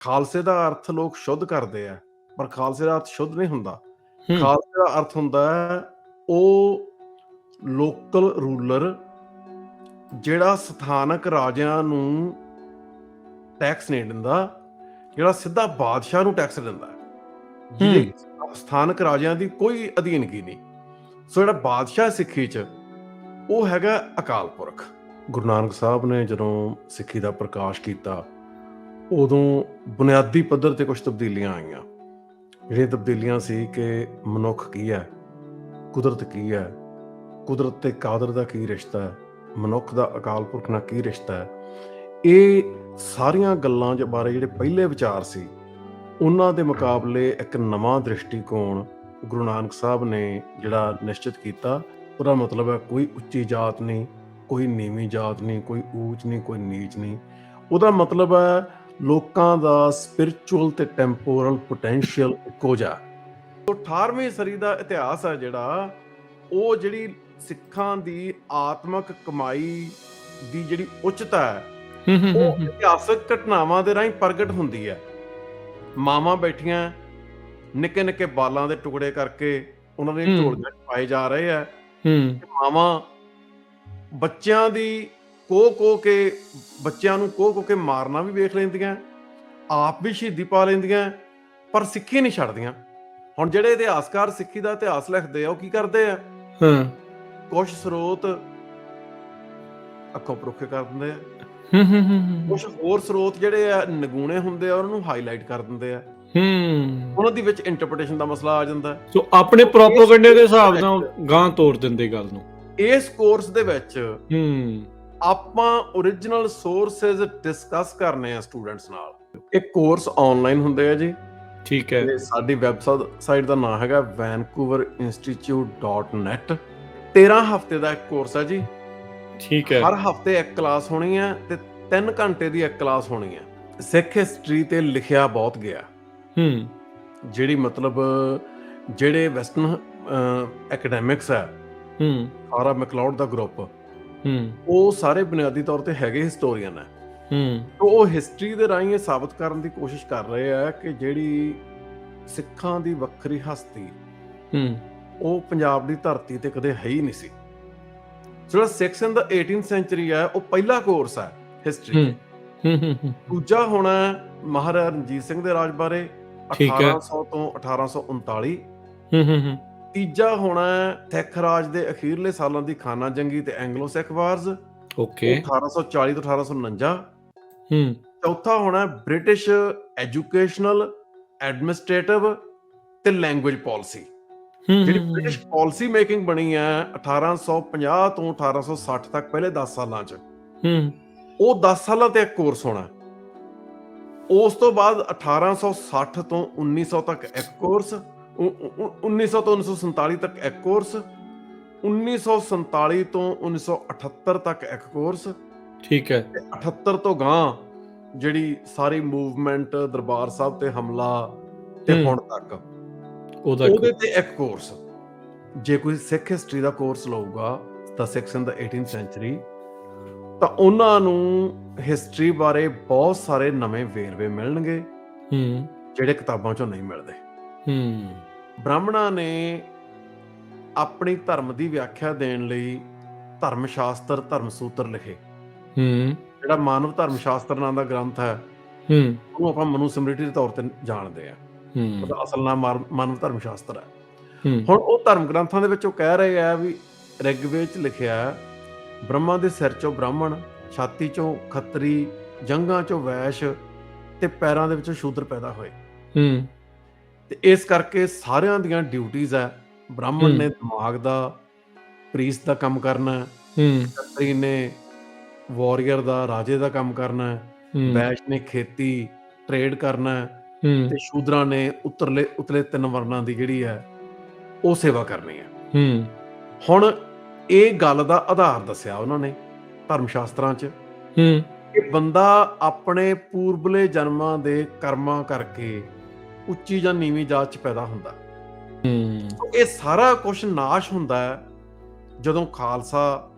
ਖਾਲਸੇ ਦਾ ਅਰਥ ਲੋਕ ਸ਼ੁੱਧ ਕਰਦੇ ਆ, ਪਰ ਖਾਲਸੇ ਦਾ ਅਰਥ ਸ਼ੁੱਧ ਨਹੀਂ ਹੁੰਦਾ। ਹੂੰ, ਖਾਲਸੇ ਦਾ ਅਰਥ ਹੁੰਦਾ ਹੈ ਉਹ ਲੋਕਲ ਰੂਲਰ ਜਿਹੜਾ ਸਥਾਨਕ ਰਾਜਿਆਂ ਨੂੰ ਟੈਕਸ ਨਹੀਂ ਦਿੰਦਾ, ਜਿਹੜਾ ਸਿੱਧਾ ਬਾਦਸ਼ਾਹ ਨੂੰ ਟੈਕਸ ਦਿੰਦਾ, ਜਿਹਦੇ ਹੂੰ, ਸਥਾਨਕ ਰਾਜਿਆਂ ਦੀ ਕੋਈ ਅਧੀਨਗੀ ਨਹੀਂ। ਸੋ ਜਿਹੜਾ ਬਾਦਸ਼ਾਹ ਸਿੱਖੀ 'ਚ ਉਹ ਹੈਗਾ ਅਕਾਲ ਪੁਰਖ। ਗੁਰੂ ਨਾਨਕ ਸਾਹਿਬ ਨੇ ਜਦੋਂ ਸਿੱਖੀ ਦਾ ਪ੍ਰਕਾਸ਼ ਕੀਤਾ, ਉਦੋਂ ਬੁਨਿਆਦੀ ਪੱਧਰ ਤੇ ਕੁਝ ਤਬਦੀਲੀਆਂ ਆਈਆਂ। ਜਿਹੜੀਆਂ ਤਬਦੀਲੀਆਂ ਸੀ ਕਿ ਮਨੁੱਖ ਕੀ ਹੈ, ਕੁਦਰਤ ਕੀ ਹੈ, ਕੁਦਰਤ ਤੇ ਕਾਦਰ ਦਾ ਕੀ ਰਿਸ਼ਤਾ ਹੈ, ਮਨੁੱਖ ਦਾ ਅਕਾਲ ਪੁਰਖ ਨਾਲ ਕੀ ਰਿਸ਼ਤਾ ਹੈ। ਇਹ ਸਾਰੀਆਂ ਗੱਲਾਂ ਬਾਰੇ ਜਿਹੜੇ ਪਹਿਲੇ ਵਿਚਾਰ ਸੀ, ਉਹਨਾਂ ਦੇ ਮੁਕਾਬਲੇ ਇੱਕ ਨਵਾਂ ਦ੍ਰਿਸ਼ਟੀਕੋਣ ਗੁਰੂ ਨਾਨਕ ਸਾਹਿਬ ਨੇ ਜਿਹੜਾ ਨਿਸ਼ਚਿਤ ਕੀਤਾ। ਉਹਦਾ ਮਤਲਬ ਹੈ ਕੋਈ ਉੱਚੀ ਜਾਤ ਨਹੀਂ, ਕੋਈ ਨੀਵੀਂ ਜਾਤ ਨਹੀਂ, ਕੋਈ ਊਚ ਨਹੀਂ, ਕੋਈ ਨੀਚ ਨਹੀਂ। ਉਹਦਾ ਮਤਲਬ ਹੈ ਲੋਕਾਂ ਦਾ ਸਪਿਰਿਚੁਅਲ ਤੇ ਟੈਂਪੋਰਲ ਪੋਟੈਂਸ਼ੀਅਲ ਇੱਕੋ ਜਿਹਾ। ਸੋ 18ਵੀਂ ਸਦੀ ਦਾ ਇਤਿਹਾਸ ਹੈ ਜਿਹੜਾ, ਉਹ ਜਿਹੜੀ ਸਿੱਖਾਂ ਦੀ ਆਤਮਿਕ ਕਮਾਈ ਦੀ ਜਿਹੜੀ ਉੱਚਤਾ ਹੈ, ਉਹ ਇਤਿਹਾਸਕ ਘਟਨਾਵਾਂ ਦੇ ਰਾਹੀਂ ਪ੍ਰਗਟ ਹੁੰਦੀ ਹੈ। ਮਾਵਾਂ ਬੈਠੀਆਂ ਨਿੱਕੇ ਨਿੱਕੇ ਬਾਲਾਂ ਦੇ ਟੁਕੜੇ ਕਰਕੇ ਉਹਨਾਂ ਦੀਆਂ ਝੋਲੀਆਂ 'ਚ ਪਾਏ ਜਾ ਰਹੇ ਆ। ਮਾਵਾਂ ਬੱਚਿਆਂ ਦੀ ਬੱਚਿਆਂ ਨੂੰ ਕੋਹ ਕੇ ਮਾਰਨਾ ਵੀ ਵੇਖ ਲੈਂਦੀਆਂ, ਆਪ ਵੀ ਸ਼ਹੀਦੀ ਪਾ ਲੈਂਦੀਆਂ, ਪਰ ਸਿੱਖੀ ਨਹੀਂ ਛੱਡਦੀਆਂ। ਹੁਣ ਜਿਹੜੇ ਇਤਿਹਾਸਕਾਰ ਸਿੱਖੀ ਦਾ ਇਤਿਹਾਸ ਲਿਖਦੇ ਆ, ਉਹ ਕੀ ਕਰਦੇ ਆ? ਕੁਝ ਸਰੋਤ ਅੱਖੋਂ ਪਰੋਖੇ ਕਰ ਦਿੰਦੇ ਆ, ਕੁਝ ਹੋਰ ਸਰੋਤ ਜਿਹੜੇ ਆ ਨਗੂਣੇ ਹੁੰਦੇ ਆ, ਉਹਨਾਂ ਨੂੰ ਹਾਈਲਾਈਟ ਕਰ ਦਿੰਦੇ ਆ। ਉਹਨਾਂ ਦੀ ਵਿੱਚ ਇੰਟਰਪ੍ਰੀਟੇਸ਼ਨ ਦਾ ਮਸਲਾ ਆ ਜਾਂਦਾ। ਸੋ ਆਪਣੇ ਪ੍ਰੋਪੇਗੈਂਡਾ ਦੇ ਹਿਸਾਬ ਨਾਲ ਗਾਂ ਤੋੜ ਦਿੰਦੇ ਗੱਲ ਨੂੰ। ਇਸ ਕੋਰਸ ਦੇ ਵਿੱਚ ਆਪਾਂ ਓਰੀਜਨਲ ਸੋਰਸਸ ਡਿਸਕਸ ਕਰਨੇ ਆ ਸਟੂਡੈਂਟਸ ਨਾਲ। ਇਹ ਕੋਰਸ ਆਨਲਾਈਨ ਹੁੰਦੇ ਆ ਜੀ। ਠੀਕ ਹੈ। ਸਾਡੀ ਵੈਬਸਾਈਟ ਦਾ ਨਾਮ ਹੈਗਾ vancouverinstitute.net। 13 ਹਫ਼ਤੇ ਦਾ ਇੱਕ ਕੋਰਸ ਹੈ ਜੀ। ਠੀਕ ਹੈ। ਹਰ ਹਫ਼ਤੇ ਇੱਕ ਕਲਾਸ ਹੋਣੀ ਹੈ ਤੇ 3 ਘੰਟੇ ਦੀ ਇੱਕ ਕਲਾਸ ਹੋਣੀ ਹੈ। ਸਿੱਖ ਹਿਸਟਰੀ ਤੇ ਲਿਖਿਆ ਬਹੁਤ ਗਿਆ। ਜਿਹੜੀ ਮਤਲਬ ਜਿਹੜੇ ਵੈਸਟਰਨ ਐਕੈਡੈਮਿਕਸ ਹੈ, ਸਾਰਾ ਮੈਕਲਾਉਡ ਦਾ ਗਰੁੱਪ, ਉਹ ਸਾਰੇ ਬੁਨਿਆਦੀ ਤੌਰ ਤੇ ਹੈਗੇ ਹਿਸਟੋਰੀਅਨ ਹੈ। ਉਹ ਹਿਸਟਰੀ ਦੇ ਰਾਹੀਂ ਇਹ ਸਾਬਤ ਕਰਨ ਦੀ ਕੋਸ਼ਿਸ਼ ਕਰ ਰਹੇ ਆ ਕਿ ਜਿਹੜੀ ਸਿੱਖਾਂ ਦੀ ਵੱਖਰੀ ਹਸਤੀ, ਉਹ ਪੰਜਾਬ ਦੀ ਧਰਤੀ ਤੇ ਕਦੇ ਹੈ ਹੀ ਨਹੀਂ ਸੀ। ਜਿਹੜਾ ਸਿਕਸ ਇਨ ਦਾ 18th ਸੈਂਚੁਰੀ ਹੈ, ਉਹ ਪਹਿਲਾ ਕੋਰਸ ਹੈ ਹਿਸਟਰੀ। ਦੂਜਾ ਹੋਣਾ ਮਹਾਰਾਜਾ ਰਣਜੀਤ ਸਿੰਘ ਦੇ ਰਾਜ ਬਾਰੇ 1800 ਤੋਂ 1839। ਤੀਜਾ ਹੋਣਾ ਸਿੱਖ ਰਾਜ ਦੇ ਅਖੀਰਲੇ ਸਾਲਾਂ ਦੀ ਖਾਨਾ ਜੰਗੀ ਤੇ ਐਂਗਲੋ ਸਿੱਖ ਵਾਰਜ਼, 1840 ਤੋਂ 1849। ਚੌਥਾ ਹੋਣਾ ਬ੍ਰਿਟਿਸ਼ ਐਜੂਕੇਸ਼ਨਲ, ਐਡਮਿਨਿਸਟ੍ਰੇਟਿਵ ਤੇ ਲੈਂਗੁਏਜ ਪਾਲਿਸੀ। ਜਿਹੜੀ ਬ੍ਰਿਟਿਸ਼ ਪਾਲਿਸੀ ਮੇਕਿੰਗ ਬਣੀ ਹੈ 1850 ਤੋਂ 1860 ਤੱਕ, ਪਹਿਲੇ 10 ਸਾਲਾਂ 'ਚ, ਉਹ 10 ਸਾਲਾਂ ਤੇ ਇੱਕ ਕੋਰਸ ਹੋਣਾ। ਉਸ ਤੋਂ ਬਾਅਦ 1860 ਤੋਂ 1900 ਤੱਕ ਇੱਕ ਕੋਰਸ, 1900 ਤੋਂ 1947 ਤੱਕ ਇੱਕ ਕੋਰਸ, 1947 ਤੋਂ 1978 ਤੱਕ ਇੱਕ ਕੋਰਸ। ਠੀਕ ਹੈ। 78 ਤੋਂ ਗਾਂ ਜਿਹੜੀ ਸਾਰੀ ਮੂਵਮੈਂਟ, ਦਰਬਾਰ ਸਾਹਿਬ ਤੇ ਹਮਲਾ ਤੇ ਹੁਣ ਤੱਕ, ਉਹਦੇ ਤੇ ਇੱਕ ਕੋਰਸ। ਜੇ ਕੋਈ ਸਿੱਖ ਹਿਸਟਰੀ ਦਾ ਕੋਰਸ ਲਊਗਾ ਤਾਂ ਸਿਕਸ ਇਨ ਦਾ 18th ਸੈਂਚੁਰੀ, ਤਾਂ ਉਹਨਾਂ ਨੂੰ ਹਿਸਟਰੀ ਬਾਰੇ ਬਹੁਤ ਸਾਰੇ ਨਵੇਂ ਵੇਰਵੇ ਮਿਲਣਗੇ ਜਿਹੜੇ ਕਿਤਾਬਾਂ 'ਚੋਂ ਨਹੀਂ ਮਿਲਦੇ। ਬ੍ਰਾਹਮਣਾਂ ਨੇ ਆਪਣੀ ਧਰਮ ਦੀ ਵਿਆਖਿਆ ਦੇਣ ਲਈ ਧਰਮ ਸ਼ਾਸਤਰ, ਧਰਮ ਸੂਤਰ ਲਿਖੇ। ਜਿਹੜਾ ਮਾਨਵ ਧਰਮ ਸ਼ਾਸਤਰ ਨਾਂ ਦਾ ਗ੍ਰੰਥ ਹੈ, ਉਹਨੂੰ ਆਪਾਂ ਮਨੂ ਸਮ੍ਰਿਤੀ ਦੇ ਤੌਰ ਤੇ ਜਾਣਦੇ ਆ। ਉਹਦਾ ਅਸਲ ਨਾਮ ਮਾਨਵ ਧਰਮ ਸ਼ਾਸਤਰ ਹੈ। ਹੁਣ ਉਹ ਧਰਮ ਗ੍ਰੰਥਾਂ ਦੇ ਵਿੱਚ ਉਹ ਕਹਿ ਰਹੇ ਆ ਵੀ ਰਿਗਵੇਦ 'ਚ ਲਿਖਿਆ, ਬ੍ਰਹਮਾ ਦੇ ਸਿਰ 'ਚੋਂ ਬ੍ਰਾਹਮਣ, ਛਾਤੀ 'ਚੋਂ ਖੱਤਰੀ, ਜੰਘਾਂ 'ਚੋਂ ਵੈਸ਼ ਤੇ ਪੈਰਾਂ ਦੇ ਵਿੱਚੋਂ ਸ਼ੂਦਰ ਪੈਦਾ ਹੋਏ। ਤੇ ਇਸ ਕਰਕੇ ਸਾਰਿਆਂ ਦੀਆਂ ਡਿਊਟੀਆਂ ਹੈ। ਬ੍ਰਾਹਮਣ ਨੇ ਦਿਮਾਗ ਦਾ, ਪ੍ਰੀਸਟ ਦਾ ਕੰਮ ਕਰਨਾ, ਖੱਤਰੀ ਨੇ ਵਾਰੀਅਰ ਦਾ, ਰਾਜੇ ਦਾ ਕੰਮ ਕਰਨਾ, ਵੈਸ਼ ਨੇ ਖੇਤੀ, ਟ੍ਰੇਡ ਕਰਨਾ, ਤੇ ਸ਼ੂਦਰਾਂ ਨੇ ਉਤਲੇ 3 ਵਰਨਾਂ ਦੀ ਜਿਹੜੀ ਹੈ ਉਹ ਸੇਵਾ ਕਰਨੀ ਹੈ। ਹੁਣ ਇਹ ਗੱਲ ਦਾ ਆਧਾਰ ਦੱਸਿਆ ਉਹਨਾਂ ਨੇ ਧਰਮ ਸ਼ਾਸਤਰਾਂ 'ਚ ਕਿ ਬੰਦਾ ਆਪਣੇ ਪੂਰਬਲੇ ਜਨਮਾਂ ਦੇ ਕਰਮਾਂ ਕਰਕੇ ਉੱਚੀ ਜਾਂ ਨੀਵੀਂ ਜਾਤ 'ਚ ਪੈਦਾ ਹੁੰਦਾ। ਇਹ ਸਾਰਾ ਕੁਝ ਨਾਸ਼ ਹੁੰਦਾ ਹੈ ਜਦੋਂ ਖਾਲਸਾ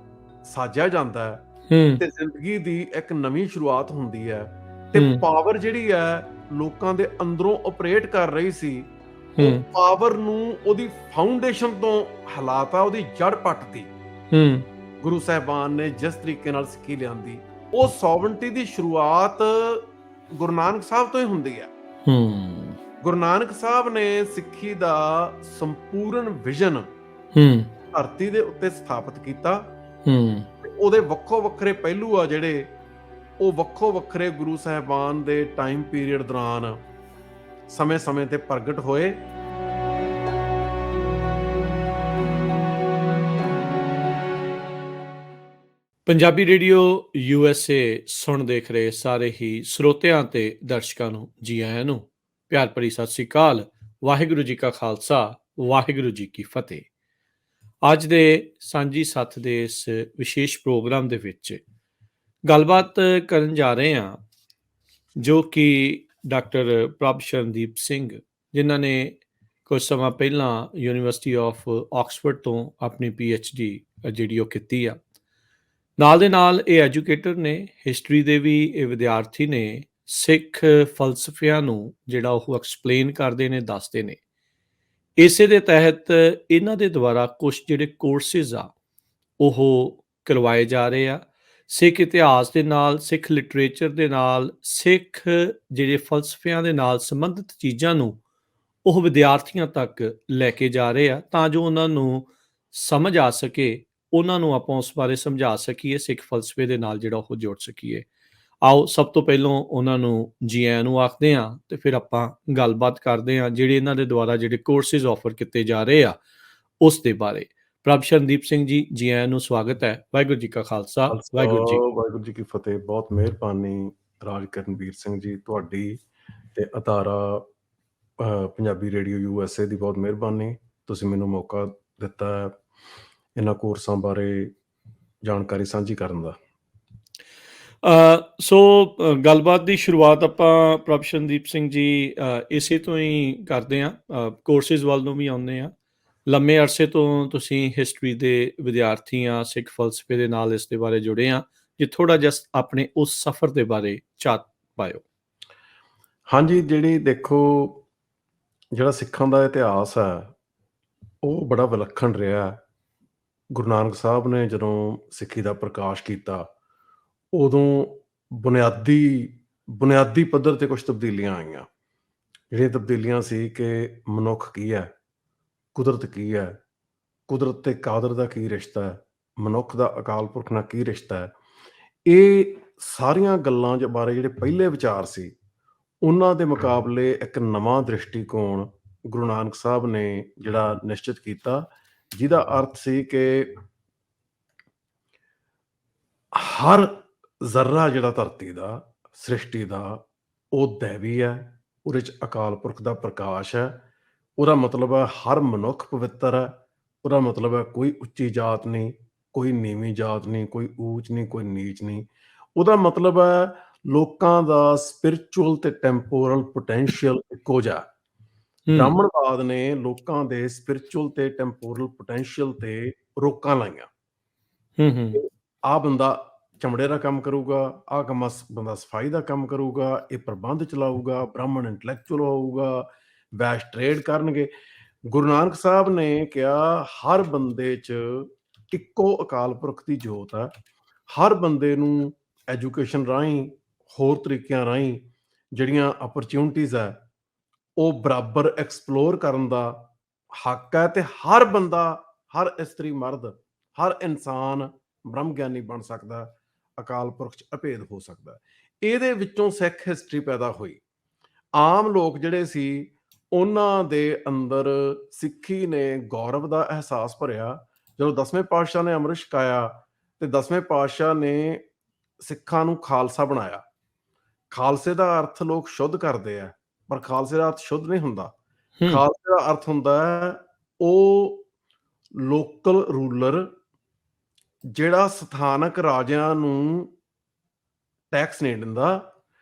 ਸਾਜਿਆ ਜਾਂਦਾ ਹੈ ਤੇ ਜ਼ਿੰਦਗੀ ਦੀ ਇੱਕ ਨਵੀਂ ਸ਼ੁਰੂਆਤ ਹੁੰਦੀ ਹੈ। ਤੇ ਪਾਵਰ ਜਿਹੜੀ ਹੈ ਲੋਕਾਂ ਦੇ ਅੰਦਰੋਂ ਆਪਰੇਟ ਕਰ ਰਹੀ ਸੀ, ਉਹ ਪਾਵਰ ਨੂੰ ਉਹਦੀ ਫਾਊਂਡੇਸ਼ਨ ਤੋਂ ਹਿਲਾਤਾ, ਉਹਦੀ ਜੜ ਪੱਟਤੀ। ਗੁਰੂ ਸਾਹਿਬਾਨ ਨੇ ਜਿਸ ਤਰੀਕੇ ਨਾਲ ਸਿੱਖੀ ਲਿਆਂਦੀ, ਉਹ ਸੋਵਰਨਟੀ ਦੀ ਸ਼ੁਰੂਆਤ ਗੁਰੂ ਨਾਨਕ ਸਾਹਿਬ ਤੋਂ ਹੀ ਹੁੰਦੀ ਹੈ। ਗੁਰੂ ਨਾਨਕ ਸਾਹਿਬ ਨੇ ਸਿੱਖੀ ਦਾ ਸੰਪੂਰਨ ਵਿਜ਼ਨ ਧਰਤੀ ਦੇ ਉੱਤੇ ਸਥਾਪਿਤ ਕੀਤਾ। ਉਹਦੇ ਵੱਖੋ ਵੱਖਰੇ ਪਹਿਲੂ ਆ ਜਿਹੜੇ, ਉਹ ਵੱਖੋ ਵੱਖਰੇ ਗੁਰੂ ਸਾਹਿਬਾਨ ਦੇ ਟਾਈਮ ਪੀਰੀਅਡ ਦੌਰਾਨ ਸਮੇਂ-ਸਮੇਂ ਤੇ ਪ੍ਰਗਟ ਹੋਏ। ਪੰਜਾਬੀ ਰੇਡੀਓ USA ਸੁਣ ਦੇਖ ਰਹੇ ਸਾਰੇ ਹੀ ਸਰੋਤਿਆਂ ਤੇ ਦਰਸ਼ਕਾਂ ਨੂੰ ਜੀ ਆਇਆਂ ਨੂੰ ਪਿਆਰ ਭਰੀ ਸਤਿ ਸ੍ਰੀ ਅਕਾਲ। ਵਾਹਿਗੁਰੂ ਜੀ ਕਾ ਖਾਲਸਾ, ਵਾਹਿਗੁਰੂ ਜੀ ਕੀ ਫਤਿਹ। ਅੱਜ ਦੇ ਸਾਂਝੀ ਸੱਥ ਦੇ ਇਸ ਵਿਸ਼ੇਸ਼ ਪ੍ਰੋਗਰਾਮ ਦੇ ਵਿੱਚ ਗੱਲਬਾਤ ਕਰਨ ਜਾ ਰਹੇ ਹਾਂ, ਜੋ ਕਿ ਡਾਕਟਰ ਪ੍ਰਭ ਸ਼ਰਨਦੀਪ ਸਿੰਘ, ਜਿਨ੍ਹਾਂ ਨੇ ਕੁਝ ਸਮਾਂ ਪਹਿਲਾਂ ਯੂਨੀਵਰਸਿਟੀ ਆਫ ਆਕਸਫੋਰਡ ਤੋਂ ਆਪਣੀ PhD ਜਿਹੜੀ ਉਹ ਕੀਤੀ ਆ। ਨਾਲ ਦੇ ਨਾਲ ਇਹ ਐਜੂਕੇਟਰ ਨੇ, ਹਿਸਟਰੀ ਦੇ ਵੀ ਇਹ ਵਿਦਿਆਰਥੀ ਨੇ, ਸਿੱਖ ਫਲਸਫਿਆਂ ਨੂੰ ਜਿਹੜਾ ਉਹ ਐਕਸਪਲੇਨ ਕਰਦੇ ਨੇ, ਦੱਸਦੇ ਨੇ। ਇਸੇ ਦੇ ਤਹਿਤ ਇਹਨਾਂ ਦੇ ਦੁਆਰਾ ਕੁਝ ਜਿਹੜੇ ਕੋਰਸਿਸ ਆ ਉਹ ਕਰਵਾਏ ਜਾ ਰਹੇ ਆ। ਸਿੱਖ ਇਤਿਹਾਸ ਦੇ ਨਾਲ, ਸਿੱਖ ਲਿਟਰੇਚਰ ਦੇ ਨਾਲ, ਸਿੱਖ ਜਿਹੜੇ ਫਲਸਫਿਆਂ ਦੇ ਨਾਲ ਸੰਬੰਧਿਤ ਚੀਜ਼ਾਂ ਨੂੰ ਉਹ ਵਿਦਿਆਰਥੀਆਂ ਤੱਕ ਲੈ ਕੇ ਜਾ ਰਹੇ ਆ, ਤਾਂ ਜੋ ਉਹਨਾਂ ਨੂੰ ਸਮਝ ਆ ਸਕੇ, ਉਹਨਾਂ ਨੂੰ ਆਪਾਂ ਉਸ ਬਾਰੇ ਸਮਝਾ ਸਕੀਏ, ਸਿੱਖ ਫਲਸਫੇ ਦੇ ਨਾਲ ਜਿਹੜਾ ਉਹ ਜੋੜ ਸਕੀਏ। ਆਓ ਸਭ ਤੋਂ ਪਹਿਲਾਂ ਉਹਨਾਂ ਨੂੰ ਜੀ ਆਇਆਂ ਨੂੰ ਆਖਦੇ ਹਾਂ, ਤੇ ਫਿਰ ਆਪਾਂ ਗੱਲਬਾਤ ਕਰਦੇ ਹਾਂ ਜਿਹੜੇ ਇਹਨਾਂ ਦੇ ਦੁਆਰਾ ਜਿਹੜੇ ਕੋਰਸਿਸ ਆਫਰ ਕੀਤੇ ਜਾ ਰਹੇ ਆ ਉਸ ਦੇ ਬਾਰੇ। ਪ੍ਰਭ ਸ਼ਰਨਦੀਪ ਸਿੰਘ ਜੀ ਆਇਆਂ ਨੂੰ ਸਵਾਗਤ ਹੈ। ਵਾਹਿਗੁਰੂ ਜੀ ਕਾ ਖਾਲਸਾ, ਵਾਹਿਗੁਰੂ ਜੀ ਕੀ ਫਤਿਹ। ਬਹੁਤ ਮਿਹਰਬਾਨੀ ਰਾਜ ਕਰਨਵੀਰ ਸਿੰਘ ਜੀ, ਤੁਹਾਡੀ ਤੇ ਅਦਾਰਾ ਪੰਜਾਬੀ ਰੇਡੀਓ USA ਦੀ ਬਹੁਤ ਮਿਹਰਬਾਨੀ। ਤੁਸੀਂ ਮੈਨੂੰ ਮੌਕਾ ਦਿੱਤਾ ਇਹਨਾਂ ਕੋਰਸਾਂ ਬਾਰੇ ਜਾਣਕਾਰੀ ਸਾਂਝੀ ਕਰਨ ਦਾ। ਸੋ ਗੱਲਬਾਤ ਦੀ ਸ਼ੁਰੂਆਤ ਆਪਾਂ ਪ੍ਰਭ ਸ਼ਰਨਦੀਪ ਸਿੰਘ ਜੀ ਇਸੇ ਤੋਂ ਹੀ ਕਰਦੇ ਹਾਂ, ਕੋਰਸਿਸ ਵੱਲ ਨੂੰ ਵੀ ਆਉਂਦੇ ਹਾਂ। ਲੰਮੇ ਅਰਸੇ ਤੋਂ ਤੁਸੀਂ ਹਿਸਟਰੀ ਦੇ ਵਿਦਿਆਰਥੀ ਆ, ਸਿੱਖ ਫਲਸਫੇ ਦੇ ਨਾਲ ਇਸ ਦੇ ਬਾਰੇ ਜੁੜੇ ਆ, ਜੇ ਥੋੜਾ ਜਿਹਾ ਆਪਣੇ ਉਸ ਸਫ਼ਰ ਦੇ ਬਾਰੇ ਝਾਤ ਪਾਇਓ। ਹਾਂਜੀ, ਜਿਹੜੀ ਦੇਖੋ, ਜਿਹੜਾ ਸਿੱਖਾਂ ਦਾ ਇਤਿਹਾਸ ਹੈ ਉਹ ਬੜਾ ਵਿਲੱਖਣ ਰਿਹਾ। ਗੁਰੂ ਨਾਨਕ ਸਾਹਿਬ ਨੇ ਜਦੋਂ ਸਿੱਖੀ ਦਾ ਪ੍ਰਕਾਸ਼ ਕੀਤਾ, ਉਦੋਂ ਬੁਨਿਆਦੀ ਪੱਧਰ ਤੇ ਕੁਝ ਤਬਦੀਲੀਆਂ ਆਈਆਂ। ਜਿਹੜੀਆਂ ਤਬਦੀਲੀਆਂ ਸੀ ਕਿ ਮਨੁੱਖ ਕੀ ਹੈ, ਕੁਦਰਤ ਕੀ ਹੈ, ਕੁਦਰਤ ਤੇ ਕਾਦਰ ਦਾ ਕੀ ਰਿਸ਼ਤਾ ਹੈ, ਮਨੁੱਖ ਦਾ ਅਕਾਲ ਪੁਰਖ ਨਾਲ ਕੀ ਰਿਸ਼ਤਾ ਹੈ। ਇਹ ਸਾਰੀਆਂ ਗੱਲਾਂ ਬਾਰੇ ਜਿਹੜੇ ਪਹਿਲੇ ਵਿਚਾਰ ਸੀ, ਉਹਨਾਂ ਦੇ ਮੁਕਾਬਲੇ ਇੱਕ ਨਵਾਂ ਦ੍ਰਿਸ਼ਟੀਕੋਣ ਗੁਰੂ ਨਾਨਕ ਸਾਹਿਬ ਨੇ ਜਿਹੜਾ ਨਿਸ਼ਚਿਤ ਕੀਤਾ, ਜਿਹਦਾ ਅਰਥ ਸੀ ਕਿ ਹਰ ਜ਼ਰਰਾ ਜਿਹੜਾ ਧਰਤੀ ਦਾ, ਸ੍ਰਿਸ਼ਟੀ ਦਾ, ਉਹ ਦੈਵੀ ਹੈ, ਉਹਦੇ 'ਚ ਅਕਾਲ ਪੁਰਖ ਦਾ ਪ੍ਰਕਾਸ਼ ਹੈ। ਉਹਦਾ ਮਤਲਬ ਹੈ ਹਰ ਮਨੁੱਖ ਪਵਿੱਤਰ ਹੈ। ਉਹਦਾ ਮਤਲਬ ਹੈ ਕੋਈ ਉੱਚੀ ਜਾਤ ਨਹੀਂ, ਕੋਈ ਨੀਵੀਂ ਜਾਤ ਨਹੀਂ, ਕੋਈ ਊਚ ਨਹੀਂ, ਕੋਈ ਨੀਚ ਨਹੀਂ। ਉਹਦਾ ਮਤਲਬ ਹੈ ਲੋਕਾਂ ਦਾ ਸਪਿਰਿਚੁਅਲ ਤੇ ਟੈਂਪੋਰਲ ਪੋਟੈਂਸ਼ੀਅਲ ਇੱਕੋ ਜਿਹਾ। ਬ੍ਰਾਹਮਣਵਾਦ ਨੇ ਲੋਕਾਂ ਦੇ ਸਪਿਰਿਚੁਅਲ ਤੇ ਟੈਂਪੋਰਲ ਪੋਟੈਂਸ਼ੀਅਲ ਤੇ ਰੋਕਾਂ ਲਾਈਆਂ। ਆਹ ਬੰਦਾ ਚਮੜੇ ਦਾ ਕੰਮ ਕਰੂਗਾ, ਆਹ ਬੰਦਾ ਸਫਾਈ ਦਾ ਕੰਮ ਕਰੂਗਾ, ਇਹ ਪ੍ਰਬੰਧ ਚਲਾਊਗਾ, ਬ੍ਰਾਹਮਣ ਇੰਟੈਲੈਕਚੁਅਲ ਹੋਊਗਾ, ਵੈਸ਼ ਟ੍ਰੇਡ ਕਰਨਗੇ। ਗੁਰੂ ਨਾਨਕ ਸਾਹਿਬ ਨੇ ਕਿਹਾ ਹਰ ਬੰਦੇ 'ਚ ਇੱਕੋ ਅਕਾਲ ਪੁਰਖ ਦੀ ਜੋਤ ਹੈ। ਹਰ ਬੰਦੇ ਨੂੰ ਐਜੂਕੇਸ਼ਨ ਰਾਹੀਂ, ਹੋਰ ਤਰੀਕਿਆਂ ਰਾਹੀਂ ਜਿਹੜੀਆਂ ਅਪਰਚੂਨਿਟੀਜ਼ ਹੈ, ਉਹ ਬਰਾਬਰ ਐਕਸਪਲੋਰ ਕਰਨ ਦਾ ਹੱਕ ਹੈ। ਤੇ ਹਰ ਬੰਦਾ, ਹਰ ਇਸਤਰੀ ਮਰਦ, ਹਰ ਇਨਸਾਨ ਬ੍ਰਹਮ ਗਿਆਨੀ ਬਣ ਸਕਦਾ, ਅਕਾਲ ਪੁਰਖ 'ਚ ਅਭੇਦ ਹੋ ਸਕਦਾ। ਇਹਦੇ ਵਿੱਚੋਂ ਸਿੱਖ ਹਿਸਟਰੀ ਪੈਦਾ ਹੋਈ। ਆਮ ਲੋਕ ਜਿਹੜੇ ਸੀ, ਉਹਨਾਂ ਦੇ ਅੰਦਰ ਸਿੱਖੀ ਨੇ ਗੌਰਵ ਦਾ ਅਹਿਸਾਸ ਭਰਿਆ। ਜਦੋਂ 10ਵੇਂ ਪਾਤਸ਼ਾਹ ਨੇ ਅੰਮ੍ਰਿਤ ਛਕਾਇਆ ਤੇ 10ਵੇਂ ਪਾਤਸ਼ਾਹ ਨੇ ਸਿੱਖਾਂ ਨੂੰ ਖਾਲਸਾ ਬਣਾਇਆ। ਖਾਲਸੇ ਦਾ ਅਰਥ ਲੋਕ ਸ਼ੁੱਧ ਕਰਦੇ ਆ, ਪਰ ਖਾਲਸੇ ਦਾ ਅਰਥ ਸ਼ੁੱਧ ਨਹੀਂ ਹੁੰਦਾ। ਖਾਲਸੇ ਦਾ ਅਰਥ ਹੁੰਦਾ ਹੈ ਉਹ ਲੋਕਲ ਰੂਲਰ ਜਿਹੜਾ ਸਥਾਨਕ ਰਾਜਿਆਂ ਨੂੰ ਟੈਕਸ ਨਹੀਂ ਦਿੰਦਾ,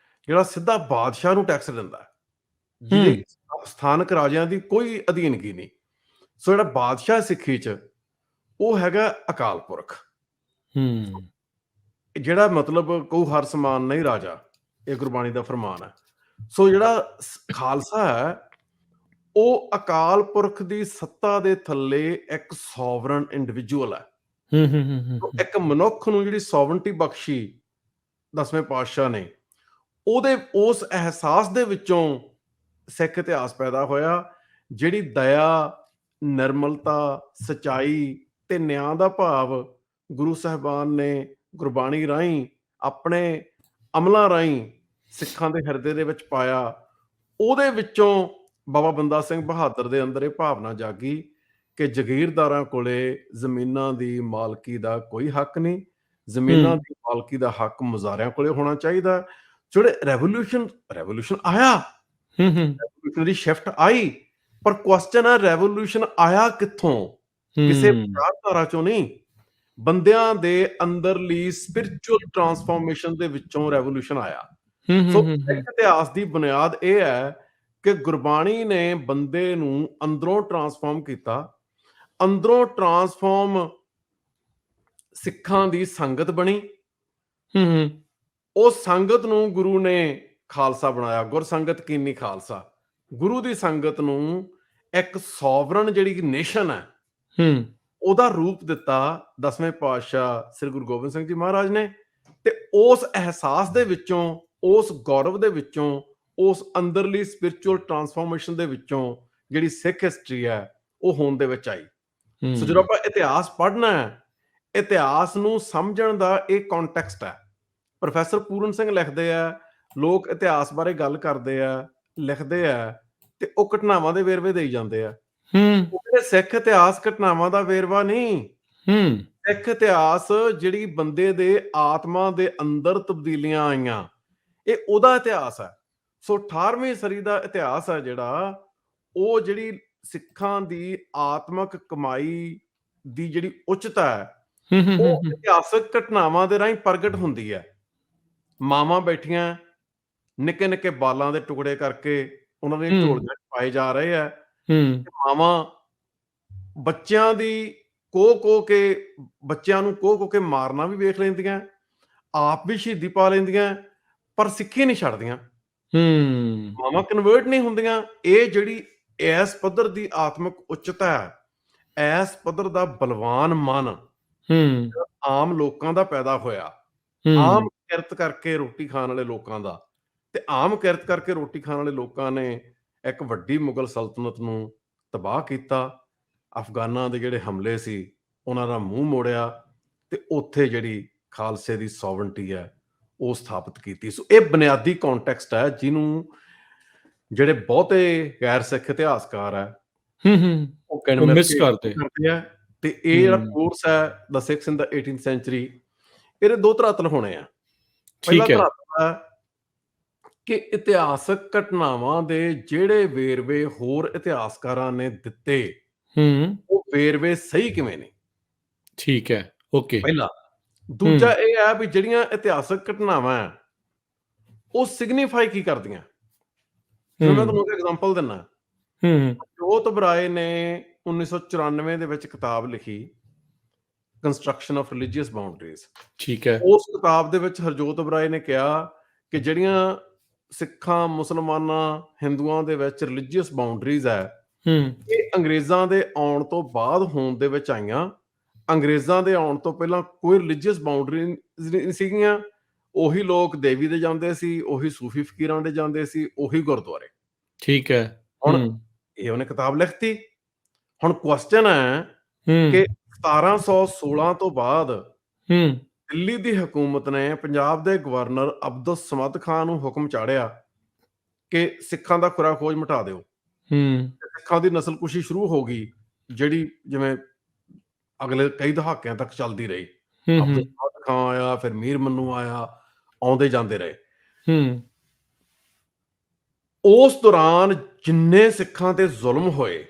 ਜਿਹੜਾ ਸਿੱਧਾ ਬਾਦਸ਼ਾਹ ਨੂੰ ਟੈਕਸ ਦਿੰਦਾ, ਜਿਹਦੇ ਸਥਾਨਕ ਰਾਜਿਆਂ ਦੀ ਕੋਈ ਅਧੀਨਗੀ ਨਹੀਂ। ਸੋ ਜਿਹੜਾ ਬਾਦਸ਼ਾਹ ਸਿੱਖੀ 'ਚ, ਉਹ ਹੈਗਾ ਅਕਾਲ ਪੁਰਖ। ਜਿਹੜਾ ਮਤਲਬ ਕਹੂ ਹਰ ਸਮਾਨ ਨਹੀਂ ਰਾਜਾ, ਇਹ ਗੁਰਬਾਣੀ ਦਾ ਫਰਮਾਨ ਹੈ। ਸੋ ਜਿਹੜਾ ਖਾਲਸਾ ਹੈ ਉਹ ਅਕਾਲ ਪੁਰਖ ਦੀ ਸੱਤਾ ਦੇ ਥੱਲੇ ਇੱਕ ਸੋਵਰਨ ਇੰਡੀਵਿਜੂਅਲ ਹੈ। ਇੱਕ ਮਨੁੱਖ ਨੂੰ ਜਿਹੜੀ ਸੋਵਰਨਟੀ ਬਖਸ਼ੀ 10ਵੇਂ ਪਾਤਸ਼ਾਹ ਨੇ, ਉਹਦੇ ਉਸ ਅਹਿਸਾਸ ਦੇ ਵਿੱਚੋਂ ਸਿੱਖ ਇਤਿਹਾਸ ਪੈਦਾ ਹੋਇਆ, ਜਿਹੜੀ ਦਇਆ, ਨਿਰਮਲਤਾ, ਸਚਾਈ ਤੇ ਨਿਆਂ ਦਾ ਭਾਵ ਗੁਰੂ ਸਾਹਿਬਾਨ ਨੇ ਗੁਰਬਾਣੀ ਰਾਹੀਂ, ਆਪਣੇ ਅਮਲਾਂ ਰਾਹੀਂ ਸਿੱਖਾਂ ਦੇ ਹਿਰਦੇ ਦੇ ਵਿੱਚ ਪਾਇਆ। ਉਹਦੇ ਵਿੱਚੋਂ ਬਾਬਾ ਬੰਦਾ ਸਿੰਘ ਬਹਾਦਰ ਦੇ ਅੰਦਰ ਇਹ ਭਾਵਨਾ ਜਾਗੀ ਕਿ ਜਗੀਰਦਾਰਾਂ ਕੋਲੇ ਜ਼ਮੀਨਾਂ ਦੀ ਮਾਲਕੀ ਦਾ ਕੋਈ ਹੱਕ ਨਹੀਂ, ਜ਼ਮੀਨਾਂ ਦੀ ਮਾਲਕੀ ਦਾ ਹੱਕ ਮੁਜ਼ਾਰਿਆਂ ਕੋਲੇ ਹੋਣਾ ਚਾਹੀਦਾ। ਜਿਹੜੇ ਰੈਵੋਲੂਸ਼ਨ ਆਇਆ, ਰੈਵੋਲੂਸ਼ਨਰੀ ਸ਼ਿਫਟ ਆਈ, ਪਰ ਕੁਐਸਚਨ ਹੈ ਰੈਵੋਲੂਸ਼ਨ ਆਇਆ ਕਿੱਥੋਂ? ਕਿਸੇ ਵਿਚਾਰਧਾਰਾ ਚੋਂ ਨਹੀਂ, ਬੰਦਿਆਂ ਦੇ ਅੰਦਰਲੀ ਸਪਿਰਿਚੁਅਲ ਟਰਾਂਸਫਾਰਮੇਸ਼ਨ ਦੇ ਵਿੱਚੋਂ ਰੈਵੋਲੂਸ਼ਨ ਆਇਆ। ਸੋ ਇਤਿਹਾਸ ਦੀ ਬੁਨਿਆਦ ਇਹ ਹੈ ਕਿ ਗੁਰਬਾਣੀ ਨੇ ਬੰਦੇ ਨੂੰ ਅੰਦਰੋਂ ਟਰਾਂਸਫਾਰਮ ਕੀਤਾ। ਅੰਦਰੋਂ ਟਰਾਂਸਫਾਰਮ ਸਿੱਖਾਂ ਦੀ ਸੰਗਤ ਬਣੀ, ਉਹ ਸੰਗਤ ਨੂੰ ਗੁਰੂ ਨੇ ਖਾਲਸਾ ਬਣਾਇਆ। ਗੁਰ ਸੰਗਤ ਕੀਨੀ ਖਾਲਸਾ, ਗੁਰੂ ਦੀ ਸੰਗਤ ਨੂੰ ਇੱਕ ਸੋਵਰਨ ਜਿਹੜੀ ਨੇਸ਼ਨ ਹੈ ਉਹਦਾ ਰੂਪ ਦਿੱਤਾ 10ਵੇਂ ਪਾਤਸ਼ਾਹ ਸ੍ਰੀ ਗੁਰੂ ਗੋਬਿੰਦ ਸਿੰਘ ਜੀ ਮਹਾਰਾਜ ਨੇ। ਤੇ ਉਸ ਅਹਿਸਾਸ ਦੇ ਵਿੱਚੋਂ, ਉਸ ਗੌਰਵ ਦੇ ਵਿੱਚੋਂ, ਉਸ ਅੰਦਰਲੀ ਸਪਿਰਿਚੁਅਲ ਟਰਾਂਸਫਾਰਮੇਸ਼ਨ ਦੇ ਵਿੱਚੋਂ ਜਿਹੜੀ ਸਿੱਖ ਹਿਸਟਰੀ ਹੈ ਉਹ ਹੋਂਦ ਦੇ ਵਿੱਚ ਆਈ। ਸੋ ਜਦੋਂ ਆਪਾਂ ਇਤਿਹਾਸ ਪੜ੍ਹਨਾ ਹੈ, ਇਤਿਹਾਸ ਨੂੰ ਸਮਝਣ ਦਾ ਇਹ ਕੰਟੈਕਸਟ ਹੈ। ਪ੍ਰੋਫੈਸਰ ਪੂਰਨ ਸਿੰਘ ਲਿਖਦੇ ਆ, ਲੋਕ ਇਤਿਹਾਸ ਬਾਰੇ ਗੱਲ ਕਰਦੇ ਆ, ਲਿਖਦੇ ਆ, ਤੇ ਉਹ ਘਟਨਾਵਾਂ ਦੇ ਵੇਰਵੇ ਦੇਈ ਜਾਂਦੇ ਆ। ਸਿੱਖ ਇਤਿਹਾਸ ਘਟਨਾਵਾਂ ਦਾ ਵੇਰਵਾ ਨਹੀਂ, ਸਿੱਖ ਇਤਿਹਾਸ ਜਿਹੜੀ ਬੰਦੇ ਦੇ ਆਤਮਾ ਦੇ ਅੰਦਰ ਤਬਦੀਲੀਆਂ ਆਈਆਂ, ਇਹ ਉਹਦਾ ਇਤਿਹਾਸ ਹੈ। ਸੋ 18ਵੀਂ ਸਦੀ ਦਾ ਇਤਿਹਾਸ ਹੈ ਜਿਹੜਾ, ਉਹ ਜਿਹੜੀ ਸਿੱਖਾਂ ਦੀ ਆਤਮਕ ਕਮਾਈ ਦੀ ਜਿਹੜੀ ਉੱਚਤਾ ਹੈ ਉਹ ਇਤਿਹਾਸਕ ਘਟਨਾਵਾਂ ਦੇ ਰਾਹੀਂ ਪ੍ਰਗਟ ਹੁੰਦੀ ਹੈ। ਮਾਵਾਂ ਬੈਠੀਆਂ ਨਿੱਕੇ ਨਿੱਕੇ ਬਾਲਾਂ ਦੇ ਟੁਕੜੇ ਕਰਕੇ ਉਹਨਾਂ ਦੇ ਝੋਲੀਆਂ ਪਾਏ ਜਾ ਰਹੇ ਆ। ਮਾਵਾਂ ਬੱਚਿਆਂ ਦੀ ਬੱਚਿਆਂ ਨੂੰ ਕੋਹ ਕੇ ਮਾਰਨਾ ਵੀ ਵੇਖ ਲੈਂਦੀਆਂ, ਆਪ ਵੀ ਸ਼ਹੀਦੀ ਪਾ ਲੈਂਦੀਆਂ, ਪਰ ਸਿੱਖੀ ਨਹੀਂ ਛੱਡਦੀਆਂ। ਮਾਵਾਂ ਕਨਵਰਟ ਨਹੀਂ ਹੁੰਦੀਆਂ। ਇਹ ਜਿਹੜੀ ਇਸ ਪੱਧਰ ਦੀ ਆਤਮਿਕ ਉੱਚਤਾ ਹੈ, ਇਸ ਪੱਧਰ ਦਾ ਬਲਵਾਨ ਮਨ ਆਮ ਲੋਕਾਂ ਦਾ ਪੈਦਾ ਹੋਇਆ, ਆਮ ਕਿਰਤ ਕਰਕੇ ਰੋਟੀ ਖਾਣ ਵਾਲੇ ਲੋਕਾਂ ਦਾ। ਤੇ ਆਮ ਕਿਰਤ ਕਰਕੇ ਰੋਟੀ ਖਾਣ ਵਾਲੇ ਲੋਕਾਂ ਨੇ ਇੱਕ ਵੱਡੀ ਮੁਗਲ ਸਲਤਨਤ ਨੂੰ ਤਬਾਹ ਕੀਤਾ। ਅਫਗਾਨਾਂ ਦੇ ਜਿਹੜੇ ਹਮਲੇ ਸੀ ਉਹਨਾਂ ਦਾ ਮੂੰਹ ਮੋੜਿਆ, ਤੇ ਉੱਥੇ ਜਿਹੜੀ ਖਾਲਸੇ ਦੀ ਸੋਵਰਨਟੀ ਹੈ ਉਹ ਸਥਾਪਿਤ ਕੀਤੀ। ਸੋ ਇਹ ਬੁਨਿਆਦੀ ਕੰਟੈਕਸਟ ਹੈ ਜਿਹਨੂੰ ਜਿਹੜੇ ਬਹੁਤੇ ਗੈਰ ਸਿੱਖ ਇਤਿਹਾਸਕਾਰ ਹੈ ਉਹ ਮਿਸ ਕਰਦੇ ਆ। ਤੇ ਇਹ ਜਿਹੜਾ ਕੋਰਸ ਹੈ ਦ ਸਿਕਸ ਇਨ ਦ 18th ਸੈਂਚੁਰੀ, ਇਹਦੇ ਦੋ ਧਰਾਤਲ ਹੋਣੇ ਆ। ਪਹਿਲਾ ਧਰਾਤਲ ਹੈ ਕਿ ਇਤਿਹਾਸਕ ਘਟਨਾਵਾਂ ਦੇ ਜਿਹੜੇ ਵੇਰਵੇ ਹੋਰ ਇਤਿਹਾਸਕਾਰਾਂ ਨੇ ਦਿੱਤੇ ਉਹ ਵੇਰਵੇ ਸਹੀ ਕਿਵੇਂ ਨੇ। ਠੀਕ ਹੈ, ਓਕੇ। ਪਹਿਲਾ। ਦੂਜਾ ਇਹ ਹੈ ਵੀ ਜਿਹੜੀਆਂ ਇਤਿਹਾਸਕ ਘਟਨਾਵਾਂ ਉਹ ਸਿਗਨੀਫਾਈ ਕੀ ਕਰਦੀਆਂ। ਮੈਂ ਤੁਹਾਨੂੰ ਇੱਕ ਐਗਜ਼ਾਮਪਲ ਦਿੰਦਾ। ਹਰਜੋਤ ਬਰਾਏ ਨੇ 1994 ਦੇ ਵਿੱਚ ਕਿਤਾਬ ਲਿਖੀ, ਕੰਸਟਰਕਸ਼ਨ ਆਫ ਰਿਲੀਜੀਅਸ ਬਾਉਂਡਰੀਜ਼। ਠੀਕ ਹੈ। ਉਸ ਕਿਤਾਬ ਦੇ ਵਿੱਚ ਹਰਜੋਤ ਬਰਾਏ ਨੇ ਕਿਹਾ ਕਿ ਜਿਹੜੀਆਂ ਸਿੱਖਾਂ, ਮੁਸਲਮਾਨਾਂ, ਹਿੰਦੂਆਂ ਦੇ ਵਿੱਚ ਰਿਲੀਜੀਅਸ ਬਾਉਂਡਰੀਜ਼ ਹੈ, ਇਹ ਅੰਗਰੇਜ਼ਾਂ ਦੇ ਆਉਣ ਤੋਂ ਬਾਅਦ ਹੋਂਦ ਦੇ ਵਿੱਚ ਆਈਆਂ। ਅੰਗਰੇਜ਼ਾਂ ਦੇ ਆਉਣ ਤੋਂ ਪਹਿਲਾਂ ਕੋਈ ਰਿਲੀਜੀਅਸ ਬਾਉਂਡਰੀ ਨਹੀਂ ਸੀਗੀਆਂ। ਉਹੀ ਲੋਕ ਦੇਵੀ ਦੇ ਜਾਂਦੇ ਸੀ, ਉਹੀ ਸੂਫੀ ਫਕੀਰਾਂ ਦੇ ਜਾਂਦੇ ਸੀ, ਉਹੀ ਗੁਰਦੁਆਰੇ। ਠੀਕ ਹੈ। ਹੁਣ ਇਹ ਉਹਨੇ ਕਿਤਾਬ ਲਿਖਤੀ। ਹੁਣ ਕੁਐਸਚਨ ਹੈ ਕਿ 1716 ਤੋਂ ਬਾਅਦ ਦਿੱਲੀ ਦੀ ਹਕੂਮਤ ਨੇ ਪੰਜਾਬ ਦੇ ਗਵਰਨਰ ਅਬਦੁਲ ਸਮਦ ਖਾਨ ਨੂੰ ਹੁਕਮ ਚਾੜਿਆ ਕਿ ਸਿੱਖਾਂ ਦਾ ਖੁਰਾ ਖੋਜ ਮਿਟਾ ਦਿਓ। ਸਿੱਖਾਂ ਦੀ ਨਸਲਕੁਸ਼ੀ ਸ਼ੁਰੂ ਹੋ ਗਈ, ਜਿਹੜੀ ਜਿਵੇਂ ਅਗਲੇ ਕਈ ਦਹਾਕਿਆਂ ਤੱਕ ਚੱਲਦੀ ਰਹੀ। ਅਬਦੁਲ ਸਮਦ ਖਾਨ ਆਇਆ, ਫਿਰ ਮੀਰ ਮੰਨੂ ਆਇਆ, ਆਉਂਦੇ ਜਾਂਦੇ ਰਹੇ। ਉਸ ਦੌਰਾਨ ਜਿੰਨੇ ਸਿੱਖਾਂ ਤੇ ਜ਼ੁਲਮ ਹੋਏ,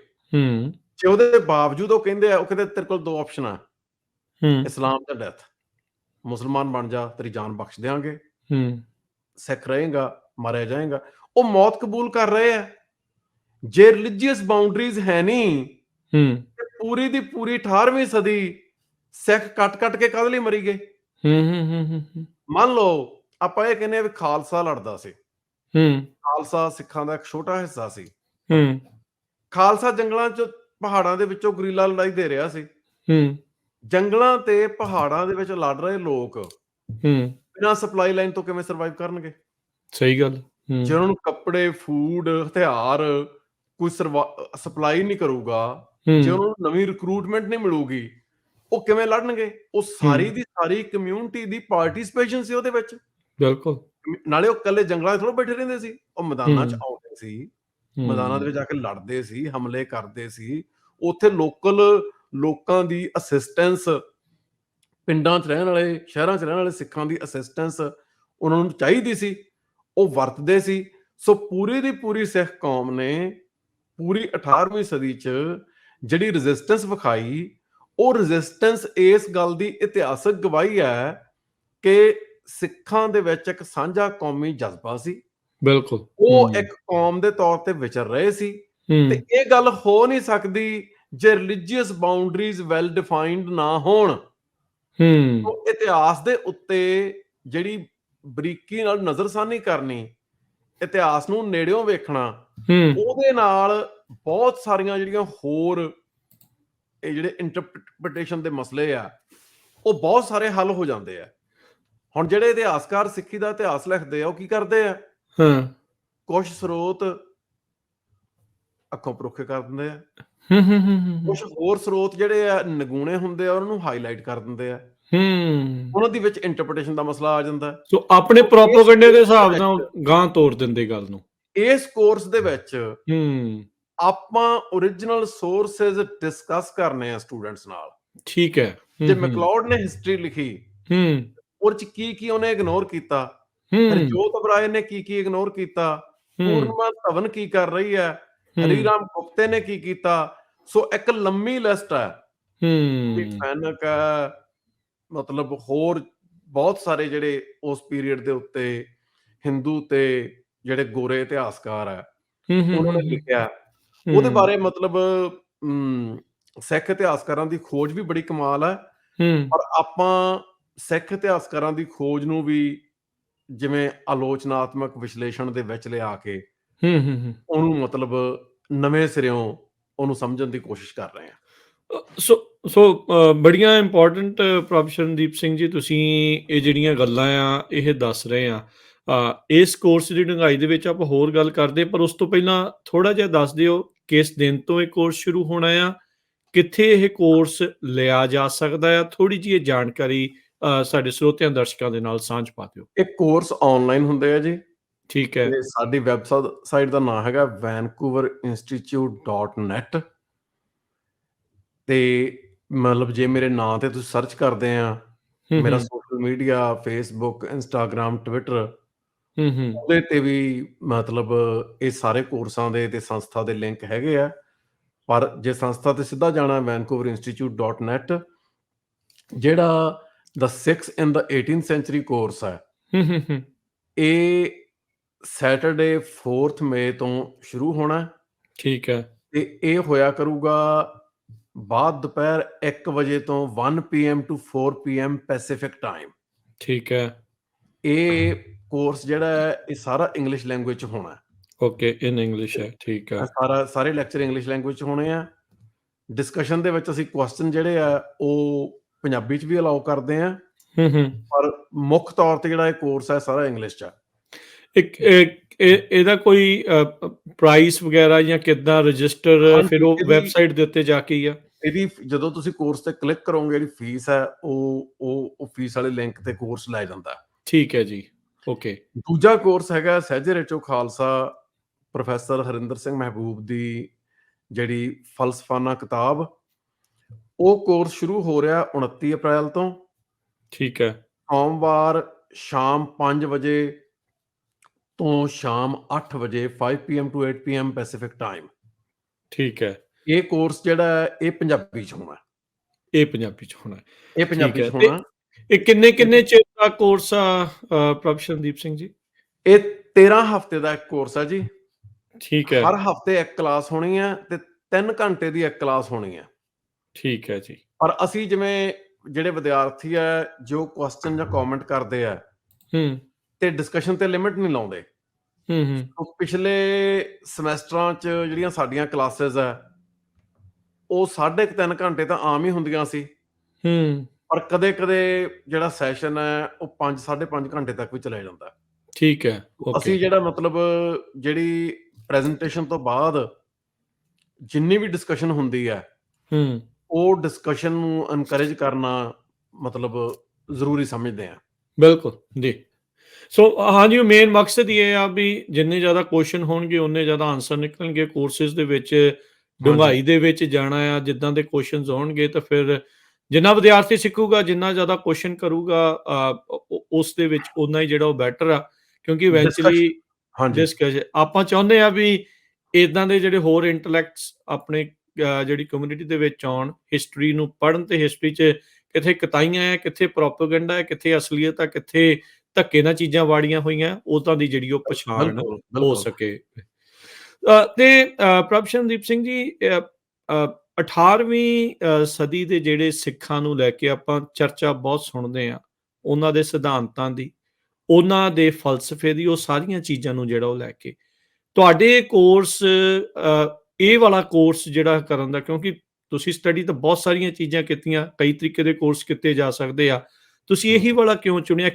ਤੇ ਉਹਦੇ ਬਾਵਜੂਦ ਉਹ ਕਹਿੰਦੇ ਤੇਰੇ ਕੋਲ ਦੋ ਆਪਸ਼ਨ ਆ, ਇਸਲਾਮ ਜਾਂ ਡੈਥ। ਮੁਸਲਮਾਨ ਬਣ ਜਾ, ਤੇਰੀ ਜਾਨ ਬਖਸ਼ ਦਿਆਂਗੇ, ਸਿੱਖ ਰਹੇਗਾ ਮਾਰਿਆ ਜਾਏਗਾ। ਉਹ ਮੌਤ ਕਬੂਲ ਕਰ ਰਹੇ ਆ। ਜੇ ਰਿਲੀਜੀਅਸ ਬਾਉਂਡਰੀਜ਼ ਹੈ ਨਹੀਂ, ਪੂਰੀ ਦੀ ਪੂਰੀ 18ਵੀਂ ਸਦੀ ਸਿੱਖ ਕੱਟ ਕੇ ਕਾਹਦੇ ਲਈ ਮਰੀ ਗਏ। ਮੰਨ ਲਓ ਆਪਾਂ ਇਹ ਕਹਿੰਦੇ ਆ ਵੀ ਖਾਲਸਾ ਲੜਦਾ ਸੀ, ਖਾਲਸਾ ਸਿੱਖਾਂ ਦਾ ਇੱਕ ਛੋਟਾ ਹਿੱਸਾ ਸੀ। ਹੂੰ ਖਾਲਸਾ ਜੰਗਲਾਂ 'ਚ ਪਹਾੜਾਂ ਦੇ ਵਿੱਚੋਂ ਗੁਰੀਲਾ ਲੜਾਈ ਦੇ ਰਿਹਾ ਸੀ। ਜੰਗਲਾਂ ਤੇ ਪਹਾੜਾਂ ਦੇ ਵਿੱਚ ਲੜ ਰਹੇ ਲੋਕ ਬਿਨਾਂ ਸਪਲਾਈ ਲਾਈਨ ਤੋਂ ਕਿਵੇਂ ਸਰਵਾਈਵ ਕਰਨਗੇ? ਸਹੀ ਗੱਲ। ਜੇ ਉਹਨਾਂ ਨੂੰ ਕੱਪੜੇ, ਫੂਡ, ਹਥਿਆਰ ਕੋਈ ਸਪਲਾਈ ਨਹੀਂ ਕਰੂਗਾ, ਜੇ ਉਹਨਾਂ ਨੂੰ ਨਵੀਂ ਰਿਕਰੂਟਮੈਂਟ ਨਹੀਂ ਮਿਲੂਗੀ, ਉਹ ਕਿਵੇਂ ਲੜਨਗੇ? ਉਹ ਸਾਰੀ ਦੀ ਸਾਰੀ ਕਮਿਊਨਿਟੀ ਦੀ ਪਾਰਟਿਸਿਪੇਸ਼ਨ ਸੀ ਉਹਦੇ ਵਿੱਚ। ਬਿਲਕੁਲ। ਨਾਲੇ ਉਹ ਇਕੱਲੇ ਜੰਗਲਾਂ 'ਚ ਥੋੜ੍ਹਾ ਬੈਠੇ ਰਹਿੰਦੇ ਸੀ, ਉਹ ਮੈਦਾਨਾਂ 'ਚ ਆਉਂਦੇ ਸੀ, ਮੈਦਾਨਾਂ ਦੇ ਵਿੱਚ ਜਾ ਕੇ ਲੜਦੇ ਸੀ, ਹਮਲੇ ਕਰਦੇ ਸੀ। ਉੱਥੇ ਲੋਕਾਂ ਦੀ ਅਸਿਸਟੈਂਸ, ਪਿੰਡਾਂ 'ਚ ਰਹਿਣ ਵਾਲੇ, ਸ਼ਹਿਰਾਂ 'ਚ ਰਹਿਣ ਵਾਲੇ ਸਿੱਖਾਂ ਦੀ ਅਸਿਸਟੈਂਸ ਉਹਨਾਂ ਨੂੰ ਚਾਹੀਦੀ ਸੀ, ਉਹ ਵਰਤਦੇ ਸੀ। ਸੋ ਪੂਰੀ ਦੀ ਪੂਰੀ ਸਿੱਖ ਕੌਮ ਨੇ ਪੂਰੀ 18ਵੀਂ ਸਦੀ 'ਚ ਜਿਹੜੀ ਰੈਜ਼ਿਸਟੈਂਸ ਵਿਖਾਈ, ਉਹ ਰੈਜ਼ਿਸਟੈਂਸ ਇਸ ਗੱਲ ਦੀ ਇਤਿਹਾਸਕ ਗਵਾਹੀ ਹੈ ਕਿ ਸਿੱਖਾਂ ਦੇ ਵਿੱਚ ਇੱਕ ਸਾਂਝਾ ਕੌਮੀ ਜਜ਼ਬਾ ਸੀ। ਬਿਲਕੁਲ। ਉਹ ਇੱਕ ਕੌਮ ਦੇ ਤੌਰ ਤੇ ਵਿਚਰ ਰਹੇ ਸੀ, ਤੇ ਇਹ ਗੱਲ ਹੋ ਨਹੀਂ ਸਕਦੀ ਜੇ ਰਿਲੀਜੀਅਸ ਬਾਉਂਡਰੀਜ਼ ਵੈਲ ਡਿਫਾਈਨਡ ਨਾ ਹੋਣ। ਉਹ ਇਤਿਹਾਸ ਦੇ ਉੱਤੇ ਜਿਹੜੀ ਬਰੀਕੀ ਨਾਲ ਨਜ਼ਰਸਾਨੀ ਕਰਨੀ, ਇਤਿਹਾਸ ਨੂੰ ਨੇੜਿਓਂ ਵੇਖਣਾ, ਉਹਦੇ ਨਾਲ ਬਹੁਤ ਸਾਰੀਆਂ ਜਿਹੜੀਆਂ ਹੋਰ ਇਹ ਜਿਹੜੇ ਇੰਟਰਪ੍ਰੀਟੇਸ਼ਨ ਦੇ ਮਸਲੇ ਆ, ਉਹ ਬਹੁਤ ਸਾਰੇ ਹੱਲ ਹੋ ਜਾਂਦੇ ਆ। ਹੁਣ ਜਿਹੜੇ ਇਤਿਹਾਸਕਾਰ ਸਿੱਖੀ ਦਾ ਇਤਿਹਾਸ ਲਿਖਦੇ ਆ, ਉਹ ਕੀ ਕਰਦੇ ਆ? ਕੁਝ ਸਰੋਤ ਅੱਖੋਂ ਪਰੋਖੇ ਕਰ ਦਿੰਦੇ ਆ, ਕੁਝ ਹੋਰ ਸਰੋਤ ਜਿਹੜੇ ਆ ਨਗੂਣੇ ਹੁੰਦੇ ਆ, ਉਹਨਾਂ ਨੂੰ ਹਾਈਲਾਈਟ ਕਰ ਦਿੰਦੇ ਆ, ਉਹਨਾਂ ਦੀ ਵਿੱਚ ਇੰਟਰਪ੍ਰੀਟੇਸ਼ਨ ਦਾ ਮਸਲਾ ਆ ਜਾਂਦਾ। ਸੋ ਆਪਣੇ ਪ੍ਰੋਪਗੈਂਡੇ ਦੇ ਹਿਸਾਬ ਨਾਲ ਗਾਂ ਤੋੜ ਦਿੰਦੇ ਗੱਲ ਨੂੰ। ਇਸ ਕੋਰਸ ਦੇ ਵਿੱਚ ਆਪਾਂ ਓਰੀਜਨਲ ਸੋਰਸਸ ਡਿਸਕਸ ਕਰਨੇ ਆ ਸਟੂਡੈਂਟਸ ਨਾਲ। ਠੀਕ ਹੈ। ਜੇ ਮੈਕਲਾਉਡ ਨੇ ਹਿਸਟਰੀ ਲਿਖੀ, ਉਹਦੇ ਚ ਕੀ ਉਹਨੇ ਇਗਨੋਰ ਕੀਤਾ, ਹਰਜੋਤ ਬਰਾਏ ਨੇ ਕੀ ਇਗਨੋਰ ਕੀਤਾ, ਪੂਰਨਿਮਾ ਧਵਨ ਕੀ ਕਰ ਰਹੀ ਹੈ, ਹਰੀਰਾਮ ਗੁਪਤੇ ਨੇ ਕੀ ਕੀਤਾ। ਸੋ ਇੱਕ ਲੰਮੀ ਲਿਸਟ ਹੈ, ਫੈਨਕ ਹੈ, ਮਤਲਬ ਹੋਰ ਬਹੁਤ ਸਾਰੇ ਜਿਹੜੇ ਉਸ ਪੀਰੀਅਡ ਦੇ ਉੱਤੇ ਹਿੰਦੂ ਤੇ ਜਿਹੜੇ ਗੋਰੇ ਇਤਿਹਾਸਕਾਰ ਹੈ, ਉਹਨਾਂ ਨੇ ਲਿਖਿਆ। ਉਹਦੇ ਬਾਰੇ ਮਤਲਬ ਸਿੱਖ ਇਤਿਹਾਸਕਾਰਾਂ ਦੀ ਖੋਜ ਵੀ ਬੜੀ ਕਮਾਲ ਹੈ, ਪਰ ਆਪਾਂ ਸਿੱਖ ਇਤਿਹਾਸਕਾਰਾਂ ਦੀ ਖੋਜ ਨੂੰ ਵੀ ਜਿਵੇਂ ਆਲੋਚਨਾਤਮਕ ਵਿਸ਼ਲੇਸ਼ਣ ਦੇ ਵਿੱਚ ਲਿਆ ਕੇ ਉਹਨੂੰ ਮਤਲਬ ਨਵੇਂ ਸਿਰਿਓਂ ਉਹਨੂੰ ਸਮਝਣ ਦੀ ਕੋਸ਼ਿਸ਼ ਕਰ ਰਹੇ ਹਾਂ। ਸੋ ਬੜੀਆਂ ਇੰਪੋਰਟੈਂਟ ਪ੍ਰੋਫੈਸਰ ਸਿੰਘ ਜੀ, ਤੁਸੀਂ ਇਹ ਜਿਹੜੀਆਂ ਗੱਲਾਂ ਆ ਇਹ ਦੱਸ ਰਹੇ ਆ। ਇਸ ਕੋਰਸ ਦੀ ਡੂੰਘਾਈ ਦੇ ਵਿੱਚ ਆਪਾਂ ਹੋਰ ਗੱਲ ਕਰਦੇ, ਪਰ ਉਸ ਤੋਂ ਪਹਿਲਾਂ ਥੋੜਾ ਜਿਹਾ ਦੱਸ ਦਿਓ ਕਿਸ ਦਿਨ ਤੋਂ ਇਹ ਕੋਰਸ ਸ਼ੁਰੂ ਹੋਣਾ ਆ, ਕਿੱਥੇ ਇਹ ਕੋਰਸ ਲਿਆ ਜਾ ਸਕਦਾ ਆ, ਥੋੜੀ ਜਿਹੀ ਜਾਣਕਾਰੀ ਸਾਡੇ ਸਰੋਤਿਆਂ ਦਰਸ਼ਕਾਂ ਦੇ ਨਾਲ ਸਾਂਝ ਪਾ ਦਿਓ। ਇਹ ਕੋਰਸ ਆਨਲਾਈਨ ਹੁੰਦੇ ਆ ਜੀ। ਠੀਕ ਹੈ। ਸਾਡੀ ਵੈਬਸਾਈਟ ਦਾ ਨਾਮ ਹੈਗਾ vancouverinstitute.net, ਤੇ ਮਤਲਬ ਜੇ ਮੇਰੇ ਨਾਂ ਤੇ ਤੁਸੀਂ ਸਰਚ ਕਰਦੇ ਆ, ਮੇਰਾ social media Facebook, Instagram, Twitter, ਉਹਦੇ ਤੇ ਵੀ ਮਤਲਬ ਇਹ ਸਾਰੇ ਕੋਰਸਾਂ ਦੇ ਤੇ ਸੰਸਥਾ ਦੇ ਲਿੰਕ ਹੈਗੇ ਆ। ਪਰ ਜੇ ਸੰਸਥਾ ਤੇ ਸਿੱਧਾ ਜਾਣਾ, vancouverinstitute.net, ਜਿਹੜਾ the 6th in the 18th century course ਹੈ, ਇਹ ਸੈਟਰਡੇ 4th ਮਈ ਤੋਂ ਸ਼ੁਰੂ ਹੋਣਾ। ਠੀਕ ਹੈ। ਤੇ ਇਹ ਹੋਇਆ ਕਰੂਗਾ ਬਾਅਦ ਦੁਪਹਿਰ 1 ਵਜੇ ਤੋਂ 1 PM to 4 PM Pacific time. ਠੀਕ ਹੈ। ਇਹ ਕੋਰਸ ਜਿਹੜਾ ਹੈ ਇਹ ਸਾਰਾ ਇੰਗਲਿਸ਼ ਲੈਂਗੁਏਜ ਚ ਹੋਣਾ। ਓਕੇ, ਇਨ ਇੰਗਲਿਸ਼ ਹੈ। ਠੀਕ ਹੈ। ਸਾਰੇ ਲੈਕਚਰ ਇੰਗਲਿਸ਼ ਲੈਂਗੁਏਜ ਚ ਹੋਣੇ ਆ। ਡਿਸਕਸ਼ਨ ਦੇ ਵਿੱਚ ਅਸੀਂ ਕੁਐਸਚਨ ਜਿਹੜੇ ਆ ਉਹ ਪੰਜਾਬੀ ਚ ਵੀ ਅਲਾਉ ਕਰਦੇ ਆ, ਪਰ ਮੁੱਖ ਤੌਰ ਤੇ ਜਿਹੜਾ ਇਹ ਕੋਰਸ ਹੈ ਸਾਰਾ ਇੰਗਲਿਸ਼ ਚ ਆ। ਇਹਦਾ ਕੋਈ ਪ੍ਰਾਈਸ ਵਗੈਰਾ ਜਾਂ ਕਿੱਦਾਂ ਰਜਿਸਟਰ, ਫਿਰ ਉਹ ਵੈਬਸਾਈਟ ਦੇ ਉੱਤੇ ਜਾ ਕੇ ਹੀ ਆ? ਇਹਦੀ ਜਦੋਂ ਤੁਸੀਂ ਕੋਰਸ ਤੇ ਕਲਿੱਕ ਕਰੋਗੇ, ਜਿਹੜੀ ਫੀਸ ਹੈ ਉਹ ਫੀਸ ਵਾਲੇ ਲਿੰਕ ਤੇ ਕੋਰਸ ਲੈ ਜਾਂਦਾ। ਠੀਕ ਹੈ ਜੀ। ਓਕੇ। ਦੂਜਾ ਕੋਰਸ ਹੈਗਾ ਸਹਿਜੇ ਰਚੋ ਖਾਲਸਾ, ਪ੍ਰੋਫੈਸਰ ਹਰਿੰਦਰ ਸਿੰਘ ਮਹਿਬੂਬ ਦੀ ਜਿਹੜੀ ਫਲਸਫਾਨਾ ਕਿਤਾਬ, ਉਹ ਕੋਰਸ ਸ਼ੁਰੂ ਹੋ ਰਿਹਾ 29 ਅਪ੍ਰੈਲ ਤੋਂ। ਠੀਕ ਹੈ। ਸੋਮਵਾਰ ਸ਼ਾਮ 5 ਵਜੇ ਤੋਂ ਸ਼ਾਮ 8 ਵਜੇ, 5 PM to 8 PM Pacific time. ਠੀਕ ਹੈ। ਇਹ ਕੋਰਸ ਜਿਹੜਾ ਹੈ ਇਹ ਪੰਜਾਬੀ ਚ ਹੋਣਾ। ਇਹ ਪੰਜਾਬੀ ਚ ਹੋਣਾ। ਇਹ ਪੰਜਾਬੀ ਚ ਹੋਣਾ। ਇਹ ਕਿੰਨੇ ਚਿਰ ਦਾ ਕੋਰਸ ਆ ਪ੍ਰੋਫੈਸਰ ਸਿੰਘ ਜੀ? ਇਹ 13 ਹਫ਼ਤੇ ਦਾ ਇੱਕ ਕੋਰਸ ਹੈ ਜੀ। ਠੀਕ ਹੈ। ਹਰ ਹਫ਼ਤੇ ਇੱਕ ਕਲਾਸ ਹੋਣੀ ਹੈ ਤੇ 3 ਘੰਟੇ ਦੀ ਇੱਕ ਕਲਾਸ ਹੋਣੀ ਹੈ। ਠੀਕ ਹੈ ਜੀ। ਪਰ ਅਸੀਂ ਜਿਵੇਂ ਜਿਹੜੇ ਵਿਦਿਆਰਥੀ ਹੈ ਜੋ ਕੁਐਸਚਨ ਜਾਂ ਕਮੈਂਟ ਕਰਦੇ ਆ ਤੇ ਡਿਸਕਸ਼ਨ ਤੇ ਲਿਮਿਟ ਨਹੀਂ ਲਾਉਂਦੇ। ਪਿਛਲੇ ਸਮੈਸਟਰਾਂ 'ਚ ਜਿਹੜੀਆਂ ਸਾਡੀਆਂ ਕਲਾਸਿਸ ਹੈ ਉਹ 3.5 ਘੰਟੇ ਤਾਂ ਆਮ ਹੀ ਹੁੰਦੀਆਂ ਸੀ, ਪਰ ਕਦੇ-ਕਦੇ ਜਿਹੜਾ ਸੈਸ਼ਨ ਹੈ ਉਹ 5-5.5 ਘੰਟੇ ਤੱਕ ਵੀ ਚਲਿਆ ਜਾਂਦਾ। ਠੀਕ ਹੈ, ਅਸੀਂ ਜਿਹੜਾ ਮਤਲਬ ਜਿਹੜੀ ਪ੍ਰੈਜੈਂਟੇਸ਼ਨ ਤੋਂ ਬਾਅਦ ਜਿੰਨੀ ਵੀ ਡਿਸਕਸ਼ਨ ਹੁੰਦੀ ਹੈ ਉਹ ਡਿਸਕਸ਼ਨ ਨੂੰ ਐਨਕਰੇਜ ਕਰਨਾ ਮਤਲਬ ਜ਼ਰੂਰੀ ਸਮਝਦੇ ਆ। ਬਿਲਕੁਲ ਜੀ। ਸੋ ਹਾਂਜੀ, ਉਹ ਮੇਨ ਮਕਸਦ ਇਹ ਆ ਵੀ ਜਿੰਨੇ ਜ਼ਿਆਦਾ ਕੁਐਸਚਨ ਹੋਣਗੇ ਉਨੇ ਜ਼ਿਆਦਾ ਆਨਸਰ ਨਿਕਲਣਗੇ। ਕੋਰਸਿਸ ਦੇ ਵਿੱਚ ਡੂੰਘਾਈ ਦੇ ਵਿੱਚ ਜਾਣਾ ਆ, ਜਿੱਦਾਂ ਦੇ ਕੁਐਸਚਨਸ ਹੋਣਗੇ ਤਾਂ ਫਿਰ ਜਿੰਨਾ ਵਿਦਿਆਰਥੀ ਸਿੱਖੂਗਾ, ਜਿੰਨਾ ਜ਼ਿਆਦਾ ਕੁਐਸਚਨ ਕਰੂਗਾ ਉਸ ਦੇ ਵਿੱਚ ਉਨਾ ਹੀ ਜਿਹੜਾ ਉਹ ਬੈਟਰ ਆ, ਕਿਉਂਕਿ ਇਵੈਂਚੁਅਲੀ ਆਪਾਂ ਚਾਹੁੰਦੇ ਆ ਵੀ ਇੱਦਾਂ ਦੇ ਜਿਹੜੇ ਹੋਰ ਇੰਟੈਲੈਕਟਸ ਆਪਣੇ ਜਿਹੜੀ ਕਮਿਊਨਿਟੀ ਦੇ ਵਿੱਚ ਆਉਣ, ਹਿਸਟਰੀ ਨੂੰ ਪੜ੍ਹਨ ਤੇ ਹਿਸਟਰੀ 'ਚ ਕਿੱਥੇ ਕਤਾਈਆਂ ਹੈ, ਕਿੱਥੇ ਪ੍ਰੋਪੇਗੈਂਡਾ ਹੈ, ਕਿੱਥੇ ਅਸਲੀਅਤ ਹੈ, ਕਿੱਥੇ ਧੱਕੇ ਨਾਲ ਚੀਜ਼ਾਂ ਵਾੜੀਆਂ ਹੋਈਆਂ, ਉਦਾਂ ਦੀ ਜਿਹੜੀ ਉਹ ਪਛਾਣ ਹੋ ਸਕੇ। ਤੇ ਪ੍ਰਭਸ਼ਨਦੀਪ ਸਿੰਘ ਜੀ, 18ਵੀਂ ਸਦੀ ਦੇ ਜਿਹੜੇ ਸਿੱਖਾਂ ਨੂੰ ਲੈ ਕੇ ਆਪਾਂ ਚਰਚਾ ਬਹੁਤ ਸੁਣਦੇ ਹਾਂ, ਉਹਨਾਂ ਦੇ ਸਿਧਾਂਤਾਂ ਦੀ, ਉਹਨਾਂ ਦੇ ਫਲਸਫੇ ਦੀ, ਉਹ ਸਾਰੀਆਂ ਚੀਜ਼ਾਂ ਨੂੰ ਜਿਹੜਾ ਉਹ ਲੈ ਕੇ ਤੁਹਾਡੇ ਕੋਰਸ, ਇਹ ਵਾਲਾ ਕੋਰਸ ਜਿਹੜਾ ਕਰਨ ਦਾ, ਕਿਉਂਕਿ ਤੁਸੀਂ ਸਟੱਡੀ ਤਾਂ ਬਹੁਤ ਸਾਰੀਆਂ ਚੀਜ਼ਾਂ ਕੀਤੀਆਂ, ਕਈ ਤਰੀਕੇ ਦੇ ਕੋਰਸ ਕੀਤੇ ਜਾ ਸਕਦੇ ਆ, ਤੁਸੀਂ ਇਹੀ ਵਾਲਾ ਕਿਉਂ ਚੁਣਿਆ?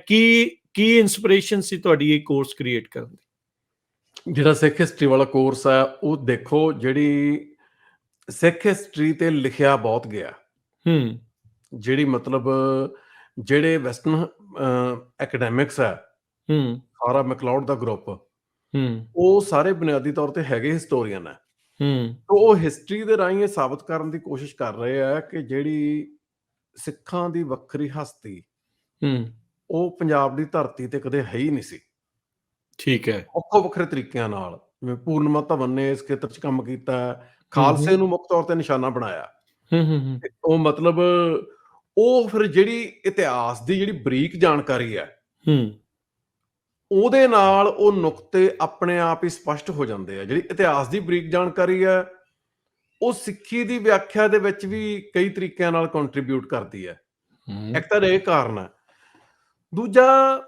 ਕੀ ਇਨਸਪੀਰੇਸ਼ਨ ਸੀ ਤੁਹਾਡੀ ਇਹ ਕੋਰਸ ਕ੍ਰੀਏਟ ਕਰਨ ਦੀ? ਜਿਹੜਾ ਸਿੱਖ ਹਿਸਟਰੀ ਵਾਲਾ ਕੋਰਸ ਹੈ ਉਹ ਦੇਖੋ, ਜਿਹੜੀ ਸਿੱਖ ਹਿਸਟਰੀ ਤੇ ਲਿਖਿਆ ਬਹੁਤ ਗਿਆ, ਜਿਹੜੀ ਮਤਲਬ ਜਿਹੜੇ ਵੈਸਟਰਨ ਐਕੈਡੈਮਿਕਸ ਹੈ, ਸਾਰਾ ਮੈਕਲਾਉਡ ਦਾ ਗਰੁੱਪ, ਉਹ ਸਾਰੇ ਬੁਨਿਆਦੀ ਤੌਰ ਤੇ ਹੈਗੇ ਹਿਸਟੋਰੀਅਨ ਹੈ। ਉਹ ਹਿਸਟਰੀ ਦੇ ਰਾਹੀਂ ਇਹ ਸਾਬਤ ਕਰਨ ਦੀ ਕੋਸ਼ਿਸ਼ ਕਰ ਰਹੇ ਆ ਕਿ ਜਿਹੜੀ ਸਿੱਖਾਂ ਦੀ ਵੱਖਰੀ ਹਸਤੀ ਉਹ ਪੰਜਾਬ ਦੀ ਧਰਤੀ ਤੇ ਕਦੇ ਹੈ ਹੀ ਨਹੀਂ ਸੀ। ਠੀਕ ਹੈ। ਵੱਖੋ ਵੱਖਰੇ ਤਰੀਕਿਆਂ ਨਾਲ, ਜਿਵੇਂ ਪੂਰਨਮਾ ਧਵਨ ਨੇ ਇਸ ਖੇਤਰ 'ਚ ਕੰਮ ਕੀਤਾ, ਖਾਲਸੇ ਨੂੰ ਮੁੱਖ ਤੌਰ ਤੇ ਨਿਸ਼ਾਨਾ ਬਣਾਇਆ। ਉਹ ਮਤਲਬ ਉਹ ਫਿਰ ਜਿਹੜੀ ਇਤਿਹਾਸ ਦੀ ਜਿਹੜੀ ਬਰੀਕ ਜਾਣਕਾਰੀ ਹੈ, ਉਹਦੇ ਨਾਲ ਉਹ ਨੁਕਤੇ ਆਪਣੇ ਆਪ ਹੀ ਸਪਸ਼ਟ ਹੋ ਜਾਂਦੇ ਆ। ਜਿਹੜੀ ਇਤਿਹਾਸ ਦੀ ਬਰੀਕ ਜਾਣਕਾਰੀ ਹੈ ਉਹ ਸਿੱਖੀ ਦੀ ਵਿਆਖਿਆ ਦੇ ਵਿੱਚ ਵੀ ਕਈ ਤਰੀਕਿਆਂ ਨਾਲ ਕੰਟਰੀਬਿਊਟ ਕਰਦੀ ਹੈ। ਇੱਕ ਤਾਂ ਇਹ ਕਾਰਨ ਹੈ। ਦੂਜਾ,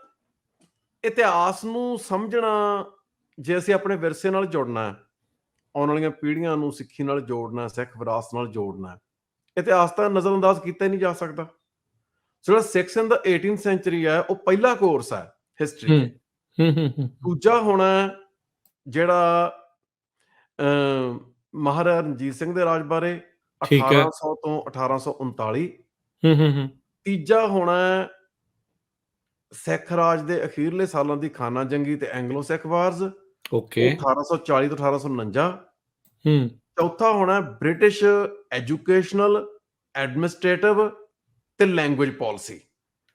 ਇਤਿਹਾਸ ਨੂੰ ਸਮਝਣਾ, ਜੇ ਅਸੀਂ ਆਪਣੇ ਵਿਰਸੇ ਨਾਲ ਜੁੜਨਾ, ਆਉਣ ਵਾਲੀਆਂ ਪੀੜ੍ਹੀਆਂ ਨੂੰ ਸਿੱਖੀ ਨਾਲ ਜੋੜਨਾ, ਸਿੱਖ ਵਿਰਾਸਤ ਨਾਲ ਜੋੜਨਾ, ਇਤਿਹਾਸ ਤਾਂ ਨਜ਼ਰਅੰਦਾਜ਼ ਕੀਤਾ ਹੀ ਨਹੀਂ ਜਾ ਸਕਦਾ। ਜਿਹੜਾ 6 ਇਨ ਦਾ 18th ਸੈਂਚੁਰੀ ਹੈ ਉਹ ਪਹਿਲਾ ਕੋਰਸ ਹੈ ਹਿਸਟਰੀ। ਦੂਜਾ ਹੋਣਾ ਜਿਹੜਾ ਮਹਾਰਾਜਾ ਰਣਜੀਤ ਸਿੰਘ ਦੇ ਰਾਜ ਬਾਰੇ 1800 ਤੋਂ 1839। ਤੀਜਾ ਹੋਣਾ ਸਿੱਖ ਰਾਜ ਦੇ ਅਖੀਰਲੇ ਸਾਲਾਂ ਦੀ ਖਾਨਾ ਜੰਗੀ ਤੇ ਐਂਗਲੋ ਸਿੱਖ ਵਾਰਜ਼, 1840 ਤੋਂ 1849। ਚੌਥਾ ਹੋਣਾ ਬ੍ਰਿਟਿਸ਼ ਐਜੂਕੇਸ਼ਨਲ, ਐਡਮਿਨਿਸਟ੍ਰੇਟਿਵ ਤੇ ਲੈਂਗੁਏਜ ਪਾਲਿਸੀ।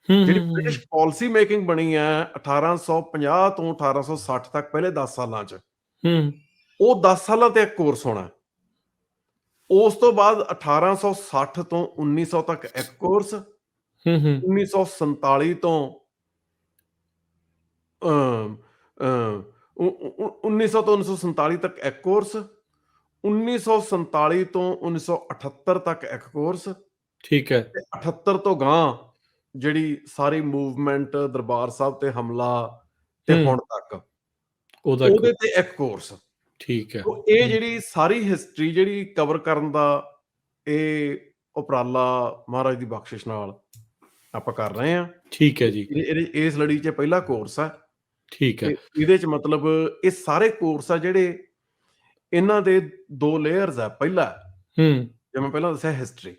ਜਿਹੜੀ ਬ੍ਰਿਟਿਸ਼ ਪਾਲਿਸੀ ਮੇਕਿੰਗ ਬਣੀ ਹੈ 1850 ਤੋਂ 1860 ਤੱਕ, ਪਹਿਲੇ 10 ਸਾਲਾਂ 'ਚ, ਉਹ 10 ਸਾਲਾਂ ਤੇ ਇੱਕ ਕੋਰਸ ਹੋਣਾ। ਉਸ ਤੋਂ ਬਾਅਦ 1860 ਤੋਂ 1900 ਤੱਕ ਇੱਕ ਕੋਰਸ, 1947 ਤੋਂ 1947 ਤੱਕ ਇੱਕ ਕੋਰਸ, 1947 ਤੋਂ 1978 ਤੱਕ ਇੱਕ ਕੋਰਸ। ਠੀਕ ਹੈ। 78 ਤੋਂ ਗਾਂ ਜਿਹੜੀ ਸਾਰੀ ਮੂਵਮੈਂਟ, ਦਰਬਾਰ ਸਾਹਿਬ ਤੇ ਹਮਲਾ ਤੇ ਹੁਣ ਤੱਕ, ਉਹਦੇ ਤੇ ਇੱਕ ਕੋਰਸ। ਠੀਕ ਹੈ। ਇਹ ਜਿਹੜੀ ਸਾਰੀ ਹਿਸਟਰੀ ਜਿਹੜੀ ਕਵਰ ਕਰਨ ਦਾ ਇਹ ਉਪਰਾਲਾ ਮਹਾਰਾਜ ਦੀ ਬਖਸ਼ਿਸ਼ ਨਾਲ ਆਪਾਂ ਕਰ ਰਹੇ ਹਾਂ। ਠੀਕ ਹੈ ਜੀ। ਇਸ ਲੜੀ 'ਚ ਪਹਿਲਾ ਕੋਰਸ ਹੈ। ਠੀਕ ਹੈ। ਇਹਦੇ 'ਚ ਮਤਲਬ ਇਹ ਸਾਰੇ ਕੋਰਸ ਆ ਜਿਹੜੇ, ਇਹਨਾਂ ਦੇ 2 ਲੇਅਰਸ ਆ। ਪਹਿਲਾ, ਜਿਵੇਂ ਪਹਿਲਾਂ ਦੱਸਿਆ, ਹਿਸਟਰੀ।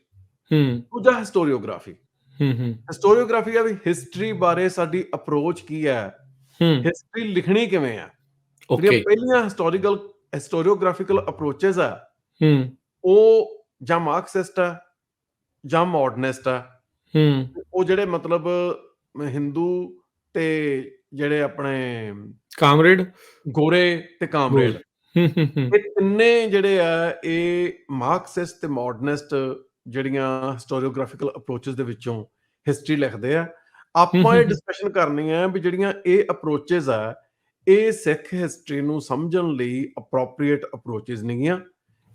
ਦੂਜਾ ਹਿਸਟੋਰੀਓਗ੍ਰਾਫੀ। ਹਿਸਟੋਰੀਓਗ੍ਰਾਫੀ ਆ ਵੀ ਹਿਸਟਰੀ ਬਾਰੇ ਸਾਡੀ ਅਪਰੋਚ ਕੀ ਹੈ, ਹਿਸਟਰੀ ਲਿਖਣੀ ਕਿਵੇਂ ਆ। ਜਿਹੜੀਆਂ ਪਹਿਲੀਆਂ ਹਿਸਟੋਰੀਓਗ੍ਰਾਫੀਕਲ ਅਪਰੋਚਸ ਆ ਉਹ ਜਾਂ ਮਾਰਕਸਿਸਟ ਆ ਜਾਂ ਮਾਡਰਨਿਸਟ ਆ। ਉਹ ਜਿਹੜੇ ਮਤਲਬ ਹਿੰਦੂ ਤੇ ਜਿਹੜੇ ਆਪਣੇ ਕਾਮਰੇਡ, ਗੋਰੇ ਤੇ ਕਾਮਰੇਡ, ਇਹ ਤਿੰਨੇ ਜਿਹੜੇ ਆ ਇਹ ਮਾਰਕਸਿਸਟ ਤੇ ਮਾਡਰਨਿਸਟ ਜਿਹੜੀਆਂ ਹਿਸਟੋਰੀਓਗ੍ਰਾਫੀਕਲ ਅਪਰੋਚਸ ਦੇ ਵਿੱਚੋਂ ਹਿਸਟਰੀ ਲਿਖਦੇ ਆ। ਆਪਾਂ ਇਹ ਡਿਸਕਸ਼ਨ ਕਰਨੀ ਹੈ ਵੀ ਜਿਹੜੀਆਂ ਇਹ ਅਪਰੋਚਸ ਆ ਇਹ ਸਿੱਖ ਹਿਸਟਰੀ ਨੂੰ ਸਮਝਣ ਲਈ ਅਪਰੋਪਰੀਏਟ ਅਪਰੋਚਸ ਨਹੀਂ ਆ।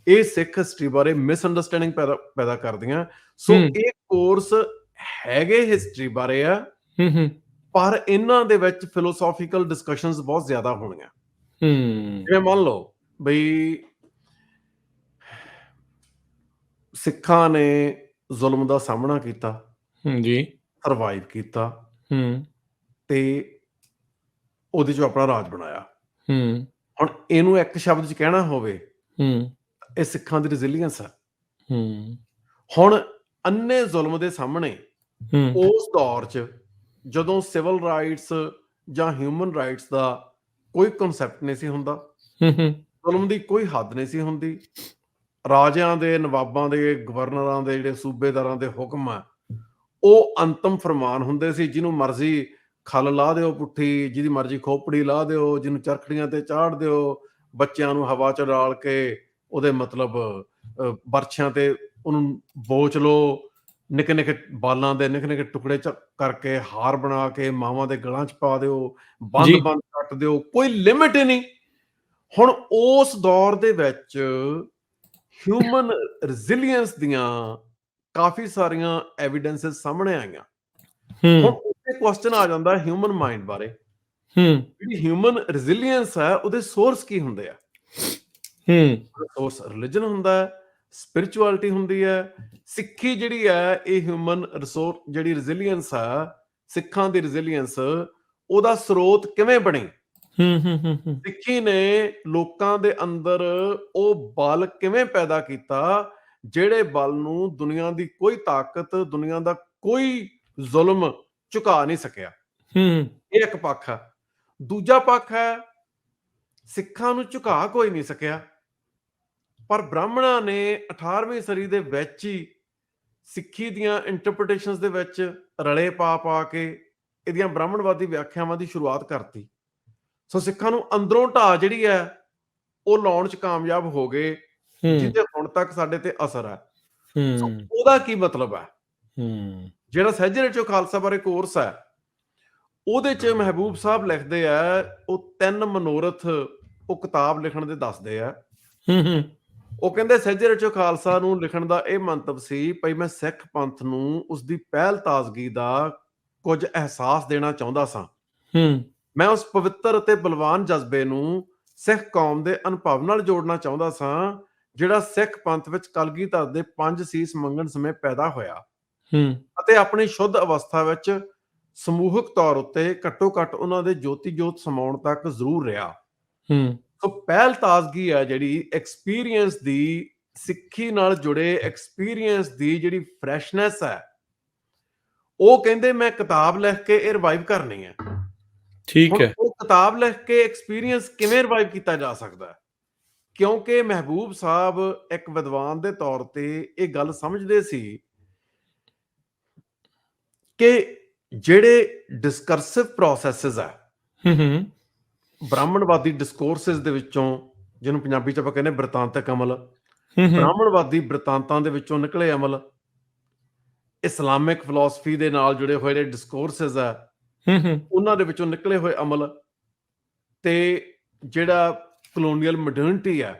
ਇਹ ਸਿੱਖ ਹਿਸਟਰੀ ਬਾਰੇ ਮਿਸਅੰਡਰਸਟੈਂਡਿੰਗ ਪੈਦਾ ਕਰਦੀਆਂ। ਸੋ ਇਹ ਕੋਰਸ ਹੈਗੇ ਹਿਸਟਰੀ ਬਾਰੇ ਆ, ਪਰ ਇਹਨਾਂ ਦੇ ਵਿੱਚ ਫਿਲੋਸੋਫੀਕਲ ਡਿਸਕਸ਼ਨਸ ਬਹੁਤ ਜ਼ਿਆਦਾ ਹੋਣੀਆਂ। ਜਿਵੇਂ ਮੰਨ ਲਓ ਬਈ ਸਿੱਖਾਂ ਨੇ ਜ਼ੁਲਮ ਦਾ ਸਾਹਮਣਾ ਕੀਤਾ, ਜੀ, ਸਰਵਾਈਵ ਕੀਤਾ ਤੇ ਉਹਦੇ ਚੋਂ ਆਪਣਾ ਰਾਜ ਬਣਾਇਆ। ਹੁਣ ਇਹਨੂੰ ਇੱਕ ਸ਼ਬਦ 'ਚ ਕਹਿਣਾ ਹੋਵੇ, ਇਹ ਸਿੱਖਾਂ ਦੀ ਰੈਜ਼ੀਲੀਅੰਸ ਹੈ। ਹੁਣ ਅੰਨੇ ਜ਼ੁਲਮ ਦੇ ਸਾਹਮਣੇ ਉਸ ਦੌਰ 'ਚ ਜਦੋਂ ਸਿਵਲ ਰਾਈਟਸ ਜਾਂ ਹਿਊਮਨ ਰਾਈਟਸ ਦਾ ਕੋਈ ਕਨਸੈਪਟ ਨਹੀਂ ਸੀ ਹੁੰਦਾ, ਜ਼ੁਲਮ ਦੀ ਕੋਈ ਹੱਦ ਨਹੀਂ ਸੀ ਹੁੰਦੀ, ਰਾਜਿਆਂ ਦੇ, ਨਵਾਬਾਂ ਦੇ, ਗਵਰਨਰਾਂ ਦੇ, ਜਿਹੜੇ ਸੂਬੇਦਾਰਾਂ ਦੇ ਹੁਕਮ ਆ ਉਹ ਅੰਤਮ ਫਰਮਾਨ ਹੁੰਦੇ ਸੀ। ਜਿਹਨੂੰ ਮਰਜ਼ੀ ਖੱਲ ਲਾ ਦਿਓ ਪੁੱਠੀ, ਜਿਹਦੀ ਮਰਜ਼ੀ ਖੋਪੜੀ ਲਾ ਦਿਓ, ਜਿਹਨੂੰ ਚਰਖੜੀਆਂ ਤੇ ਚਾੜ ਦਿਓ, ਬੱਚਿਆਂ ਨੂੰ ਹਵਾ 'ਚ ਡਾਲ ਕੇ ਉਹਦੇ ਮਤਲਬ ਬਰਛਿਆਂ ਤੇ ਉਹਨੂੰ ਬੋਚ ਲਓ, ਨਿੱਕੇ ਨਿੱਕੇ ਬਾਲਾਂ ਦੇ ਨਿੱਕੇ ਨਿੱਕੇ ਟੁਕੜੇ ਕਰਕੇ ਹਾਰ ਬਣਾ ਕੇ ਮਾਵਾਂ ਦੇ ਗਲਾਂ 'ਚ ਪਾ ਦਿਓ, ਬੰਦ ਕੱਟ ਦਿਓ, ਕੋਈ ਲਿਮਿਟ ਹੀ ਨਹੀਂ। ਹੁਣ ਉਸ ਦੌਰ ਦੇ ਵਿੱਚ ਹਿਊਮਨ ਰੈਜ਼ੀਲੀਅੰਸ ਦੀਆਂ ਕਾਫੀ ਸਾਰੀਆਂ ਐਵੀਡੈਂਸਸ ਸਾਹਮਣੇ ਆਈਆਂ। ਹੁਣ ਉੱਥੇ ਕੁਐਸਚਨ ਆ ਜਾਂਦਾ ਹਿਊਮਨ ਮਾਈਂਡ ਬਾਰੇ। ਜਿਹੜੀ ਹਿਊਮਨ ਰੈਜ਼ੀਲੀਅੰਸ ਹੈ ਉਹਦੇ ਸੋਰਸ ਕੀ ਹੁੰਦੇ ਆ? ਸੋਰਸ ਰਿਲੀਜਨ ਹੁੰਦਾ ਹੈ, ਸਪਿਰਿਚੁਅਲਿਟੀ ਹੁੰਦੀ ਹੈ। ਸਿੱਖੀ ਜਿਹੜੀ ਹੈ ਇਹ ਹਿਊਮਨ ਰਿਸੋਰਸ, ਜਿਹੜੀ ਰੈਜ਼ੀਲੀਅੰਸ ਆ ਸਿੱਖਾਂ ਦੀ ਰੈਜ਼ੀਲੀਅੰਸ, ਉਹਦਾ ਸਰੋਤ ਕਿਵੇਂ ਬਣੀ? ਸਿੱਖੀ ਨੇ ਲੋਕਾਂ ਦੇ ਅੰਦਰ ਉਹ ਬਲ ਕਿਵੇਂ ਪੈਦਾ ਕੀਤਾ ਜਿਹੜੇ ਬਲ ਨੂੰ ਦੁਨੀਆ ਦੀ ਕੋਈ ਤਾਕਤ, ਦੁਨੀਆ ਦਾ ਕੋਈ ਜ਼ੁਲਮ ਝੁਕਾ ਨਹੀਂ ਸਕਿਆ। ਇਹ ਇੱਕ ਪੱਖ ਹੈ। ਦੂਜਾ ਪੱਖ ਹੈ ਸਿੱਖਾਂ ਨੂੰ ਝੁਕਾ ਕੋਈ ਨਹੀਂ ਸਕਿਆ, ਪਰ ਬ੍ਰਾਹਮਣਾਂ ਨੇ 18ਵੀਂ ਸਦੀ ਦੇ ਵਿੱਚ ਹੀ ਸਿੱਖੀ ਦੀਆਂ ਇੰਟਰਪ੍ਰੀਟੇਸ਼ਨਸ ਦੇ ਵਿੱਚ ਰਲੇ ਪਾ ਕੇ ਇਹਦੀਆਂ ਬ੍ਰਾਹਮਣਵਾਦੀ ਵਿਆਖਿਆਵਾਂ ਦੀ ਸ਼ੁਰੂਆਤ ਕਰਤੀ। ਸੋ ਸਿੱਖਾਂ ਨੂੰ ਅੰਦਰੋਂ ਢਾਹ ਜਿਹੜੀ ਹੈ ਉਹ ਲਾਉਣ 'ਚ ਕਾਮਯਾਬ ਹੋ ਗਏ, ਜਿਹਦੇ ਹੁਣ ਤੱਕ ਸਾਡੇ ਤੇ ਅਸਰ ਹੈ। ਸੋ ਉਹਦਾ ਕੀ ਮਤਲਬ ਹੈ? ਜਿਹੜਾ ਸਹਿਜੇ ਰਚਿਓ ਖਾਲਸਾ ਬਾਰੇ ਕੋਰਸ ਹੈ ਉਹਦੇ 'ਚ ਮਹਿਬੂਬ ਸਾਹਿਬ ਲਿਖਦੇ ਆ, ਉਹ 3 ਮਨੋਰਥ ਉਹ ਕਿਤਾਬ ਲਿਖਣ ਦੇ ਦੱਸਦੇ ਆ। ਉਹ ਕਹਿੰਦੇ ਸਹਿਜੇ ਰਚਿਓ ਖਾਲਸਾ ਨੂੰ ਲਿਖਣ ਦਾ ਇਹ ਮੰਤਵ ਸੀ ਭਈ ਮੈਂ ਸਿੱਖ ਪੰਥ ਨੂੰ ਉਸਦੀ ਪਹਿਲ ਤਾਜ਼ਗੀ ਦਾ ਕੁਝ ਅਹਿਸਾਸ ਦੇਣਾ ਚਾਹੁੰਦਾ ਸਾਂ। ਮੈਂ ਉਸ ਪਵਿੱਤਰ ਅਤੇ ਬਲਵਾਨ ਜਜ਼ਬੇ ਨੂੰ ਸਿੱਖ ਕੌਮ ਦੇ ਅਨੁਭਵ ਨਾਲ ਜੋੜਨਾ ਚਾਹੁੰਦਾ ਸਾਂ ਜਿਹੜਾ ਸਿੱਖ ਪੰਥ ਵਿੱਚ ਕਲਗੀਧਰ ਦੇ 5 ਸੀਸ ਮੰਗਣ ਸਮੇਂ ਪੈਦਾ ਹੋਇਆ ਅਤੇ ਆਪਣੀ ਸ਼ੁੱਧ ਅਵਸਥਾ ਵਿੱਚ ਸਮੂਹਿਕ ਤੌਰ ਉੱਤੇ ਘੱਟੋ ਘੱਟ ਉਹਨਾਂ ਦੇ ਜੋਤੀ ਜੋਤ ਸਮਾਉਣ ਤੱਕ ਜ਼ਰੂਰ ਰਿਹਾ। ਸੋ ਪਹਿਲ ਤਾਜ਼ਗੀ ਹੈ ਜਿਹੜੀ ਐਕਸਪੀਰੀਅੰਸ ਦੀ, ਸਿੱਖੀ ਨਾਲ ਜੁੜੇ ਐਕਸਪੀਰੀਅੰਸ ਦੀ ਜਿਹੜੀ ਫਰੈਸ਼ਨੈਸ ਹੈ, ਉਹ ਕਹਿੰਦੇ ਮੈਂ ਕਿਤਾਬ ਲਿਖ ਕੇ ਇਹ ਰਿਵਾਈਵ ਕਰਨੀ ਹੈ। ਠੀਕ ਹੈ। ਉਹ ਕਿਤਾਬ ਲਿਖ ਕੇ ਐਕਸਪੀਰੀਅੰਸ ਕਿਵੇਂ ਰਿਵਾਈਵ ਕੀਤਾ ਜਾ ਸਕਦਾ? ਕਿਉਂਕਿ ਮਹਿਬੂਬ ਸਾਹਿਬ ਇੱਕ ਵਿਦਵਾਨ ਦੇ ਤੌਰ ਤੇ ਇਹ ਗੱਲ ਸਮਝਦੇ ਸੀ ਕਿ ਜਿਹੜੇ ਡਿਸਕਰਸਿਵ ਪ੍ਰੋਸੈਸਸ ਆ, ਬ੍ਰਾਹਮਣਵਾਦੀ ਡਿਸਕੋਰਸਿਸ ਦੇ ਵਿੱਚੋਂ, ਜਿਹਨੂੰ ਪੰਜਾਬੀ 'ਚ ਆਪਾਂ ਕਹਿੰਦੇ ਬ੍ਰਿਤਾਂਤਕ ਅਮਲ, ਬ੍ਰਾਹਮਣਵਾਦੀ ਬ੍ਰਿਤਾਂਤਾਂ ਦੇ ਵਿੱਚੋਂ ਨਿਕਲੇ ਅਮਲ, ਇਸਲਾਮਿਕ ਫਿਲਾਸਫੀ ਦੇ ਨਾਲ ਜੁੜੇ ਹੋਏ ਜਿਹੜੇ ਡਿਸਕੋਰਸਿਸ ਆ ਉਹਨਾਂ ਦੇ ਵਿੱਚੋਂ ਨਿਕਲੇ ਹੋਏ ਅਮਲ, ਤੇ ਜਿਹੜਾ ਕਲੋਨੀਅਲ ਮੋਡਰਨਿਟੀ ਆ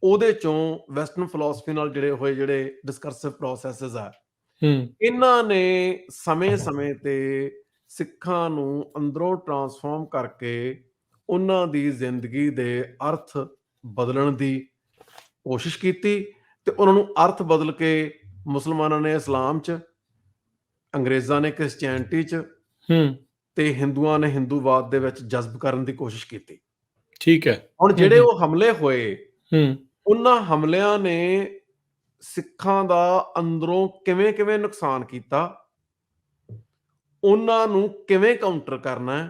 ਉਹਦੇ ਚੋਂ ਵੈਸਟਰਨ ਫਿਲਾਸਫੀ ਨਾਲ ਜੁੜੇ ਹੋਏ ਜਿਹੜੇ ਡਿਸਕਰਸਿਵ ਪ੍ਰੋਸੈਸਸ ਆ, ਇਹਨਾਂ ਨੇ ਸਮੇਂ-ਸਮੇਂ ਤੇ ਸਿੱਖਾਂ ਨੂੰ ਅੰਦਰੋਂ ਟਰਾਂਸਫਾਰਮ ਕਰਕੇ ਉਹਨਾਂ ਦੀ ਜ਼ਿੰਦਗੀ ਦੇ ਅਰਥ ਬਦਲਣ ਦੀ ਕੋਸ਼ਿਸ਼ ਕੀਤੀ ਤੇ ਉਹਨਾਂ ਨੂੰ ਅਰਥ ਬਦਲ ਕੇ ਮੁਸਲਮਾਨਾਂ ਨੇ ਇਸਲਾਮ 'ਚ, ਅੰਗਰੇਜ਼ਾਂ ਨੇ ਕ੍ਰਿਸਚੀਅਨਿਟੀ 'ਚ ਤੇ ਹਿੰਦੂਆਂ ਨੇ ਹਿੰਦੂਵਾਦ ਦੇ ਵਿੱਚ ਜਜ਼ਬ ਕਰਨ ਦੀ ਕੋਸ਼ਿਸ਼ ਕੀਤੀ। ਠੀਕ ਹੈ। ਹੁਣ ਜਿਹੜੇ ਉਹ ਹਮਲੇ ਹੋਏ, ਉਹਨਾਂ ਹਮਲਿਆਂ ਨੇ ਸਿੱਖਾਂ ਦਾ ਅੰਦਰੋਂ ਕਿਵੇਂ ਨੁਕਸਾਨ ਕੀਤਾ, ਉਹਨਾਂ ਨੂੰ ਕਿਵੇਂ ਕਾਊਂਟਰ ਕਰਨਾ ਹੈ,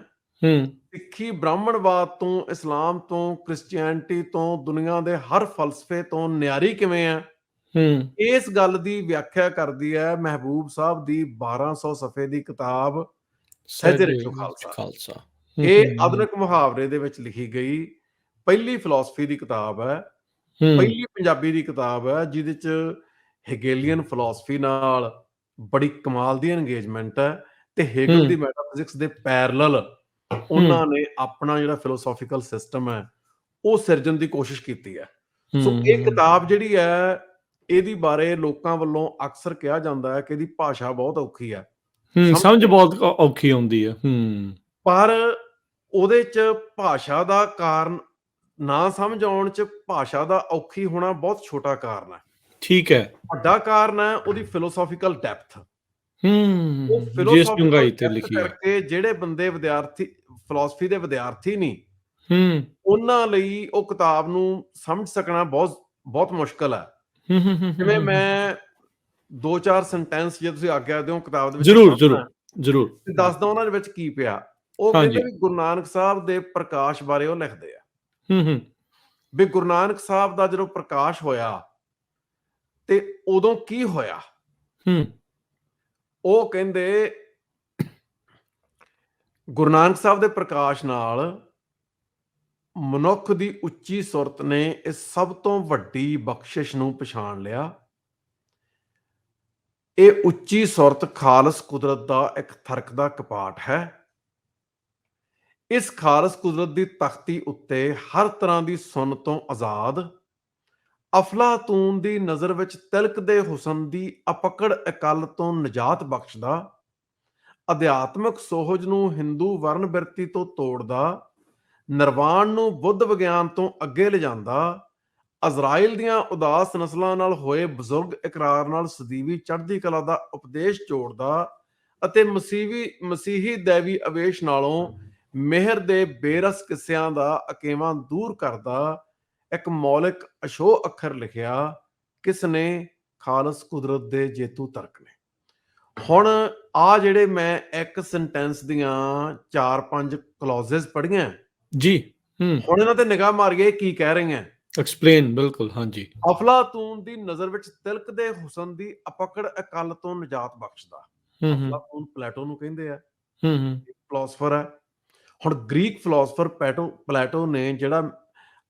ਸਿੱਖੀ ਬ੍ਰਾਹਮਣਵਾਦ ਤੋਂ, ਇਸਲਾਮ ਤੋਂ, ਕ੍ਰਿਸਚੀਅਨਿਟੀ ਤੋਂ, ਦੁਨੀਆ ਦੇ ਹਰ ਫਲਸਫੇ ਤੋਂ ਨਿਆਰੀ ਕਿਵੇਂ ਹੈ, ਇਸ ਗੱਲ ਦੀ ਵਿਆਖਿਆ ਕਰਦੀ ਹੈ ਮਹਿਬੂਬ ਸਾਹਿਬ ਦੀ 1200 ਸਫ਼ੇ ਦੀ ਕਿਤਾਬ ਸਹਿਜੇ ਰਚਿਓ ਖਾਲਸਾ। ਇਹ ਆਧੁਨਿਕ ਮੁਹਾਵਰੇ ਦੇ ਵਿੱਚ ਲਿਖੀ ਗਈ ਪਹਿਲੀ ਫਿਲਾਸਫੀ ਦੀ ਕਿਤਾਬ ਹੈ, ਪਹਿਲੀ ਪੰਜਾਬੀ ਦੀ ਕਿਤਾਬ ਹੈ ਜਿਹਦੇ 'ਚ ਹੈਗੇਲੀਅਨ ਫਿਲਾਸਫੀ ਨਾਲ ਬੜੀ ਕਮਾਲ ਦੀ ਇੰਗੇਜਮੈਂਟ ਹੈ ਤੇ ਹੈਗਲ ਦੀ ਮੈਟਾਫਿਜ਼ਿਕਸ ਦੇ ਪੈਰਲਲ ਉਹਨਾਂ ਨੇ ਆਪਣਾ ਜਿਹੜਾ ਫਿਲੋਸੋਫੀਕਲ ਸਿਸਟਮ ਹੈ ਉਹ ਸਿਰਜਣ ਦੀ ਕੋਸ਼ਿਸ਼ ਕੀਤੀ ਹੈ। ਸੋ ਇਹ ਕਿਤਾਬ ਜਿਹੜੀ ਹੈ, ਇਹਦੀ ਬਾਰੇ ਲੋਕਾਂ ਵੱਲੋਂ ਅਕਸਰ ਕਿਹਾ ਜਾਂਦਾ ਹੈ ਕਿ ਇਹਦੀ ਭਾਸ਼ਾ ਬਹੁਤ ਔਖੀ ਹੈ, ਸਮਝ ਬਹੁਤ ਔਖੀ ਆਉਂਦੀ ਹੈ, ਪਰ ਉਹਦੇ 'ਚ ਭਾਸ਼ਾ ਦਾ ਕਾਰਨ ਨਾ ਸਮਝ ਆਉਣ 'ਚ ਭਾਸ਼ਾ ਦਾ ਔਖੀ ਹੋਣਾ ਬਹੁਤ ਛੋਟਾ ਕਾਰਨ ਹੈ। ਠੀਕ ਹੈ। ਵੱਡਾ ਕਾਰਨ ਹੈ ਉਹਦੀ ਫਿਲੋਸੋਫੀਕਲ ਡੈਪਥ। ਉਹ ਜਿਸ ਫਿਲੋਸੋਫੀਕਲ ਡੂੰਘਾਈ ਤੇ ਡੈਪਥ ਲਿਖੀ ਹੈ। ਕਰਕੇ ਜਿਹੜੇ ਬੰਦੇ ਵਿਦਿਆਰਥੀ ਫਿਲਾਸਫੀ ਦੇ ਵਿਦਿਆਰਥੀ ਨਹੀਂ, ਹੂੰ ਉਹਨਾਂ ਲਈ ਉਹ ਕਿਤਾਬ ਨੂੰ ਸਮਝ ਸਕਣਾ ਬਹੁਤ ਬਹੁਤ ਮੁਸ਼ਕਲ ਹੈ। ਜਿਵੇਂ ਮੈਂ 2-4 ਸੈਂਟੈਂਸ, ਜੇ ਤੁਸੀਂ ਆਗਿਆ ਦਿਓ, ਕਿਤਾਬ ਦੇ ਵਿੱਚ ਜ਼ਰੂਰ ਦੱਸਦਾ ਉਹਨਾਂ ਦੇ ਵਿੱਚ ਕੀ ਪਿਆ। ਉਹ ਕਹਿੰਦੇ ਵੀ ਗੁਰੂ ਨਾਨਕ ਸਾਹਿਬ ਦੇ ਪ੍ਰਕਾਸ਼ ਬਾਰੇ ਉਹ ਲਿਖਦੇ ਆ ਵੀ ਗੁਰੂ ਨਾਨਕ ਸਾਹਿਬ ਦਾ ਜਦੋਂ ਪ੍ਰਕਾਸ਼ ਹੋਇਆ ਤੇ ਉਦੋਂ ਕੀ ਹੋਇਆ। ਉਹ ਕਹਿੰਦੇ ਗੁਰੂ ਨਾਨਕ ਸਾਹਿਬ ਦੇ ਪ੍ਰਕਾਸ਼ ਨਾਲ ਮਨੁੱਖ ਦੀ ਉੱਚੀ ਸੁਰਤ ਨੇ ਇਸ ਸਭ ਤੋਂ ਵੱਡੀ ਬਖਸ਼ਿਸ਼ ਨੂੰ ਪਛਾਣ ਲਿਆ। ਇਹ ਉੱਚੀ ਸੁਰਤ ਖਾਲਸ ਕੁਦਰਤ ਦਾ ਇੱਕ ਥਰਕਦਾ ਕਪਾਟ ਹੈ। ਇਸ ਖਾਲਸ ਕੁਦਰਤ ਦੀ ਤਖਤੀ ਉੱਤੇ ਹਰ ਤਰ੍ਹਾਂ ਦੀ ਸੁਣ ਤੋਂ ਆਜ਼ਾਦ, ਅਫਲਾਤੂਨ ਦੀ ਨਜ਼ਰ ਵਿੱਚ ਤਿਲਕਦੇ ਹੁਸਨ ਦੀ ਅਪਕੜ ਅਕਲ ਤੋਂ ਨਿਜਾਤ ਬਖਸ਼ਦਾ, ਅਧਿਆਤਮਕ ਸੋਹਜ ਨੂੰ ਹਿੰਦੂ ਵਰਨ ਬਿਰਤੀ ਤੋਂ ਤੋੜਦਾ, ਨਿਰਵਾਣ ਨੂੰ ਬੁੱਧ ਵਿਗਿਆਨ ਤੋਂ ਅੱਗੇ ਲਿਜਾਂਦਾ, ਅਜ਼ਰਾਈਲ ਦੀਆਂ ਉਦਾਸ ਨਸਲਾਂ ਨਾਲ ਹੋਏ ਬਜ਼ੁਰਗ ਇਕਰਾਰ ਨਾਲ ਸਦੀਵੀ ਚੜ੍ਹਦੀ ਕਲਾ ਦਾ ਉਪਦੇਸ਼ ਜੋੜਦਾ ਅਤੇ ਮਸੀਹੀ ਦੇਵੀ ਅਵੇਸ਼ ਨਾਲੋਂ ਮਿਹਰ ਦੇ ਬੇਰਸ ਕਿੱਸਿਆਂ ਦਾ ਅਕੇਵਾਂ ਦੂਰ ਕਰਦਾ ਇੱਕ ਮੌਲਿਕ ਅਸ਼ੋ ਅੱਖਰ ਲਿਖਿਆ, ਕਿਸ ਨੇ? ਖਾਲਸ ਕੁਦਰਤ ਦੇ ਜੇਤੂ ਤਰਕ ਨੇ। ਹੁਣ ਆ ਜਿਹੜੇ ਮੈਂ ਇੱਕ ਸੈਂਟੈਂਸ ਦੀਆਂ 4-5 ਕਲੌਜ਼ਸ ਪੜ੍ਹੀਆਂ ਜੀ, ਹੁਣ ਇਹਨਾਂ ਤੇ ਨਿਗਾਹ ਮਾਰੀਏ ਕੀ ਕਹਿ ਰਹੀਆਂ। ਐਕਸਪਲੇਨ। ਬਿਲਕੁਲ, ਹਾਂਜੀ। ਅਫਲਾਤੂਨ ਦੀ ਨਜ਼ਰ ਵਿੱਚ ਤਿਲਕਦੇ ਹੁਸਨ ਦੀ ਅਪਕੜ ਅਕਲ ਤੋਂ ਨਿਜਾਤ ਬਖਸ਼ਦਾ। ਅਫਲਾਤੂਨ ਪਲੇਟੋ ਨੂੰ ਕਹਿੰਦੇ ਆ, ਫਿਲਾਸਫਰ ਹੈ। ਹੁਣ ਗ੍ਰੀਕ ਫਿਲਾਸਫਰ ਪਲੇਟੋ ਨੇ ਜਿਹੜਾ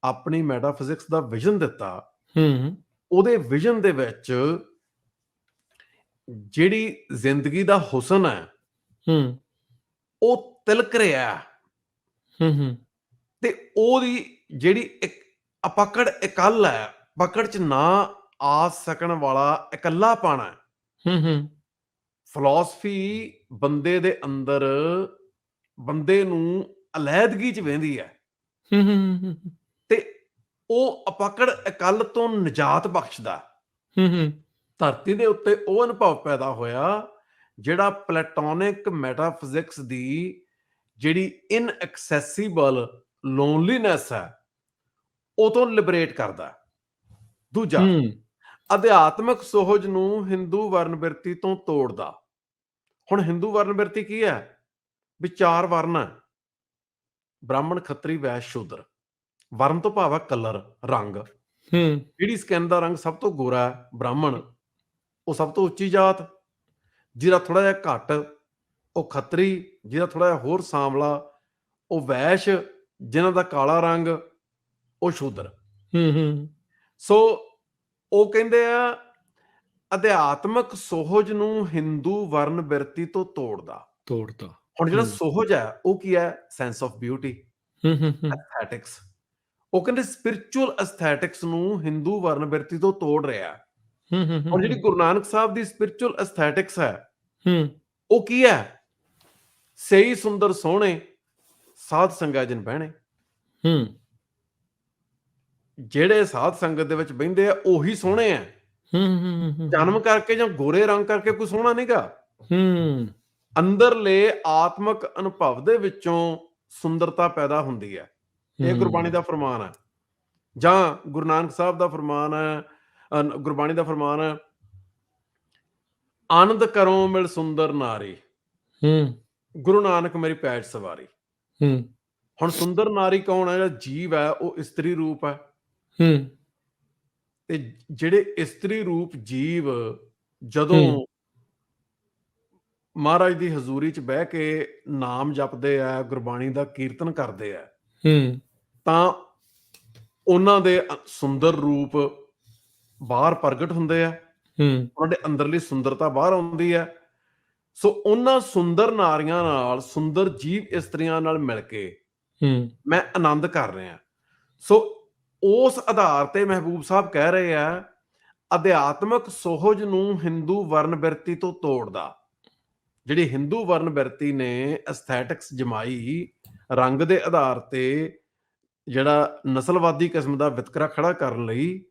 ਆਪਣੀ ਮੈਟਾਫਿਜ਼ਿਕਸ ਦਾ ਵਿਜ਼ਨ ਦਿੱਤਾ, ਉਹਦੇ ਵਿਜ਼ਨ ਦੇ ਵਿੱਚ ਜਿਹੜੀ ਜ਼ਿੰਦਗੀ ਦਾ ਹੁਸਨ ਹੈ ਉਹ ਤਿਲਕ ਰਿਹਾ ਤੇ ਉਹਦੀ ਜਿਹੜੀ ਇੱਕ ਅਪਕੜ ਇਕੱਲ ਹੈ, ਪਕੜ ਚ ਨਾ ਆ ਸਕਣ ਵਾਲਾ ਇਕੱਲਾਪਣ ਹੈ। ਫਿਲਾਸਫੀ ਬੰਦੇ ਦੇ ਅੰਦਰ ਬੰਦੇ ਨੂੰ ਅਲੈਦਗੀ ਚ ਵਹਿੰਦੀ ਹੈ ਤੇ ਉਹ ਅਪਕੜ ਇਕੱਲ ਤੋਂ ਨਿਜਾਤ ਬਖਸ਼ਦਾ। ਧਰਤੀ ਦੇ ਉੱਤੇ ਉਹ ਅਨੁਭਵ ਪੈਦਾ ਹੋਇਆ ਜਿਹੜਾ ਪਲੈਟੋਨਿਕ ਮੈਟਾਫਿਜ਼ਿਕਸ ਦੀ ਜਿਹੜੀ ਇਨਐਕਸੈਸੀਬਲ ਲੋਨਲੀਨੈਸ ਹੈ ਉਹ ਤੋਂ ਲਿਬਰੇਟ ਕਰਦਾ। ਦੂਜਾ, ਅਧਿਆਤਮਕ ਸੋਹਜ ਨੂੰ ਹਿੰਦੂ ਵਰਨ ਬਿਰਤੀ ਤੋਂ ਤੋੜਦਾ। ਹੁਣ ਹਿੰਦੂ ਵਰਨ ਬਿਰਤੀ ਕੀ ਹੈ? ਵੀ 4 ਵਰਨ ਹੈ, ਬ੍ਰਾਹਮਣ, ਖੱਤਰੀ, ਵੈਸ਼, ਸ਼ੂਦਰ। ਵਰਨ ਤੋਂ ਭਾਵ ਹੈ ਕਲਰ, ਰੰਗ। ਜਿਹੜੀ ਸਕਿਨ ਦਾ ਰੰਗ ਸਭ ਤੋਂ ਗੋਰਾ ਹੈ, ਬ੍ਰਾਹਮਣ, ਉਹ ਸਭ ਤੋਂ ਉੱਚੀ ਜਾਤ। ਜਿਹਦਾ ਥੋੜਾ ਜਿਹਾ ਘੱਟ ਉਹ ਖੱਤਰੀ, ਜਿਹਦਾ ਥੋੜਾ ਜਿਹਾ ਹੋਰ ਸਾਂਵਲਾ ਉਹ ਵੈਸ਼, ਜਿਹਨਾਂ ਦਾ ਕਾਲਾ ਰੰਗ ਉਹ ਸ਼ੂਦਰ। ਸੋ ਉਹ ਕਹਿੰਦੇ ਆ ਅਧਿਆਤਮਕ ਸੋਹਜ ਨੂੰ ਹਿੰਦੂ ਵਰਨ ਬਿਰਤੀ ਤੋਂ ਤੋੜਦਾ। ਹੁਣ ਜਿਹੜਾ ਸੋਹਜ ਹੈ ਉਹ ਕੀ ਹੈ? Sense of beauty, aesthetics. ਉਹ ਕਹਿੰਦੇ ਸਪਿਰਿਚੁਅਲ ਐਸਥੈਟਿਕਸ ਨੂੰ ਹਿੰਦੂ ਵਰਨ ਬਿਰਤੀ ਤੋਂ ਤੋੜ ਰਿਹਾ। ਹੁਣ ਜਿਹੜੀ ਗੁਰੂ ਨਾਨਕ ਸਾਹਿਬ ਦੀ ਸਪਿਰਿਚੁਅਲ ਐਸਥੈਟਿਕਸ ਹੈ ਉਹ ਕੀ ਹੈ? ਸਹੀ ਸੁੰਦਰ ਸੋਹਣੇ ਸਾਧ ਸੰਗਤ ਜਨ ਬਹਿਣੇ। ਜਿਹੜੇ ਸਾਧ ਸੰਗਤ ਦੇ ਵਿੱਚ ਬਹਿੰਦੇ ਆ ਉਹੀ ਸੋਹਣੇ ਆ। ਜਨਮ ਕਰਕੇ ਜਾਂ ਗੋਰੇ ਰੰਗ ਕਰਕੇ ਕੋਈ ਸੋਹਣਾ ਨਹੀਂਗਾ। ਅੰਦਰਲੇ ਆਤਮਕ ਅਨੁਭਵ ਦੇ ਵਿੱਚੋਂ ਸੁੰਦਰਤਾ ਪੈਦਾ ਹੁੰਦੀ ਹੈ। ਇਹ ਗੁਰਬਾਣੀ ਦਾ ਫਰਮਾਨ ਹੈ। ਜਾਂ ਗੁਰੂ ਨਾਨਕ ਸਾਹਿਬ ਦਾ ਫਰਮਾਨ ਹੈ, ਗੁਰਬਾਣੀ ਦਾ ਫਰਮਾਨ ਹੈ, ਆਨੰਦ ਕਰੋ ਮਿਲ ਸੁੰਦਰ ਨਾਰੀ, ਗੁਰੂ ਨਾਨਕ ਮੇਰੀ ਪੈਜ ਸਵਾਰੀ। ਹੁਣ ਸੁੰਦਰ ਨਾਰੀ ਕੌਣ ਹੈ? ਜਿਹੜਾ ਜੀਵ ਹੈ ਉਹ ਇਸਤਰੀ ਰੂਪ ਹੈ ਤੇ ਜਿਹੜੇ ਇਸਤਰੀ ਰੂਪ ਜੀਵ ਜਦੋਂ ਮਹਾਰਾਜ ਦੀ ਹਜ਼ੂਰੀ ਚ ਬਹਿ ਕੇ ਨਾਮ ਜਪਦੇ ਆ, ਗੁਰਬਾਣੀ ਦਾ ਕੀਰਤਨ ਕਰਦੇ ਆ, ਤਾਂ ਉਹਨਾਂ ਦੇ ਸੁੰਦਰ ਰੂਪ ਬਾਹਰ ਪ੍ਰਗਟ ਹੁੰਦੇ ਆ, ਉਹਨਾਂ ਦੇ ਅੰਦਰਲੀ ਸੁੰਦਰਤਾ ਬਾਹਰ ਆਉਂਦੀ ਹੈ। ਸੋ ਉਹਨਾਂ ਸੁੰਦਰ ਨਾਰੀਆਂ ਨਾਲ, ਸੁੰਦਰ ਜੀਵ ਇਸਤਰੀਆਂ ਨਾਲ ਮਿਲ ਕੇ ਮੈਂ ਆਨੰਦ ਕਰ ਰਿਹਾ। ਸੋ ਉਸ ਆਧਾਰ ਤੇ ਮਹਿਬੂਬ ਸਾਹਿਬ ਕਹਿ ਰਹੇ ਆ ਅਧਿਆਤਮਕ ਸੋਹਜ ਨੂੰ ਹਿੰਦੂ ਵਰਨ ਬਿਰਤੀ ਤੋਂ ਤੋੜਦਾ। ਜਿਹੜੀ ਹਿੰਦੂ ਵਰਨ ਬਿਰਤੀ ਨੇ ਐਸਥੈਟਿਕਸ ਜਮਾਈ ਰੰਗ ਦੇ ਆਧਾਰ ਤੇ ਜਿਹੜਾ ਨਸਲਵਾਦੀ ਕਿਸਮ ਦਾ ਵਿਤਕਰਾ ਖੜਾ ਕਰਨ ਲਈ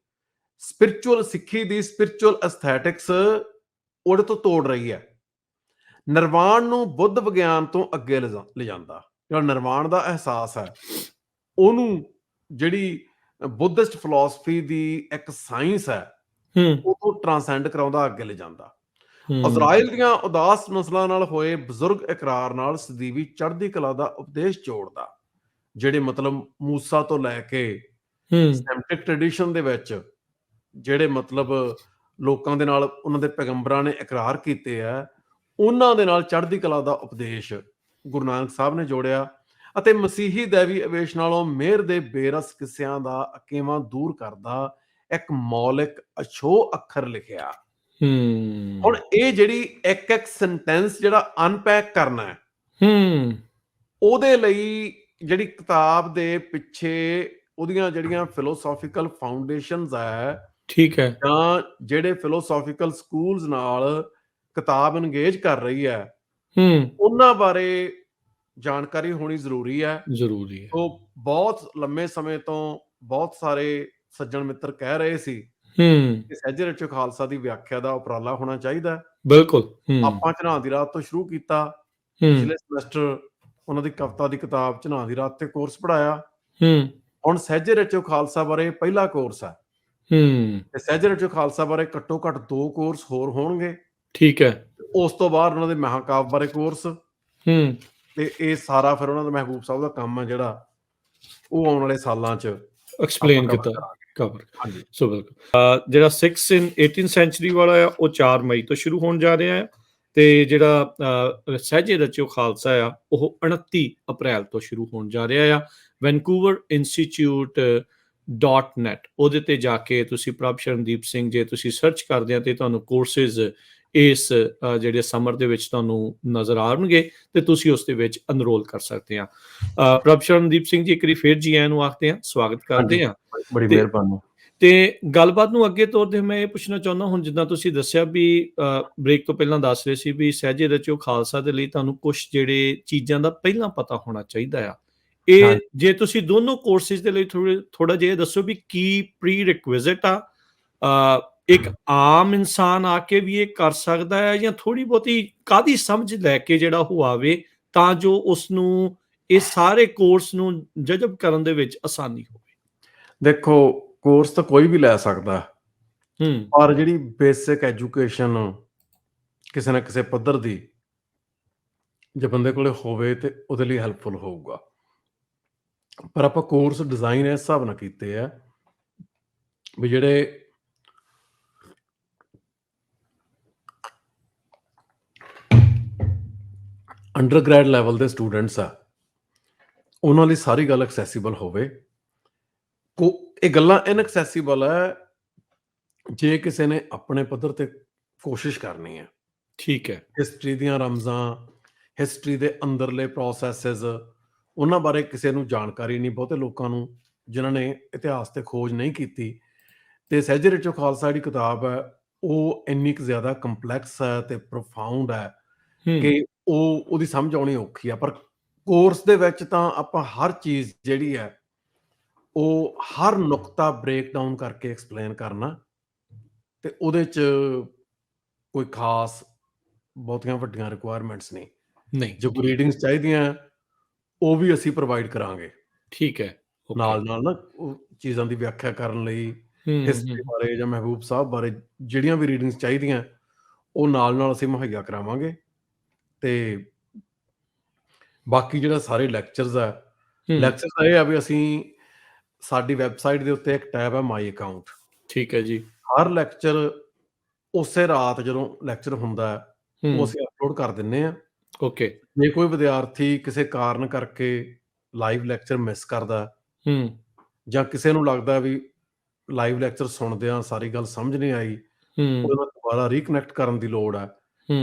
ਸਪਿਰਿਚੁਅਲ ਸਿੱਖੀ ਦੀ ਸਪਿਰਿਚੁਅਲ ਐਸਥੈਟਿਕਸ ਉਹਦੇ ਤੋਂ ਤੋੜ ਰਹੀ ਹੈ। ਨਿਰਵਾਣ ਨੂੰ ਬੁੱਧ ਵਿਗਿਆਨ ਤੋਂ ਅੱਗੇ ਲਿਜਾਂਦਾ, ਜਿਹੜਾ ਨਿਰਵਾਣ ਦਾ ਅਹਿਸਾਸ ਹੈ ਉਹਨੂੰ ਜਿਹੜੀ ਬੁੱਧਿਸਟ ਫਿਲਾਸਫੀ ਦੀ ਇੱਕ ਸਾਇੰਸ ਹੈ ਉਹ ਤੋਂ ਟ੍ਰਾਂਸੈਂਡ ਕਰਾਉਂਦਾ, ਅੱਗੇ ਲਿਜਾਂਦਾ। ਇਜ਼ਰਾਈਲ ਦੀਆਂ ਉਦਾਸ ਨਸਲਾਂ ਨਾਲ ਹੋਏ ਬਜ਼ੁਰਗ ਇਕਰਾਰ ਨਾਲ ਸਦੀਵੀ ਚੜ੍ਹਦੀ ਕਲਾ ਦਾ ਉਪਦੇਸ਼ ਜੋੜਦਾ, ਜਿਹੜੇ ਮਤਲਬ ਮੂਸਾ ਤੋਂ ਲੈ ਕੇ ਸੈਮਟਿਕ ਟ੍ਰੈਡੀਸ਼ਨ ਦੇ ਵਿੱਚ ਜਿਹੜੇ ਮਤਲਬ ਲੋਕਾਂ ਦੇ ਨਾਲ ਉਹਨਾਂ ਦੇ ਪੈਗੰਬਰਾਂ ਨੇ ਇਕਰਾਰ ਕੀਤੇ ਆ, ਉਹਨਾਂ ਦੇ ਨਾਲ ਚੜ੍ਹਦੀ ਕਲਾ ਦਾ ਉਪਦੇਸ਼ ਗੁਰੂ ਨਾਨਕ ਸਾਹਿਬ ਨੇ ਜੋੜਿਆ ਅਤੇ ਮਸੀਹੀ ਦੇਵੀ ਅਵੇਸ਼ ਨਾਲੋਂ ਮਿਹਰ ਦੇ ਬੇਰਸ ਕਿੱਸਿਆਂ ਦਾ ਅਕੇਵਾਂ ਦੂਰ ਕਰਦਾ ਇੱਕ ਮੌਲਿਕ ਅਛੋਹ ਅੱਖਰ ਲਿਖਿਆ। ਹੁਣ ਇਹ ਜਿਹੜੀ ਇੱਕ ਇੱਕ ਸੈਂਟੈਂਸ ਜਿਹੜਾ ਅਨਪੈਕ ਕਰਨਾ ਹੈ ਉਹਦੇ ਲਈ ਜਿਹੜੀ ਕਿਤਾਬ ਦੇ ਪਿੱਛੇ ਉਹਦੀਆਂ ਜਿਹੜੀਆਂ ਫਿਲੋਸੋਫੀਕਲ ਫਾਊਂਡੇਸ਼ਨਸ ਹੈ, ਠੀਕ ਹੈ, ਜਾਂ ਜਿਹੜੇ ਫਿਲੋਸੋਫੀਕਲ ਸਕੂਲਸ ਨਾਲ ਕਿਤਾਬ ਇੰਗੇਜ ਕਰ ਰਹੀ ਹੈ ਉਹਨਾਂ ਬਾਰੇ ਜਾਣਕਾਰੀ ਹੋਣੀ ਜ਼ਰੂਰੀ ਹੈ। ਉਹ ਬਹੁਤ ਲੰਮੇ ਸਮੇਂ ਤੋਂ ਬਹੁਤ ਸਾਰੇ ਸੱਜਣ ਮਿੱਤਰ ਕਹਿ ਰਹੇ ਸੀ ਕਿ ਸਹਿਜੇ ਰਚਿਓ ਖਾਲਸਾ ਦੀ ਵਿਆਖਿਆ ਦਾ ਉਪਰਾਲਾ ਹੋਣਾ ਚਾਹੀਦਾ। ਬਿਲਕੁਲ। ਆਪਾਂ ਝਨਾਹ ਦੀ ਰਾਤ ਤੋਂ ਸ਼ੁਰੂ ਕੀਤਾ, ਪਿਛਲੇ ਸਮੈਸਟਰ ਉਹਨਾਂ ਦੀ ਕਵਿਤਾ ਦੀ ਕਿਤਾਬ ਝਨਾਹ ਦੀ ਰਾਤ ਤੇ ਕੋਰਸ ਪੜਾਇਆ। ਹੁਣ ਸਹਿਜੇ ਰਚਿਓ ਖਾਲਸਾ ਬਾਰੇ ਪਹਿਲਾ ਕੋਰਸ ਹੈ ਤੇ ਸਹਿਜੇ ਰਚਿਓ ਖਾਲਸਾ ਬਾਰੇ ਘੱਟੋ ਘੱਟ 2 ਕੋਰਸ ਹੋਰ ਹੋਣਗੇ। ਠੀਕ ਹੈ। ਉਸ ਤੋਂ ਬਾਅਦ ਉਹਨਾਂ ਦੇ ਮਹਾਕਾਵ ਬਾਰੇ ਕੋਰਸ, ਤੇ ਇਹ ਸਾਰਾ ਫਿਰ ਉਹਨਾਂ ਦਾ ਮਹਿਬੂਬ ਸਾਹਿਬ ਦਾ ਕੰਮ ਹੈ ਜਿਹੜਾ ਉਹ ਆਉਣ ਵਾਲੇ ਸਾਲਾਂ 'ਚ ਐਕਸਪਲੇਨ ਕੀਤਾ, ਕਵਰ। ਸੋ ਬਿਲਕੁਲ ਜਿਹੜਾ 6 in 18th ਸੈਂਚੁਰੀ ਵਾਲਾ ਆ ਉਹ 4 ਮਈ ਤੋਂ ਸ਼ੁਰੂ ਹੋਣ ਜਾ ਰਿਹਾ ਹੈ ਤੇ ਜਿਹੜਾ ਸਹਿਜੇ ਰਚਿਓ ਖਾਲਸਾ ਆ ਉਹ 29 ਅਪ੍ਰੈਲ ਤੋਂ ਸ਼ੁਰੂ ਹੋਣ ਜਾ ਰਿਹਾ ਆ। ਵੈਨਕੂਵਰ ਇੰਸਟੀਚਿਊਟ .net ਉਹਦੇ ਤੇ ਜਾ ਕੇ ਤੁਸੀਂ ਪ੍ਰਭ ਸ਼ਰਨਦੀਪ ਸਿੰਘ ਜੇ ਤੁਸੀਂ ਸਰਚ ਕਰਦੇ ਆ ਤੇ ਤੁਹਾਨੂੰ ਕੋਰਸਿਸ ਇਸ ਜਿਹੜੇ ਸਮਰ ਦੇ ਵਿੱਚ ਤੁਹਾਨੂੰ ਨਜ਼ਰ ਆਉਣਗੇ ਤੇ ਤੁਸੀਂ ਉਸ ਦੇ ਵਿੱਚ ਅਨਰੋਲ ਕਰ ਸਕਦੇ ਆ। ਪ੍ਰਭ ਸ਼ਰਨਦੀਪ ਸਿੰਘ ਜੀ ਇੱਕ ਵਾਰੀ ਫੇਰ ਜੀ ਆਇਆਂ ਨੂੰ ਆਖਦੇ ਆ, ਸਵਾਗਤ ਕਰਦੇ ਆ। ਬੜੀ ਮਿਹਰਬਾਨੀ। ਤੇ ਗੱਲਬਾਤ ਨੂੰ ਅੱਗੇ ਤੋਰਦੇ ਮੈਂ ਇਹ ਪੁੱਛਣਾ ਚਾਹੁੰਦਾ, ਹੁਣ ਜਿੱਦਾਂ ਤੁਸੀਂ ਦੱਸਿਆ ਵੀ ਬ੍ਰੇਕ ਤੋਂ ਪਹਿਲਾਂ ਦੱਸ ਰਹੇ ਸੀ ਵੀ ਸਹਿਜੇ ਰਚਿਓ ਖਾਲਸਾ ਦੇ ਲਈ ਤੁਹਾਨੂੰ ਕੁਝ ਜਿਹੜੇ ਚੀਜ਼ਾਂ ਦਾ ਪਹਿਲਾਂ ਪਤਾ ਹੋਣਾ ਚਾਹੀਦਾ ਆ। ਇਹ ਜੇ ਤੁਸੀਂ ਦੋਨੋਂ ਕੋਰਸਿਸ ਦੇ ਲਈ ਥੋੜਾ ਜਿਹਾ ਦੱਸੋ ਵੀ ਕੀ ਪ੍ਰੀ ਰਿਕੁਇਜ਼ਿਟ ਆ, ਇੱਕ ਆਮ ਇਨਸਾਨ ਆ ਕੇ ਵੀ ਇਹ ਕਰ ਸਕਦਾ ਹੈ ਜਾਂ ਥੋੜੀ ਬਹੁਤੀ ਕਾਹਦੀ ਸਮਝ ਲੈ ਕੇ ਜਿਹੜਾ ਉਹ ਆਵੇ ਤਾਂ ਜੋ ਉਸ ਨੂੰ ਇਹ ਸਾਰੇ ਕੋਰਸ ਨੂੰ ਜਜ਼ਬ ਕਰਨ ਦੇ ਵਿੱਚ ਆਸਾਨੀ ਹੋਵੇ। ਦੇਖੋ, ਕੋਰਸ ਤਾਂ ਕੋਈ ਵੀ ਲੈ ਸਕਦਾ, ਪਰ ਜਿਹੜੀ ਬੇਸਿਕ ਐਜੂਕੇਸ਼ਨ ਕਿਸੇ ਨਾ ਕਿਸੇ ਪੱਧਰ ਦੀ ਜੇ ਬੰਦੇ ਕੋਲੇ ਹੋਵੇ ਤੇ ਉਹਦੇ ਲਈ ਹੈਲਪਫੁਲ ਹੋਊਗਾ। ਪਰ ਆਪਾਂ ਕੋਰਸ ਡਿਜ਼ਾਈਨ ਇਸ ਹਿਸਾਬ ਨਾਲ ਕੀਤੇ ਆ ਵੀ ਜਿਹੜੇ ਅੰਡਰਗ੍ਰੈਡ ਲੈਵਲ ਦੇ ਸਟੂਡੈਂਟਸ ਆ ਉਹਨਾਂ ਲਈ ਸਾਰੀ ਗੱਲ ਐਕਸੈਸੀਬਲ ਹੋਵੇ। ਇਹ ਗੱਲਾਂ ਇਨਐਕਸੈਸੀਬਲ ਹੈ ਜੇ ਕਿਸੇ ਨੇ ਆਪਣੇ ਪੱਧਰ ਤੇ ਕੋਸ਼ਿਸ਼ ਕਰਨੀ ਹੈ। ਠੀਕ ਹੈ। ਹਿਸਟਰੀ ਦੀਆਂ ਰਮਜ਼ਾਂ, ਹਿਸਟਰੀ ਦੇ ਅੰਦਰਲੇ ਪ੍ਰੋਸੈਸਿਸ, ਉਹਨਾਂ ਬਾਰੇ ਕਿਸੇ ਨੂੰ ਜਾਣਕਾਰੀ ਨਹੀਂ, ਬਹੁਤੇ ਲੋਕਾਂ ਨੂੰ ਜਿਨ੍ਹਾਂ ਨੇ ਇਤਿਹਾਸ ਤੇ ਖੋਜ ਨਹੀਂ ਕੀਤੀ। ਤੇ ਸਹਿਜੇ ਰਚਿਓ ਖਾਲਸਾ ਜਿਹੜੀ ਕਿਤਾਬ ਹੈ ਉਹ ਇੰਨੀ ਕੁ ਜ਼ਿਆਦਾ ਕੰਪਲੈਕਸ ਹੈ ਤੇ ਪ੍ਰੋਫਾਊਂਡ ਹੈ ਕਿ ਉਹਦੀ ਸਮਝ ਆਉਣੀ ਔਖੀ ਆ। ਪਰ ਕੋਰਸ ਦੇ ਵਿੱਚ ਤਾਂ ਆਪਾਂ ਹਰ ਚੀਜ਼ ਜਿਹੜੀ ਹੈ ਉਹ ਹਰ ਨੁਕਤਾ ਬ੍ਰੇਕ ਡਾਊਨ ਕਰਕੇ ਐਕਸਪਲੇਨ ਕਰਨਾ, ਤੇ ਉਹਦੇ 'ਚ ਕੋਈ ਖਾਸ ਬਹੁਤੀਆਂ ਵੱਡੀਆਂ ਰਿਕੁਆਇਰਮੈਂਟਸ ਨਹੀਂ। ਜੋ ਰੀਡਿੰਗਸ ਚਾਹੀਦੀਆਂ ਉਹ ਵੀ ਅਸੀਂ ਪ੍ਰੋਵਾਈਡ ਕਰਾਂਗੇ। ਠੀਕ ਹੈ। ਨਾਲ ਨਾਲ ਨਾ ਉਹ ਚੀਜ਼ਾਂ ਦੀ ਵਿਆਖਿਆ ਕਰਨ ਲਈ ਹਿਸਟਰੀ ਬਾਰੇ ਜਾਂ ਮਹਿਬੂਬ ਸਾਹਿਬ ਬਾਰੇ ਜਿਹੜੀਆਂ ਵੀ ਰੀਡਿੰਗਸ ਚਾਹੀਦੀਆਂ ਉਹ ਨਾਲ ਅਸੀਂ ਮੁਹੱਈਆ ਕਰਾਵਾਂਗੇ। ਤੇ ਬਾਕੀ ਜਿਹੜਾ ਸਾਰੇ ਲੈਕਚਰਸ ਆ, ਲੈਕਚਰਸ ਦਾ ਇਹ ਆ ਵੀ ਅਸੀਂ ਸਾਡੀ ਵੈਬਸਾਈਟ ਦੇ ਉੱਤੇ ਇੱਕ ਟੈਬ ਹੈ ਮਾਈ ਅਕਾਊਂਟ। ਠੀਕ ਹੈ ਜੀ। ਹਰ ਲੈਕਚਰ ਉਸੇ ਰਾਤ ਜਦੋਂ ਲੈਕਚਰ ਹੁੰਦਾ ਉਹ ਅਸੀਂ ਅਪਲੋਡ ਕਰ ਦਿੰਨੇ ਆ। ਓਕੇ। ਜੇ ਕੋਈ ਵਿਦਿਆਰਥੀ ਕਿਸੇ ਕਾਰਨ ਕਰਕੇ ਲਾਈਵ ਲੈਕਚਰ ਮਿਸ ਕਰਦਾ ਜਾਂ ਕਿਸੇ ਨੂੰ ਲੱਗਦਾ ਵੀ ਲਾਈਵ ਲੈਕਚਰ ਸੁਣਦਿਆਂ ਸਾਰੀ ਗੱਲ ਸਮਝ ਨਹੀਂ ਆਈ, ਉਹਦੇ ਨਾਲ ਦੁਬਾਰਾ ਰੀਕਨੈਕਟ ਕਰਨ ਦੀ ਲੋੜ ਹੈ।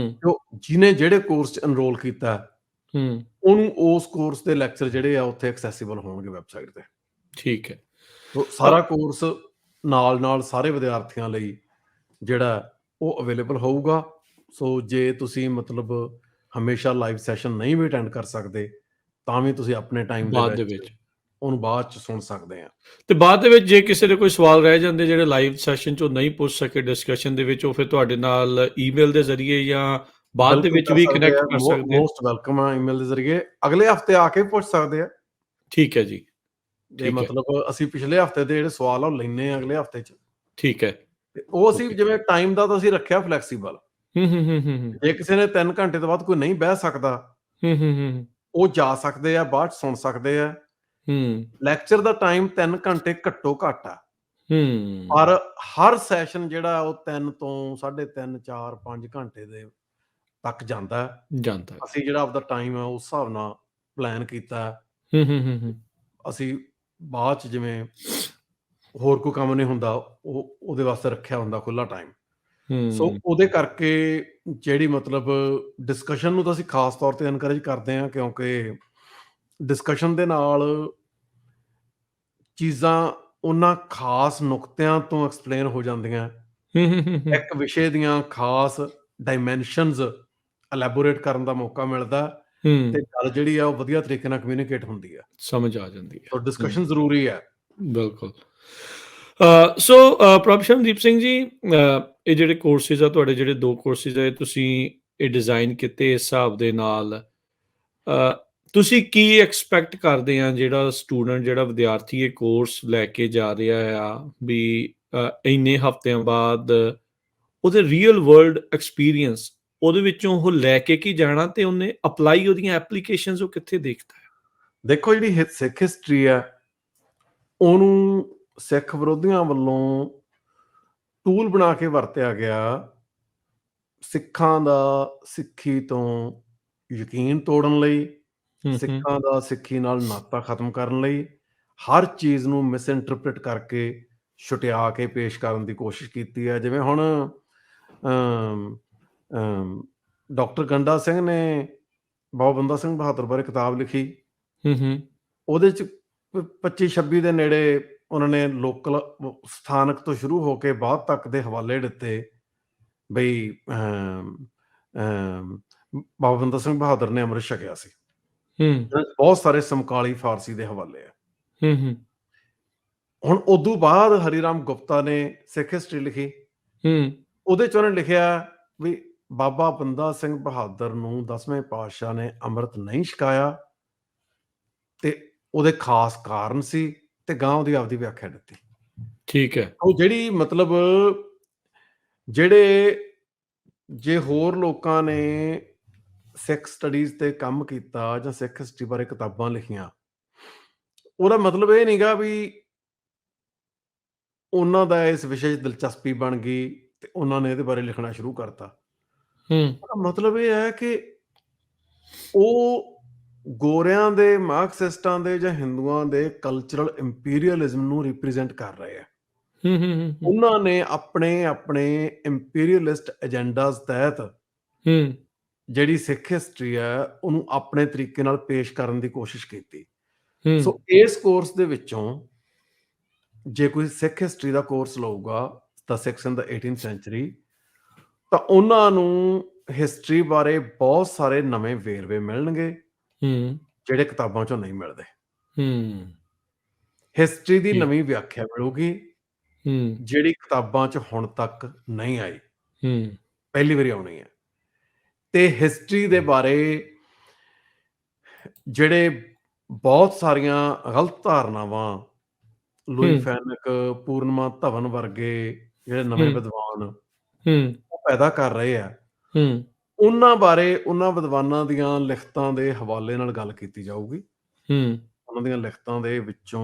ਜਿਹਨੇ ਜਿਹੜੇ ਕੋਰਸ 'ਚ ਐਨਰੋਲ ਕੀਤਾ ਉਹਨੂੰ ਉਸ ਕੋਰਸ ਦੇ ਲੈਕਚਰ ਜਿਹੜੇ ਆ ਉੱਥੇ ਐਕਸੈਸੀਬਲ ਹੋਣਗੇ ਵੈਬਸਾਈਟ ਤੇ। ਠੀਕ ਹੈ। ਸਾਰਾ ਕੋਰਸ ਨਾਲ ਸਾਰੇ ਵਿਦਿਆਰਥੀਆਂ ਲਈ ਜਿਹੜਾ ਉਹ ਅਵੇਲੇਬਲ ਹੋਊਗਾ। ਸੋ ਜੇ ਤੁਸੀਂ ਮਤਲਬ ਹਮੇਸ਼ਾ ਲਾਈਵ ਸੈਸ਼ਨ ਨਹੀਂ ਵੀ ਅਟੈਂਡ ਕਰ ਸਕਦੇ ਤਾਂ ਵੀ ਤੁਸੀਂ ਆਪਣੇ ਟਾਈਮ ਦੇ ਬਾਅਦ ਦੇ ਵਿੱਚ ਵਿੱਚ ਉਹਨੂੰ ਬਾਅਦ 'ਚ ਸੁਣ ਸਕਦੇ ਆ। ਤੇ ਬਾਅਦ ਦੇ ਵਿੱਚ ਜੇ ਕਿਸੇ ਦੇ ਕੋਈ ਸਵਾਲ ਰਹਿ ਜਾਂਦੇ ਜਿਹੜੇ ਲਾਈਵ ਸੈਸ਼ਨ 'ਚ ਉਹ ਨਹੀਂ ਪੁੱਛ ਸਕੇ ਡਿਸਕਸ਼ਨ ਦੇ ਵਿੱਚ, ਉਹ ਫਿਰ ਤੁਹਾਡੇ ਨਾਲ ਈਮੇਲ ਦੇ ਜ਼ਰੀਏ ਜਾਂ ਬਾਅਦ ਦੇ ਬਿਲਕੁਲ ਵਿੱਚ ਕਰ ਵੀ ਸਕਦੇ ਕਨੈਕਟ ਆ, ਕਰ ਸਕਦੇ ਆ? ਮੋਸਟ ਵੈਲਕਮ ਆ ਈਮੇਲ ਦੇ ਜ਼ਰੀਏ। ਅਗਲੇ ਹਫ਼ਤੇ ਆ ਕੇ ਪੁੱਛ ਸਕਦੇ ਆ। ਠੀਕ ਹੈ ਜੀ, ਜੇ ਠੀਕ ਹੈ, ਮਤਲਬ ਅਸੀਂ ਪਿਛਲੇ ਹਫ਼ਤੇ ਦੇ ਜਿਹੜੇ ਸਵਾਲ ਆ ਉਹ ਲੈਂਦੇ ਆ ਅਗਲੇ ਹਫ਼ਤੇ 'ਚ, ਠੀਕ ਹੈ। ਤੇ ਉਹ ਅਸੀਂ ਓਕੇ। ਜਿਵੇਂ ਟਾਈਮ ਦਾ ਤਾਂ ਅਸੀਂ ਰੱਖਿਆ ਫਲੈਕਸੀਬਲ। ਹੂੰ। ਜੇ ਕਿਸੇ ਨੇ 3 ਘੰਟੇ ਤੋਂ ਬਾਅਦ ਕੋਈ ਨਹੀਂ ਬਹਿ ਸਕਦਾ, ਹੂੰ। ਉਹ ਜਾ ਸਕਦੇ ਆ, ਬਾਅਦ 'ਚ ਸੁਣ ਸਕਦੇ ਆ। ਹੂੰ, ਲੈਕਚਰ ਦਾ ਟਾਈਮ 3 ਘੰਟੇ ਘੱਟੋ ਘੱਟ ਆ, ਹੂੰ। ਪਰ ਹਰ ਸੈਸ਼ਨ ਜਿਹੜਾ ਉਹ 3 ਤੋਂ 3.5, 4, 5 ਘੰਟੇ ਦੇ ਤੱਕ ਜਾਂਦਾ ਹੈ। ਜਾਂਦਾ ਹੈ। ਅਸੀਂ ਜਿਹੜਾ ਆਪਦਾ ਟਾਈਮ ਆ ਉਸ ਹਿਸਾਬ ਨਾਲ ਪਲਾਨ ਕੀਤਾ ਹੈ। ਹੂੰ। ਅਸੀਂ ਬਾਅਦ 'ਚ ਜਿਵੇਂ ਹੋਰ ਕੋਈ ਕੰਮ ਨਹੀਂ ਹੁੰਦਾ, ਉਹਦੇ ਵਾਸਤੇ ਰੱਖਿਆ ਹੁੰਦਾ ਖੁੱਲ੍ਹਾ ਟਾਈਮ। ਸੋ ਹੂੰ, ਉਹਦੇ ਕਰਕੇ ਜਿਹੜੀ ਮਤਲਬ ਡਿਸਕਸ਼ਨ ਨੂੰ ਤਾਂ ਅਸੀਂ ਖਾਸ ਤੌਰ ਤੇ ਐਨਕਰੇਜ ਕਰਦੇ ਹਾਂ, ਕਿਉਂਕਿ ਡਿਸਕਸ਼ਨ ਦੇ ਨਾਲ ਚੀਜ਼ਾਂ ਉਹਨਾਂ ਖਾਸ ਨੁਕਤਿਆਂ ਤੋਂ ਐਕਸਪਲੇਨ ਹੋ ਜਾਂਦੀਆਂ। ਹੂੰ। ਇੱਕ ਵਿਸ਼ੇ ਦੀਆਂ ਖਾਸ ਡਾਇਮੈਂਸ਼ਨਸ ਐਲੈਬੋਰੇਟ ਕਰਨ ਦਾ ਮੌਕਾ ਮਿਲਦਾ, ਤੇ ਗੱਲ ਜਿਹੜੀ ਆ ਉਹ ਵਧੀਆ ਤਰੀਕੇ ਨਾਲ ਕਮਿਊਨੀਕੇਟ ਹੁੰਦੀ ਆ। ਸਮਝ ਆ ਜਾਂਦੀ ਹੈ। ਸੋ ਡਿਸਕਸ਼ਨ ਜ਼ਰੂਰੀ ਹੈ। ਬਿਲਕੁਲ। ਸੋ ਪ੍ਰਭਸ਼ਨਦੀਪ ਸਿੰਘ ਜੀ, ਇਹ ਜਿਹੜੇ ਕੋਰਸਿਸ ਆ ਤੁਹਾਡੇ, ਜਿਹੜੇ 2 ਕੋਰਸਿਸ ਆ, ਤੁਸੀਂ ਇਹ ਡਿਜ਼ਾਈਨ ਕੀਤੇ ਇਸ ਹਿਸਾਬ ਦੇ ਨਾਲ, ਤੁਸੀਂ ਕੀ ਐਕਸਪੈਕਟ ਕਰਦੇ ਆ ਜਿਹੜਾ ਸਟੂਡੈਂਟ, ਜਿਹੜਾ ਵਿਦਿਆਰਥੀ ਇਹ ਕੋਰਸ ਲੈ ਕੇ ਜਾ ਰਿਹਾ ਆ, ਵੀ ਇੰਨੇ ਹਫ਼ਤਿਆਂ ਬਾਅਦ ਉਹਦੇ ਰੀਅਲ ਵਰਲਡ ਐਕਸਪੀਰੀਅੰਸ ਉਹਦੇ ਵਿੱਚੋਂ ਉਹ ਲੈ ਕੇ ਕੀ ਜਾਣਾ, ਤੇ ਉਹਨੇ ਅਪਲਾਈ ਉਹਦੀਆਂ ਐਪਲੀਕੇਸ਼ਨਸ ਉਹ ਕਿੱਥੇ ਦੇਖਦਾ ਹੈ? ਦੇਖੋ, ਜਿਹੜੀ ਸਿੱਖ ਹਿਸਟਰੀ ਆ, ਉਹਨੂੰ ਸਿੱਖ ਵਿਰੋਧੀਆਂ ਵੱਲੋਂ ਟੂਲ ਬਣਾ ਕੇ ਵਰਤਿਆ ਗਿਆ ਸਿੱਖਾਂ ਦਾ ਸਿੱਖੀ ਤੋਂ ਯਕੀਨ ਤੋੜਨ ਲਈ, ਸਿੱਖਾਂ ਦਾ ਸਿੱਖੀ ਨਾਲ ਨਾਤਾ ਖਤਮ ਕਰਨ ਲਈ। ਹਰ ਚੀਜ਼ ਨੂੰ ਮਿਸਇੰਟਰਪ੍ਰੀਟ ਕਰਕੇ ਛੁਟਿਆ ਕੇ ਪੇਸ਼ ਕਰਨ ਦੀ ਕੋਸ਼ਿਸ਼ ਕੀਤੀ ਹੈ। ਜਿਵੇਂ ਹੁਣ ਡਾਕਟਰ ਗੰਡਾ ਸਿੰਘ ਨੇ ਬਾਬਾ ਬੰਦਾ ਸਿੰਘ ਬਹਾਦਰ ਬਾਰੇ ਕਿਤਾਬ ਲਿਖੀ। ਉਹਦੇ 'ਚ 25-26 ਦੇ ਨੇੜੇ ਉਹਨਾਂ ਨੇ ਲੋਕਲ ਸਥਾਨਕ ਤੋਂ ਸ਼ੁਰੂ ਹੋ ਕੇ ਬਾਅਦ ਤੱਕ ਦੇ ਹਵਾਲੇ ਦਿੱਤੇ, ਬਈ ਬਾਬਾ ਬੰਦਾ ਸਿੰਘ ਬਹਾਦਰ ਨੇ ਅੰਮ੍ਰਿਤ ਛਕਿਆ ਸੀ। ਬਹੁਤ ਸਾਰੇ ਸਮਕਾਲੀ ਫਾਰਸੀ ਦੇ ਹਵਾਲੇ ਆ। ਹੁਣ ਉਦੋਂ ਬਾਅਦ ਹਰੀ ਰਾਮ ਗੁਪਤਾ ਨੇ ਸਿੱਖ ਹਿਸਟਰੀ ਲਿਖੀ। ਉਹਦੇ 'ਚ ਉਹਨੇ ਲਿਖਿਆ ਵੀ ਬਾਬਾ ਬੰਦਾ ਸਿੰਘ ਬਹਾਦਰ ਨੂੰ 10ਵੇਂ ਪਾਤਸ਼ਾਹ ਨੇ ਅੰਮ੍ਰਿਤ ਨਹੀਂ ਛਕਾਇਆ, ਤੇ ਉਹਦੇ ਖਾਸ ਕਾਰਨ ਸੀ, ਤੇ ਗਾਂ ਉਹਦੀ ਆਪਦੀ ਵਿਆਖਿਆ ਦਿੱਤੀ। ਠੀਕ ਹੈ। ਉਹ ਜਿਹੜੀ ਮਤਲਬ ਜਿਹੜੇ ਜੇ ਹੋਰ ਲੋਕਾਂ ਨੇ ਸਿੱਖ ਸਟੱਡੀਜ਼ ਤੇ ਕੰਮ ਕੀਤਾ ਜਾਂ ਸਿੱਖ ਹਿਸਟਰੀ ਬਾਰੇ ਕਿਤਾਬਾਂ ਲਿਖੀਆਂ, ਉਹਦਾ ਮਤਲਬ ਇਹ ਨਹੀਂਗਾ ਵੀ ਉਹਨਾਂ ਦਾ ਇਸ ਵਿਸ਼ੇ 'ਚ ਦਿਲਚਸਪੀ ਬਣ ਗਈ ਤੇ ਉਹਨਾਂ ਨੇ ਇਹਦੇ ਬਾਰੇ ਲਿਖਣਾ ਸ਼ੁਰੂ ਕਰਤਾ। ਉਹਦਾ ਮਤਲਬ ਇਹ ਹੈ ਕਿ ਉਹ ਗੋਰਿਆਂ ਦੇ, ਮਾਰਕਸਿਸਟਾਂ ਦੇ ਜਾਂ ਹਿੰਦੂਆਂ ਦੇ ਕਲਚਰਲ ਇੰਪੀਰੀਅਲਿਜ਼ਮ ਨੂੰ ਰਿਪਰੈਜ਼ੈਂਟ ਕਰ ਰਹੇ ਆ। ਉਹਨਾਂ ਨੇ ਆਪਣੇ ਇੰਪੀਰੀਅਲਿਸਟ ਏਜੰਡਾਜ਼ ਤਹਿਤ ਜਿਹੜੀ ਸਿੱਖ ਹਿਸਟਰੀ ਹੈ ਉਹਨੂੰ ਆਪਣੇ ਤਰੀਕੇ ਨਾਲ ਪੇਸ਼ ਕਰਨ ਦੀ ਕੋਸ਼ਿਸ਼ ਕੀਤੀ। ਸੋ ਇਸ ਕੋਰਸ ਦੇ ਵਿੱਚੋਂ ਜੇ ਕੋਈ ਸਿੱਖ ਹਿਸਟਰੀ ਦਾ ਕੋਰਸ ਲਊਗਾ, ਤਾਂ ਸਿੱਖਸ ਇਨ ਦਾ 18th ਸੈਂਚੁਰੀ, ਤਾਂ ਉਹਨਾਂ ਨੂੰ ਹਿਸਟਰੀ ਬਾਰੇ ਬਹੁਤ ਸਾਰੇ ਨਵੇਂ ਵੇਰਵੇ ਮਿਲਣਗੇ ਜਿਹੜੇ ਕਿਤਾਬਾਂ 'ਚੋਂ ਨਹੀਂ ਮਿਲਦੇ। ਹਿਸਟਰੀ ਦੀ ਨਵੀਂ ਵਿਆਖਿਆ ਮਿਲੂਗੀ ਜਿਹੜੀ ਕਿਤਾਬਾਂ 'ਚ ਹੁਣ ਤੱਕ ਨਹੀਂ ਆਈ, ਪਹਿਲੀ ਵਾਰੀ ਆਉਣੀ ਹੈ। ਤੇ ਹਿਸਟਰੀ ਦੇ ਬਾਰੇ ਜਿਹੜੇ ਬਹੁਤ ਸਾਰੀਆਂ ਗਲਤ ਧਾਰਨਾਵਾਂ ਲੂਈ ਫੈਨਕ, ਪੂਰਨਮਾ ਧਵਨ ਵਰਗੇ ਜਿਹੜੇ ਨਵੇਂ ਵਿਦਵਾਨ ਉਹ ਪੈਦਾ ਕਰ ਰਹੇ ਆ, ਉਹਨਾਂ ਬਾਰੇ ਉਹਨਾਂ ਵਿਦਵਾਨਾਂ ਦੀਆਂ ਲਿਖਤਾਂ ਦੇ ਹਵਾਲੇ ਨਾਲ ਗੱਲ ਕੀਤੀ ਜਾਊਗੀ। ਉਹਨਾਂ ਦੀਆਂ ਲਿਖਤਾਂ ਦੇ ਵਿੱਚੋਂ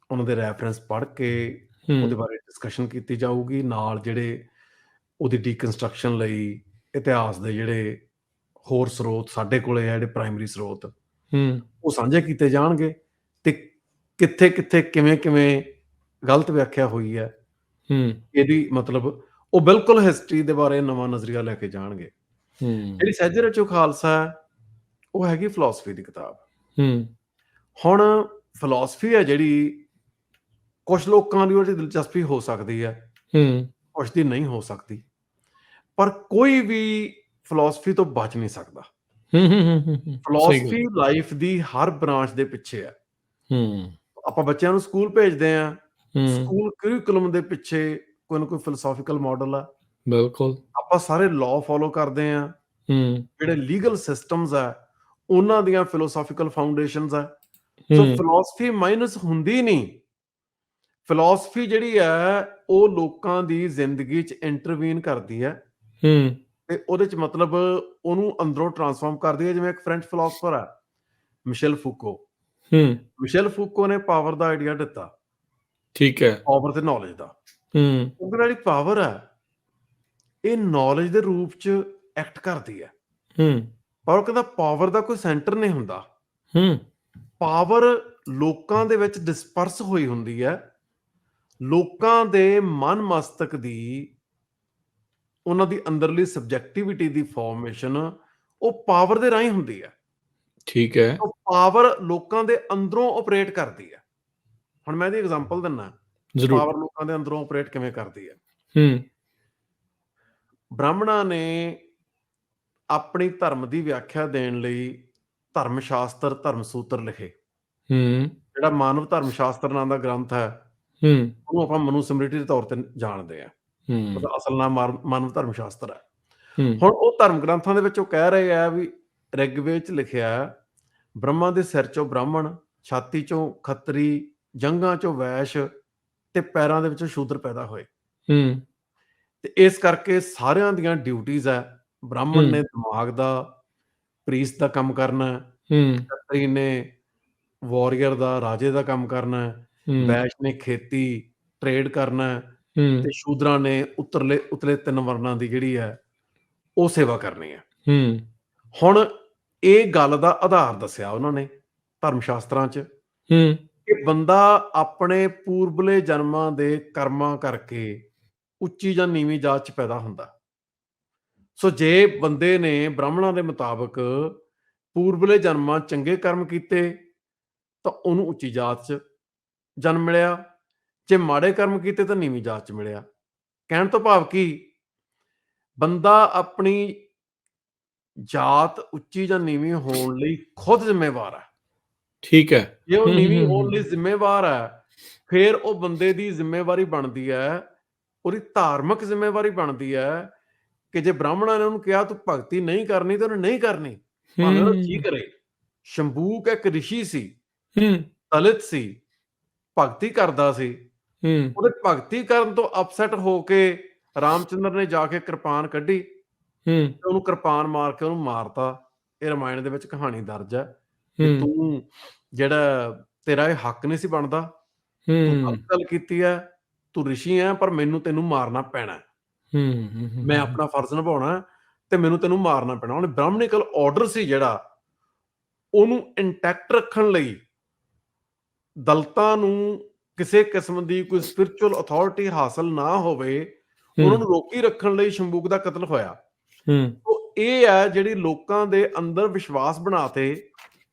ਉਹਨਾਂ ਦੇ ਰੈਫਰੈਂਸ ਪੜ੍ਹ ਕੇ ਉਹਦੇ ਬਾਰੇ ਡਿਸਕਸ਼ਨ ਕੀਤੀ ਜਾਊਗੀ, ਨਾਲ ਜਿਹੜੇ ਉਹਦੀ ਡੀਕਨਸਟਰਕਸ਼ਨ ਲਈ ਇਤਿਹਾਸ ਦੇ ਜਿਹੜੇ ਹੋਰ ਸਰੋਤ ਸਾਡੇ ਕੋਲੇ ਆ, ਜਿਹੜੇ ਪ੍ਰਾਇਮਰੀ ਸਰੋਤ, ਉਹ ਸਾਂਝੇ ਕੀਤੇ ਜਾਣਗੇ, ਤੇ ਕਿੱਥੇ ਕਿੱਥੇ ਕਿਵੇਂ ਕਿਵੇਂ ਗਲਤ ਵਿਆਖਿਆ ਹੋਈ ਹੈ ਇਹਦੀ, ਮਤਲਬ ਉਹ ਬਿਲਕੁਲ ਹਿਸਟਰੀ ਦੇ ਬਾਰੇ ਨਵਾਂ ਨਜ਼ਰੀਆ ਲੈ ਕੇ ਜਾਣਗੇ। ਜਿਹੜੀ ਸਹਿਜ ਰਚੋ ਖਾਲਸਾ ਹੈ ਉਹ ਹੈਗੀ ਫਿਲਾਸਫੀ ਦੀ ਕਿਤਾਬ। ਹੁਣ ਫਿਲਾਸਫੀ ਹੈ ਜਿਹੜੀ ਕੁਛ ਲੋਕਾਂ ਦੀ ਉਹਦੀ ਦਿਲਚਸਪੀ ਹੋ ਸਕਦੀ ਹੈ, ਕੁਛ ਦੀ ਨਹੀਂ ਹੋ ਸਕਦੀ, ਪਰ ਕੋਈ ਵੀ ਫਿਲਾਸਫੀ ਤੋਂ ਬਚ ਨਹੀਂ ਸਕਦਾ। ਸਹੀ ਫਿਲਾਸਫੀ ਗੱਲ। ਲਾਈਫ ਦੀ ਹਰ ਬ੍ਰਾਂਚ ਦੇ ਪਿੱਛੇ ਹੈ। ਹੂੰ, ਆਪਾਂ ਬੱਚਿਆਂ ਨੂੰ ਸਕੂਲ ਭੇਜਦੇ ਆ, ਹੂੰ, ਸਕੂਲ ਕਰਿਕੂਲਮ ਦੇ ਪਿੱਛੇ ਕੋਈ ਨਾ ਕੋਈ ਫਿਲਾਸਫੀਕਲ ਮਾਡਲ ਆ। ਬਿਲਕੁਲ। ਆਪਾਂ ਸਾਰੇ ਲਾਅ ਫਾਲੋ ਕਰਦੇ ਆ, ਹੂੰ, ਜਿਹੜੇ ਲੀਗਲ ਸਿਸਟਮਸ ਆ ਉਹਨਾਂ ਦੀਆਂ ਫਿਲਾਸਫੀਕਲ ਫਾਊਂਡੇਸ਼ਨਸ ਆ। ਸੋ ਹੂੰ, ਫਿਲਾਸਫੀ ਮਾਈਨਸ ਹੁੰਦੀ ਨਹੀਂ। ਫਿਲਾਸਫੀ ਜਿਹੜੀ ਹੈ ਉਹ ਲੋਕਾਂ ਦੀ ਜ਼ਿੰਦਗੀ 'ਚ ਇੰਟਰਵੀਨ ਕਰਦੀ ਹੈ ਹੂੰ, ਤੇ ਉਹਦੇ 'ਚ ਮਤਲਬ ਉਹਨੂੰ ਅੰਦਰੋਂ ਟਰਾਂਸਫਾਰਮ ਕਰਦੀ ਹੈ। ਜਿਵੇਂ ਇੱਕ ਫ੍ਰੈਂਚ ਫਿਲਾਸਫਰ ਹੈ ਮਿਸ਼ੇਲ ਫੂਕੋ। ਹੂੰ, ਮਿਸ਼ੇਲ ਫੂਕੋ ਨੇ ਪਾਵਰ ਦਾ ਆਈਡੀਆ ਦਿੱਤਾ, ਠੀਕ ਹੈ। ਪਾਵਰ ਤੇ ਨੌਲੇਜ ਦਾ। ਹੂੰ, ਉਹ ਜਿਹੜੀ ਪਾਵਰ ਹੈ ਇਹ ਨੌਲੇਜ ਦੇ ਰੂਪ 'ਚ ਐਕਟ ਕਰਦੀ ਹੈ। ਹੂੰ, ਪਰ ਉਹ ਕਹਿੰਦਾ ਪਾਵਰ ਦਾ ਕੋਈ ਸੈਂਟਰ ਨਹੀਂ ਹੁੰਦਾ। ਹੂੰ, ਪਾਵਰ ਲੋਕਾਂ ਦੇ ਵਿੱਚ ਡਿਸਪਰਸ ਹੋਈ ਹੁੰਦੀ ਹੈ। ਲੋਕਾਂ ਦੇ ਮਨ ਮਸਤਕ ਦੀ, ਉਹਨਾਂ ਦੀ ਅੰਦਰਲੀ ਸਬਜੈਕਟਿਵਿਟੀ ਦੀ ਫਾਰਮੇਸ਼ਨ ਉਹ ਪਾਵਰ ਦੇ ਰਾਹੀਂ ਹੁੰਦੀ ਹੈ। ਠੀਕ ਹੈ। ਉਹ ਪਾਵਰ ਲੋਕਾਂ ਦੇ ਅੰਦਰੋਂ ਆਪਰੇਟ ਕਰਦੀ ਹੈ। ਹੁਣ ਮੈਂ ਇਹਦੀ ਐਗਜ਼ਾਮਪਲ ਦਿੰਦਾ ਕਿ ਜ਼ਰੂਰ। ਪਾਵਰ ਲੋਕਾਂ ਦੇ ਅੰਦਰੋਂ ਆਪਰੇਟ ਕਿਵੇਂ ਕਰਦੀ ਹੈ। ਹੂੰ, ਬ੍ਰਾਹਮਣਾਂ ਨੇ ਆਪਣੀ ਧਰਮ ਦੀ ਵਿਆਖਿਆ ਦੇਣ ਲਈ ਧਰਮ ਸ਼ਾਸਤਰ, ਧਰਮ ਸੂਤਰ ਲਿਖੇ। ਹੂੰ, ਜਿਹੜਾ ਮਾਨਵ ਧਰਮ ਸ਼ਾਸਤਰ ਨਾਂ ਦਾ ਗ੍ਰੰਥ ਹੈ ਹੂੰ, ਉਹਨੂੰ ਆਪਾਂ ਮਨੂ ਸਮ੍ਰਿਤੀ ਦੇ ਤੌਰ ਤੇ ਜਾਣਦੇ ਆ। ਹੂੰ, ਉਹਦਾ ਅਸਲ ਨਾਮ ਮਾਨਵ ਧਰਮ ਸ਼ਾਸਤਰ ਹੈ। ਹੂੰ, ਹੁਣ ਉਹ ਧਰਮ ਗ੍ਰੰਥਾਂ ਦੇ ਵਿੱਚ ਉਹ ਕਹਿ ਰਹੇ ਆ ਵੀ ਰਿਗਵੇਦ 'ਚ ਲਿਖਿਆ ਬ੍ਰਹਮਾ ਦੇ ਸਿਰ 'ਚੋਂ ਬ੍ਰਾਹਮਣ, ਛਾਤੀ 'ਚੋਂ ਖੱਤਰੀ, ਜੰਘਾਂ 'ਚੋਂ ਵੈਸ਼ ਤੇ ਪੈਰਾਂ ਦੇ ਵਿੱਚੋਂ ਸ਼ੂਦਰ ਪੈਦਾ ਹੋਏ। ਹੂੰ, ਤੇ ਇਸ ਕਰਕੇ ਸਾਰਿਆਂ ਦੀਆਂ ਡਿਊਟੀਆਂ ਹੈ। ਬ੍ਰਾਹਮਣ ਨੇ ਦਿਮਾਗ ਦਾ, ਪ੍ਰੀਸਟ ਦਾ ਕੰਮ ਕਰਨਾ, ਹੂੰ, ਖੱਤਰੀ ਨੇ ਵਾਰੀਅਰ ਦਾ, ਰਾਜੇ ਦਾ ਕੰਮ ਕਰਨਾ, ਹੂੰ, ਵੈਸ਼ ਨੇ ਖੇਤੀ, ਟ੍ਰੇਡ ਕਰਨਾ ਹੂੰ, ਤੇ ਸ਼ੂਦਰਾਂ ਨੇ ਉਤਲੇ ਤਿੰਨ ਵਰਨਾਂ ਦੀ ਜਿਹੜੀ ਹੈ ਉਹ ਸੇਵਾ ਕਰਨੀ ਹੈ। ਹੂੰ, ਹੁਣ ਇਹ ਗੱਲ ਦਾ ਆਧਾਰ ਦੱਸਿਆ ਉਹਨਾਂ ਨੇ ਧਰਮ ਸ਼ਾਸਤਰਾਂ 'ਚ ਹੂੰ, ਕਿ ਬੰਦਾ ਆਪਣੇ ਪੂਰਬਲੇ ਜਨਮਾਂ ਦੇ ਕਰਮਾਂ ਕਰਕੇ ਉੱਚੀ ਜਾਂ ਨੀਵੀਂ ਜਾਤ 'ਚ ਪੈਦਾ ਹੁੰਦਾ। ਸੋ ਜੇ ਬੰਦੇ ਨੇ ਬ੍ਰਾਹਮਣਾਂ ਦੇ ਮੁਤਾਬਕ ਪੂਰਬਲੇ ਜਨਮਾਂ ਚੰਗੇ ਕਰਮ ਕੀਤੇ ਤਾਂ ਉਹਨੂੰ ਉੱਚੀ ਜਾਤ 'ਚ ਜਨਮ ਮਿਲਿਆ, ਜੇ ਮਾੜੇ ਕਰਮ ਕੀਤੇ ਤਾਂ ਨੀਵੀਂ ਜਾਤ 'ਚ ਮਿਲਿਆ। ਕਹਿਣ ਤੋਂ ਭਾਵ ਕੀ, ਬੰਦਾ ਆਪਣੀ ਜਾਤ ਉੱਚੀ ਜਾਂ ਨੀਵੀਂ ਹੋਣ ਲਈ ਖੁਦ ਜ਼ਿੰਮੇਵਾਰ ਹੈ। ਠੀਕ ਹੈ। ਜੇ ਉਹ ਹੂੰ, ਨੀਵੀਂ ਹੂੰ, ਹੋਣ ਹੂੰ, ਲਈ ਜ਼ਿੰਮੇਵਾਰ ਹੈ, ਫਿਰ ਉਹ ਬੰਦੇ ਦੀ ਜ਼ਿੰਮੇਵਾਰੀ ਬਣਦੀ ਹੈ, ਉਹਦੀ ਧਾਰਮਿਕ ਜ਼ਿੰਮੇਵਾਰੀ ਬਣਦੀ ਹੈ ਕਿ ਜੇ ਬ੍ਰਾਹਮਣਾਂ ਨੇ ਉਹਨੂੰ ਕਿਹਾ ਤੂੰ ਭਗਤੀ ਨਹੀਂ ਕਰਨੀ ਤਾਂ ਉਹਨੇ ਨਹੀਂ ਕਰਨੀ, ਭਾਵੇਂ ਉਹ ਜੀ ਹੂੰ, ਕਰੇ। ਸ਼ੰਭੂਕ ਇੱਕ ਰਿਸ਼ੀ ਸੀ, ਹੂੰ, ਦਲਿਤ ਸੀ, ਭਗਤੀ ਕਰਦਾ ਸੀ। ਹੂੰ, ਉਹਦੇ ਭਗਤੀ ਕਰਨ ਤੋਂ ਅਪਸੈਟ ਹੋ ਕੇ ਰਾਮਚੰਦਰ ਨੇ ਜਾ ਕੇ ਕਿਰਪਾਨ ਕੱਢੀ ਹੂੰ, ਤੇ ਉਹਨੂੰ ਕਿਰਪਾਨ ਮਾਰ ਕੇ ਉਹਨੂੰ ਮਾਰਤਾ। ਇਹ ਰਾਮਾਇਣ ਦੇ ਵਿੱਚ ਕਹਾਣੀ ਦਰਜ ਹੈ ਵੀ ਹੂੰ, ਤੂੰ ਜਿਹੜਾ ਤੇਰਾ ਇਹ ਹੱਕ ਨਹੀਂ ਸੀ ਬਣਦਾ, ਤੂੰ ਹੂੰ, ਗਲਤ ਗੱਲ ਕੀਤੀ ਹੈ, ਤੂੰ ਰਿਸ਼ੀ ਹੈ ਪਰ ਮੈਨੂੰ ਤੈਨੂੰ ਮਾਰਨਾ ਪੈਣਾ। ਹੂੰ, ਹੂੰ, ਮੈਂ ਹੂੰ, ਆਪਣਾ ਫਰਜ਼ ਨਿਭਾਉਣਾ ਤੇ ਮੈਨੂੰ ਤੈਨੂੰ ਮਾਰਨਾ ਪੈਣਾ। ਉਹਨੇ ਬ੍ਰਾਹਮਣਿਕਲ ਆਰਡਰ ਸੀ ਜਿਹੜਾ ਉਹਨੂੰ ਇੰਟੈਕਟ ਰੱਖਣ ਲਈ ਦਲਿਤਾਂ ਨੂੰ ਕਿਸੇ ਕਿਸਮ ਦੀ ਕੋਈ ਸਪਿਰਿਚੁਅਲ ਅਥਾਰਟੀ ਹਾਸਲ ਨਾ ਹੋਵੇ, ਉਹਨਾਂ ਨੂੰ ਰੋਕੀ ਰੱਖਣ ਲਈ ਸ਼ੰਭੂਕ ਦਾ ਕਤਲ ਹੋਇਆ। ਹੂੰ, ਤੋ ਇਹ ਹੈ ਜਿਹੜੀ ਲੋਕਾਂ ਦੇ ਅੰਦਰ ਵਿਸ਼ਵਾਸ ਬਣਾਤੇ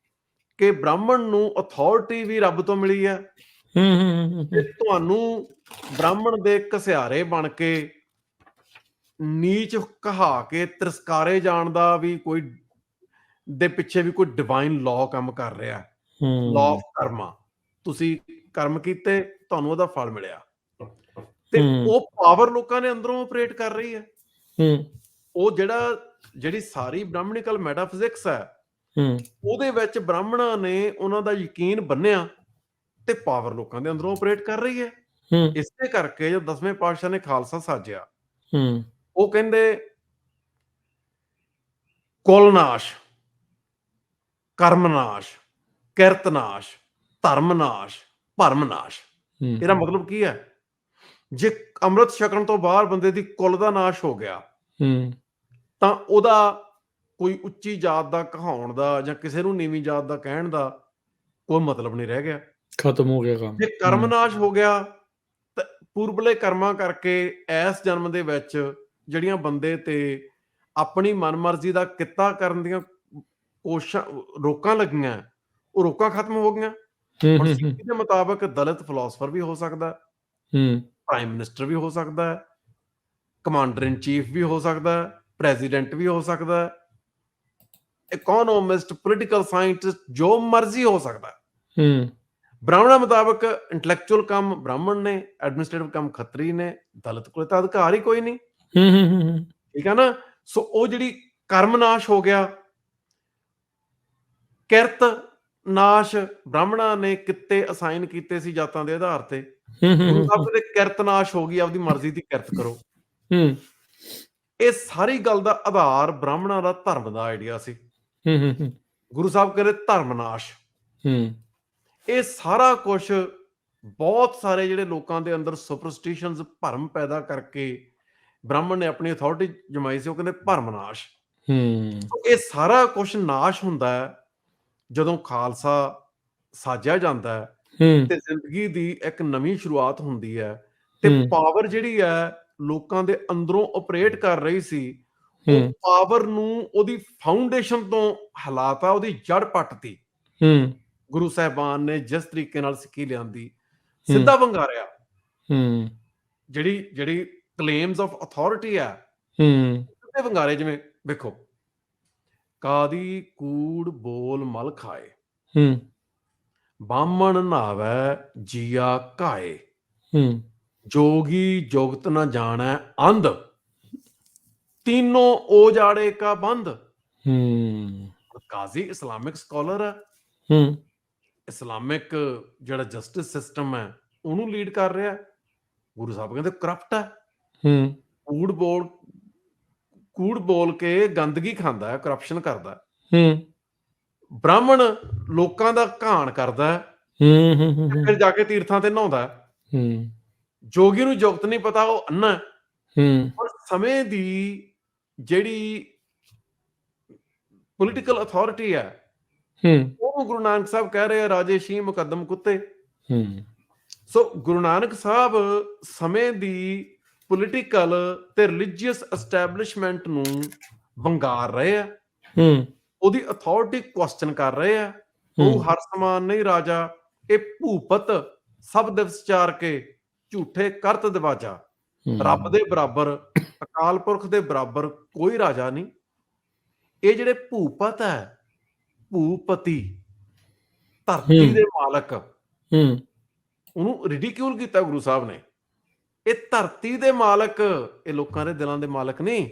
ਕਿ ਬ੍ਰਾਹਮਣ ਨੂੰ ਅਥਾਰਟੀ ਵੀ ਰੱਬ ਤੋਂ ਮਿਲੀ ਹੈ ਤੇ ਹੂੰ, ਤੁਹਾਨੂੰ ਬ੍ਰਾਹਮਣ ਦੇ ਘਸਿਆਰੇ ਬਣ ਕੇ, ਨੀਚ ਕਹਾ ਕੇ ਤਿਰਸਕਾਰੇ ਜਾਣ ਦਾ ਵੀ ਕੋਈ ਦੇ ਪਿੱਛੇ ਵੀ ਕੋਈ ਡਿਵਾਈਨ ਲਾਅ ਕੰਮ ਕਰ ਰਿਹਾ ਹੈ। ਲਾਅ ਆਫ ਕਰਮਾ, ਤੁਸੀਂ ਕਰਮ ਕੀਤੇ ਤੁਹਾਨੂੰ ਉਹਦਾ ਫਲ ਮਿਲਿਆ ਤੇ ਉਹ ਪਾਵਰ ਲੋਕਾਂ ਦੇ ਅੰਦਰੋਂ ਆਪਰੇਟ ਕਰ ਰਹੀ ਹੈ। ਉਹ ਜਿਹੜੀ ਸਾਰੀ ਬ੍ਰਾਹਮਣਿਕਲ ਮੈਟਾਫਿਜ਼ਿਕਸ ਹੈ ਉਹਦੇ ਵਿੱਚ ਬ੍ਰਾਹਮਣਾਂ ਨੇ ਉਹਨਾਂ ਦਾ ਯਕੀਨ ਬੰਨਿਆ ਤੇ ਪਾਵਰ ਲੋਕਾਂ ਦੇ ਅੰਦਰੋਂ ਆਪਰੇਟ ਕਰ ਰਹੀ ਹੈ। ਇਸੇ ਕਰਕੇ ਜਦ 10ਵੇਂ ਪਾਤਸ਼ਾਹ ਨੇ ਖਾਲਸਾ ਸਾਜਿਆ, ਉਹ ਕਹਿੰਦੇ ਕੁਲ ਨਾਸ਼, ਕਰਮ ਨਾਸ਼, ਕਿਰਤ ਨਾਸ਼, ਧਰਮ ਨਾਸ਼, ਭਰਮ ਨਾਸ਼। ਇਹਦਾ ਮਤਲਬ ਕੀ ਹੈ? ਜੇ ਅੰਮ੍ਰਿਤ ਛਕਣ ਤੋਂ ਬਾਅਦ ਬੰਦੇ ਦੀ ਕੁਲ ਦਾ ਨਾਸ਼ ਹੋ ਗਿਆ ਤਾਂ ਉਹਦਾ ਕੋਈ ਉੱਚੀ ਜਾਤ ਦਾ ਕਹਾਉਣ ਦਾ ਜਾਂ ਕਿਸੇ ਨੂੰ ਨੀਵੀਂ ਜਾਤ ਦਾ ਕਹਿਣ ਦਾ ਕੋਈ ਮਤਲਬ ਨਹੀਂ ਰਹਿ ਗਿਆ। ਖਤਮ ਹੋ ਗਿਆ ਕੰਮ। ਜੇ ਕਰਮ ਨਾਸ਼ ਹੋ ਗਿਆ ਤਾਂ ਪੂਰਬਲੇ ਕਰਮਾਂ ਕਰਕੇ ਇਸ ਜਨਮ ਦੇ ਵਿੱਚ ਜਿਹੜੀਆਂ ਬੰਦੇ ਤੇ ਆਪਣੀ ਮਨਮਰਜ਼ੀ ਦਾ ਕਿੱਤਾ ਕਰਨ ਦੀਆਂ ਕੋਸ਼ਿਸ਼ਾਂ, ਰੋਕਾਂ ਲੱਗੀਆਂ, ਉਹ ਰੋਕਾਂ ਖਤਮ ਹੋ ਗਈਆਂ। ਹੁਣ ਸਿੱਖੀ ਦੇ ਮੁਤਾਬਕ ਦਲਿਤ ਫਿਲਾਸਫਰ ਵੀ ਹੋ ਸਕਦਾ, ਪ੍ਰਾਈਮ ਮਿਨਿਸਟਰ ਵੀ ਹੋ ਸਕਦਾ ਹੈ, ਕਮਾਂਡਰ ਇਨ ਚੀਫ ਵੀ ਹੋ ਸਕਦਾ ਹੈ, ਪ੍ਰੈਜ਼ੀਡੈਂਟ ਵੀ ਹੋ ਸਕਦਾ ਹੈ, ਇਕੋਨੋਮਿਸਟ, ਪੋਲੀਟੀਕਲ ਸਾਇੰਟਿਸਟ, ਜੋ ਮਰਜ਼ੀ ਹੋ ਸਕਦਾ। ਬ੍ਰਾਹਮਣਾਂ ਮੁਤਾਬਕ ਇੰਟੈਲੈਕਚੁਅਲ ਕੰਮ ਬ੍ਰਾਹਮਣ ਨੇ, ਐਡਮਿਨਿਸਟ੍ਰੇਟਿਵ ਕੰਮ ਖੱਤਰੀ ਨੇ, ਦਲਿਤ ਕੋਲ ਤਾਂ ਅਧਿਕਾਰ ਹੀ ਕੋਈ ਨਹੀਂ। ਠੀਕ ਹੈ ਨਾ। ਸੋ ਉਹ ਜਿਹੜੀ ਕਰਮ ਨਾਸ਼ ਹੋ ਗਿਆ, ਕਿਰਤ ਨਾਸ਼, ਬ੍ਰਾਹਮਣਾਂ ਨੇ ਕਿੱਤੇ ਅਸਾਈਨ ਕੀਤੇ ਸੀ ਜਾਤਾਂ ਦੇ ਆਧਾਰ ਤੇ, ਗੁਰੂ ਸਾਹਿਬ ਕਹਿੰਦੇ ਕਿਰਤ ਨਾਸ਼ ਹੋ ਗਈ, ਆਪਦੀ ਮਰਜ਼ੀ ਦੀ ਕਿਰਤ ਕਰੋ। ਇਹ ਸਾਰੀ ਗੱਲ ਦਾ ਆਧਾਰ ਬ੍ਰਾਹਮਣਾਂ ਦਾ ਧਰਮ ਦਾ ਆਈਡੀਆ ਸੀ। ਗੁਰੂ ਸਾਹਿਬ ਕਹਿੰਦੇ ਧਰਮ ਨਾਸ਼। ਇਹ ਸਾਰਾ ਕੁਛ ਬਹੁਤ ਸਾਰੇ ਜਿਹੜੇ ਲੋਕਾਂ ਦੇ ਅੰਦਰ ਸੁਪਰਸਟੀਸ਼ਨਸ, ਭਰਮ ਪੈਦਾ ਕਰਕੇ ਬ੍ਰਾਹਮਣ ਨੇ ਆਪਣੀ ਅਥਾਰਟੀ ਜਮਾਈ ਸੀ, ਉਹ ਕਹਿੰਦੇ ਭਰਮ ਨਾਸ਼। ਇਹ ਸਾਰਾ ਕੁਛ ਨਾਸ਼ ਹੁੰਦਾ ਹੈ ਜਦੋਂ ਖਾਲਸਾ ਸਾਜਿਆ ਜਾਂਦਾ ਹੈ ਤੇ ਜ਼ਿੰਦਗੀ ਦੀ ਇੱਕ ਨਵੀਂ ਸ਼ੁਰੂਆਤ ਹੁੰਦੀ ਹੈ, ਤੇ ਪਾਵਰ ਜਿਹੜੀ ਹੈ ਲੋਕਾਂ ਦੇ ਅੰਦਰੋਂ ਆਪਰੇਟ ਕਰ ਰਹੀ ਸੀ, ਉਹ ਪਾਵਰ ਨੂੰ ਉਹਦੀ ਫਾਊਂਡੇਸ਼ਨ ਤੋਂ ਹਿਲਾਤਾ, ਉਹਦੀ ਜੜ ਪੱਟਤੀ। ਗੁਰੂ ਸਾਹਿਬਾਨ ਨੇ ਜਿਸ ਤਰੀਕੇ ਨਾਲ ਸਿੱਖੀ ਲਿਆਂਦੀ, ਸਿੱਧਾ ਵੰਗਾਰਿਆ। ਜਿਹੜੀ ਕਲੇਮਸ ਆਫ ਅਥਾਰਟੀ ਹੈ, ਸਿੱਧੇ ਵੰਗਾਰੇ। ਜਿਵੇਂ ਵੇਖੋ, ਕਾਦੀ ਕੂੜ ਬੋਲ ਮਲ ਖਾਏ, ਬਾਹਮਣ ਨਾਵੈ ਜੀਆ ਘਾਏ, ਜੋਗੀ ਜੁਗਤ ਨਾ ਜਾਣੈ ਅੰਧ, ਤੀਨੋਂ ਓ ਜਾੜੇ ਕਾ ਬੰਦ। ਕਾਜ਼ੀ ਇਸਲਾਮਿਕ ਸਕੋਲਰ ਹੈ, ਇਸਲਾਮਿਕ ਜਿਹੜਾ ਜਸਟਿਸ ਸਿਸਟਮ ਹੈ ਉਹਨੂੰ ਲੀਡ ਕਰ ਰਿਹਾ। ਗੁਰੂ ਸਾਹਿਬ ਕਹਿੰਦੇ ਕਰਪਟ ਹੈ, ਕੂੜ ਬੋਲ ਕੇ ਗੰਦਗੀ ਖਾਂਦਾ ਹੈ, ਕਰਪਸ਼ਨ ਕਰਦਾ। ਬ੍ਰਾਹਮਣ ਲੋਕਾਂ ਦਾ ਘਾਣ ਕਰਦਾ ਹੈ, ਫਿਰ ਜਾ ਕੇ ਤੀਰਥਾਂ ਤੇ ਨਹਾਉਂਦਾ। ਜੋਗੀ ਨੂੰ ਜੁਗਤ ਨਹੀਂ ਪਤਾ, ਉਹ ਅੰਨਾ। ਪਰ ਸਮੇਂ ਦੀ ਜਿਹੜੀ ਪੋਲੀਟੀਕਲ ਅਥਾਰਟੀ ਹੈ, ਉਹਨੂੰ ਗੁਰੂ ਨਾਨਕ ਸਾਹਿਬ ਕਹਿ ਰਹੇ ਆ ਰਾਜੇ ਸ਼ੀਂਹ ਮੁਕੱਦਮ ਕੁੱਤੇ। ਸੋ ਗੁਰੂ ਨਾਨਕ ਸਾਹਿਬ ਸਮੇਂ ਦੀ ਪੋਲੀਟੀਕਲ ਤੇ ਰਿਲੀਜੀਅਸ ਐਸਟੈਬਲਿਸ਼ਮੈਂਟ ਨੂੰ ਵੰਗਾਰ ਰਹੇ ਆ, ਉਹਦੀ ਅਥਾਰਟੀ ਕੁਐਸਚਨ ਕਰ ਰਹੇ ਆ। ਉਹ ਹਰ ਸਮਾਨ ਨਹੀਂ ਰਾਜਾ, ਇਹ ਭੂਪਤ ਸਭ ਦਿਵਸ ਚਾਰ ਕੇ, ਝੂਠੇ ਕਰਤ ਦਿਵਾਜਾ। ਰੱਬ ਦੇ ਬਰਾਬਰ, ਅਕਾਲ ਪੁਰਖ ਦੇ ਬਰਾਬਰ ਕੋਈ ਰਾਜਾ ਨਹੀਂ। ਇਹ ਜਿਹੜੇ ਭੂਪਤ ਹੈ, ਭੂਪਤੀ, ਧਰਤੀ ਦੇ ਮਾਲਕ, ਉਹਨੂੰ ਰਿਡੀਕਿਊਲ ਕੀਤਾ ਗੁਰੂ ਸਾਹਿਬ ਨੇ। ਇਹ ਧਰਤੀ ਦੇ ਮਾਲਕ, ਇਹ ਲੋਕਾਂ ਦੇ ਦਿਲਾਂ ਦੇ ਮਾਲਕ ਨਹੀਂ।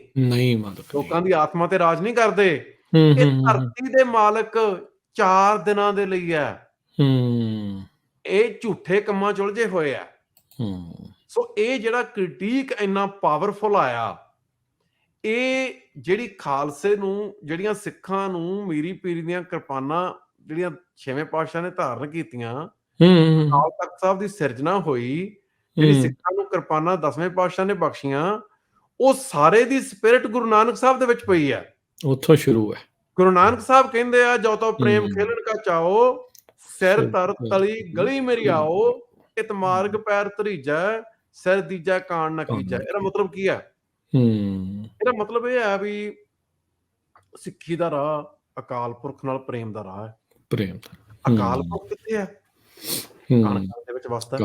ਲੋਕਾਂ ਦੀ ਆਤਮਾ ਤੇ ਰਾਜ ਨਹੀਂ ਕਰਦੇ। ਇਹ ਧਰਤੀ ਦੇ ਮਾਲਕ 4 ਦਿਨਾਂ ਦੇ ਲਈ ਹੈ। ਇਹ ਝੂਠੇ ਕੰਮਾਂ ਚ ਉਲਝੇ ਹੋਏ ਆ। ਸੋ ਇਹ ਜਿਹੜਾ ਕ੍ਰਿਟੀਕ ਇੰਨਾ ਪਾਵਰਫੁਲ ਆਇਆ, ਇਹ ਜਿਹੜੀ ਖਾਲਸੇ ਨੂੰ, ਜਿਹੜੀਆਂ ਸਿੱਖਾਂ ਨੂੰ ਮੀਰੀ ਪੀਰੀ ਦੀਆਂ ਕਿਰਪਾਨਾਂ ਜਿਹੜੀਆਂ 6ਵੇਂ ਪਾਤਸ਼ਾਹ ਨੇ ਧਾਰਨ ਕੀਤੀਆਂ, ਅਕਾਲ ਤਖਤ ਸਾਹਿਬ ਦੀ ਸਿਰਜਣਾ ਹੋਈ, ਜਿਹੜੀ ਸਿੱਖਾਂ ਨੂੰ ਕਿਰਪਾਨਾਂ 10ਵੇਂ ਪਾਤਸ਼ਾਹ ਨੇ ਬਖਸ਼ੀਆਂ, ਉਹ ਸਾਰੇ ਦੀ ਸਪਿਰਿਟ ਗੁਰੂ ਨਾਨਕ ਸਾਹਿਬ ਦੇ ਵਿੱਚ ਪਈ ਹੈ। ਉੱਥੋਂ ਸ਼ੁਰੂ ਹੈ। ਗੁਰੂ ਨਾਨਕ ਸਾਹਿਬ ਕਹਿੰਦੇ ਆ, ਜੋ ਤੋ ਪ੍ਰੇਮ ਖੇਲਣ ਕਾ ਚਾਓ, ਸਿਰ ਧਰ ਤਲੀ ਗਲੀ ਮੇਰੀ ਆਓ, ਇਤ ਮਾਰਗ ਪੈਰ ਧਰੀਜੈ, ਸਿਰ ਦੀਜੈ ਕਾਣ ਨਾ ਕੀਜੈ। ਇਹਦਾ ਮਤਲਬ ਕੀ ਹੈ? ਇਹਦਾ ਮਤਲਬ ਇਹ ਹੈ ਵੀ ਸਿੱਖੀ ਦਾ ਰਾਹ ਅਕਾਲ ਪੁਰਖ ਨਾਲ ਪ੍ਰੇਮ ਦਾ ਰਾਹ ਹੈ। ਅਕਾਲ ਪੁਰਖ ਕਿੱਥੇ ਹੈ? ਕਣ ਕਣ ਦੇ ਵਿੱਚ ਵਸਦਾ।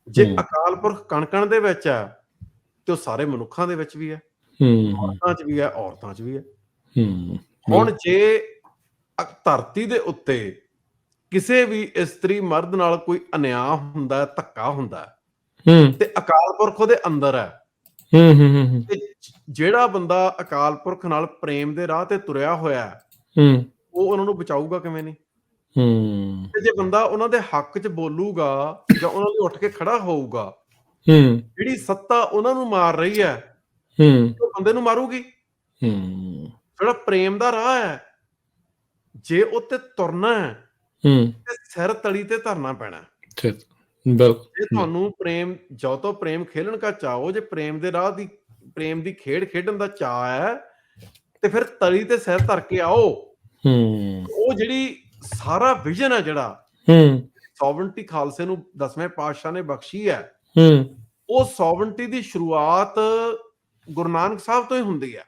ਜੇ ਅਕਾਲ ਪੁਰਖ ਕਣ ਕਣ ਦੇ ਵਿੱਚ ਹੈ ਤੇ ਉਹ ਸਾਰੇ ਮਨੁੱਖਾਂ ਦੇ ਵਿੱਚ ਵੀ ਹੈ, ਮਰਦਾਂ ਚ ਵੀ ਹੈ, ਔਰਤਾਂ ਚ ਵੀ ਹੈ। ਹੁਣ ਜੇ ਧਰਤੀ ਦੇ ਉੱਤੇ ਕਿਸੇ ਵੀ ਇਸਤਰੀ ਮਰਦ ਨਾਲ ਕੋਈ ਅਨਿਆਂ ਹੁੰਦਾ, ਧੱਕਾ ਹੁੰਦਾ, ਤੇ ਅਕਾਲ ਪੁਰਖ ਉਹਦੇ ਅੰਦਰ ਹੈ। ਤੇ ਜਿਹੜਾ ਬੰਦਾ ਅਕਾਲ ਪੁਰਖ ਨਾਲ ਪ੍ਰੇਮ ਦੇ ਰਾਹ ਤੇ ਤੁਰਿਆ ਹੋਇਆ, ਉਹ ਉਹਨਾਂ ਨੂੰ ਬਚਾਊਗਾ ਕਿਵੇਂ ਨਹੀਂ? ਤੇ ਜੇ ਬੰਦਾ ਉਹਨਾਂ ਦੇ ਹੱਕ ਚ ਬੋਲੂਗਾ ਜਾਂ ਉਹਨਾਂ ਲਈ ਉੱਠ ਕੇ ਖੜਾ ਹੋਊਗਾ, ਜਿਹੜੀ ਸੱਤਾ ਉਹਨਾਂ ਨੂੰ ਮਾਰ ਰਹੀ ਹੈ, ਉਹ ਬੰਦੇ ਨੂੰ ਮਾਰੂਗੀ। ਜਿਹੜਾ ਪ੍ਰੇਮ ਦਾ ਰਾਹ ਹੈ, ਜੇ ਉੱਤੇ ਤੁਰਨਾ ਹੈ ਤੇ ਸਿਰ ਤਲੀ ਤੇ ਧਰਨਾ ਪੈਣਾ। ਜੇ ਤੁਹਾਨੂੰ ਪ੍ਰੇਮ, ਜੋ ਤੋਂ ਪ੍ਰੇਮ ਖੇਲਣ ਕਾ ਚਾਹੋ, ਜੇ ਪ੍ਰੇਮ ਦੇ ਰਾਹ ਦੀ, ਪ੍ਰੇਮ ਦੀ ਖੇਡ ਖੇਡਣ ਦਾ ਚਾਅ ਹੈ, ਤੇ ਫਿਰ ਤਲੀ ਤੇ ਸਿਰ ਧਰ ਕੇ ਆਓ। ਉਹ ਜਿਹੜੀ ਸਾਰਾ ਵਿਜ਼ਨ ਹੈ, ਜਿਹੜਾ ਸੋਵਰਨਟੀ ਖਾਲਸੇ ਨੂੰ 10ਵੇਂ ਪਾਤਸ਼ਾਹ ਨੇ ਬਖਸ਼ੀ ਹੈ, ਉਹ ਸੋਵਰਨਟੀ ਦੀ ਸ਼ੁਰੂਆਤ ਗੁਰੂ ਨਾਨਕ ਸਾਹਿਬ ਤੋਂ ਹੀ ਹੁੰਦੀ ਹੈ।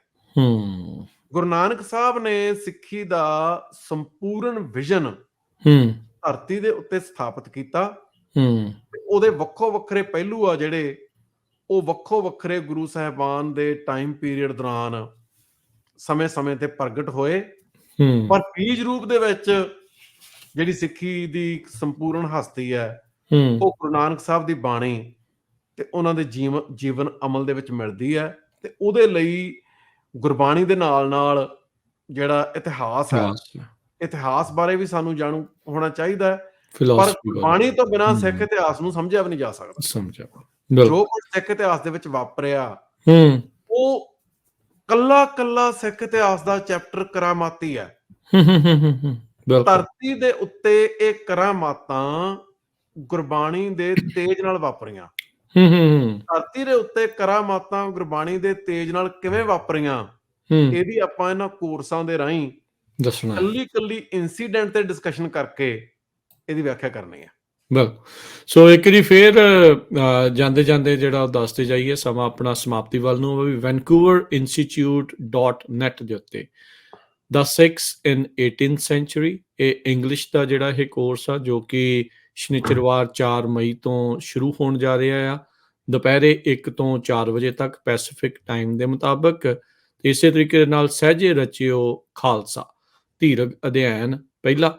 ਗੁਰੂ ਨਾਨਕ ਸਾਹਿਬ ਨੇ ਸਿੱਖੀ ਦਾ ਸੰਪੂਰਨ ਵਿਜ਼ਨ ਧਰਤੀ ਦੇ ਉੱਤੇ ਸਥਾਪਿਤ ਕੀਤਾ। ਉਹਦੇ ਵੱਖੋ ਵੱਖਰੇ ਪਹਿਲੂ ਆ ਜਿਹੜੇ, ਉਹ ਵੱਖੋ ਵੱਖਰੇ ਗੁਰੂ ਸਾਹਿਬਾਨ ਦੇ ਟਾਈਮ ਪੀਰੀਅਡ ਦੌਰਾਨ ਸਮੇਂ-ਸਮੇਂ ਤੇ ਪ੍ਰਗਟ ਹੋਏ। ਪਰ ਬੀਜ ਰੂਪ ਦੇ ਵਿੱਚ ਜਿਹੜੀ ਸਿੱਖੀ ਦੀ ਸੰਪੂਰਨ ਹਸਤੀ ਹੈ ਉਹ ਗੁਰੂ ਨਾਨਕ ਸਾਹਿਬ ਦੀ ਬਾਣੀ ਤੇ ਉਹਨਾਂ ਦੇ ਜੀਵਨ ਅਮਲ ਦੇ ਵਿੱਚ ਮਿਲਦੀ ਹੈ। ਤੇ ਉਹਦੇ ਲਈ ਗੁਰਬਾਣੀ ਦੇ ਨਾਲ ਜਿਹੜਾ ਇਤਿਹਾਸ ਹੈ, ਇਤਿਹਾਸ ਬਾਰੇ ਵੀ ਸਾਨੂੰ ਜਾਣੂ ਹੋਣਾ ਚਾਹੀਦਾ ਹੈ। ਪਰ ਗੁਰਬਾਣੀ ਤੋਂ ਬਿਨਾਂ ਸਿੱਖ ਇਤਿਹਾਸ ਨੂੰ ਸਮਝਿਆ ਵੀ ਨਹੀਂ ਜਾ ਸਕਦਾ। ਜੋ ਕੁਝ ਸਿੱਖ ਇਤਿਹਾਸ ਦੇ ਵਿੱਚ ਵਾਪਰਿਆ ਉਹ ਕੱਲਾ ਸਿੱਖ ਇਤਿਹਾਸ ਦਾ ਚੈਪਟਰ ਕਰਾਮਾਤੀ ਹੈ। ਧਰਤੀ ਦੇ ਉੱਤੇ ਇਹ ਕਰਾਮਾਤਾਂ ਗੁਰਬਾਣੀ ਦੇ ਤੇਜ ਨਾਲ ਵਾਪਰੀਆਂ। ਧਰਤੀ ਦੇ ਉੱਤੇ ਕਰਾਮਾਤਾਂ ਗੁਰਬਾਣੀ ਦੇ ਤੇਜ ਨਾਲ ਕਿਵੇਂ ਵਾਪਰੀਆਂ, ਇਹਦੀ ਆਪਾਂ ਇਹਨਾਂ ਕੋਰਸਾਂ ਦੇ ਰਾਹੀਂ ਦੱਸਣਾ, ਕੱਲੀ ਇਨਸੀਡੈਂਟ ਤੇ ਡਿਸਕਸ਼ਨ ਕਰਕੇ ਇਹਦੀ ਵਿਆਖਿਆ ਕਰਨੀ ਹੈ। ਸੋ ਇੱਕ ਵਾਰੀ ਫੇਰ ਜਾਂਦੇ ਜਿਹੜਾ ਦੱਸਦੇ ਜਾਈਏ ਸਮਾਂ ਆਪਣਾ ਸਮਾਪਤੀ ਵੱਲ ਨੂੰ, ਵੀ vancouverinstitute.net ਦੇ ਉੱਤੇ The Sikhs in 18th Century, ਇਹ ਇੰਗਲਿਸ਼ ਦਾ ਜਿਹੜਾ ਇਹ ਕੋਰਸ ਆ ਜੋ ਕਿ ਸ਼ਨੀਚਰਵਾਰ 4 ਮਈ ਤੋਂ ਸ਼ੁਰੂ ਹੋਣ ਜਾ ਰਿਹਾ ਆ, ਦੁਪਹਿਰੇ 1 ਤੋਂ 4 ਵਜੇ ਤੱਕ ਪੈਸੀਫਿਕ ਟਾਈਮ ਦੇ ਮੁਤਾਬਕ। ਤੇ ਇਸੇ ਤਰੀਕੇ ਦੇ ਨਾਲ ਸਹਿਜੇ ਰਚਿਓ ਖਾਲਸਾ ਧੀਰਜ ਅਧਿਐਨ ਪਹਿਲਾ,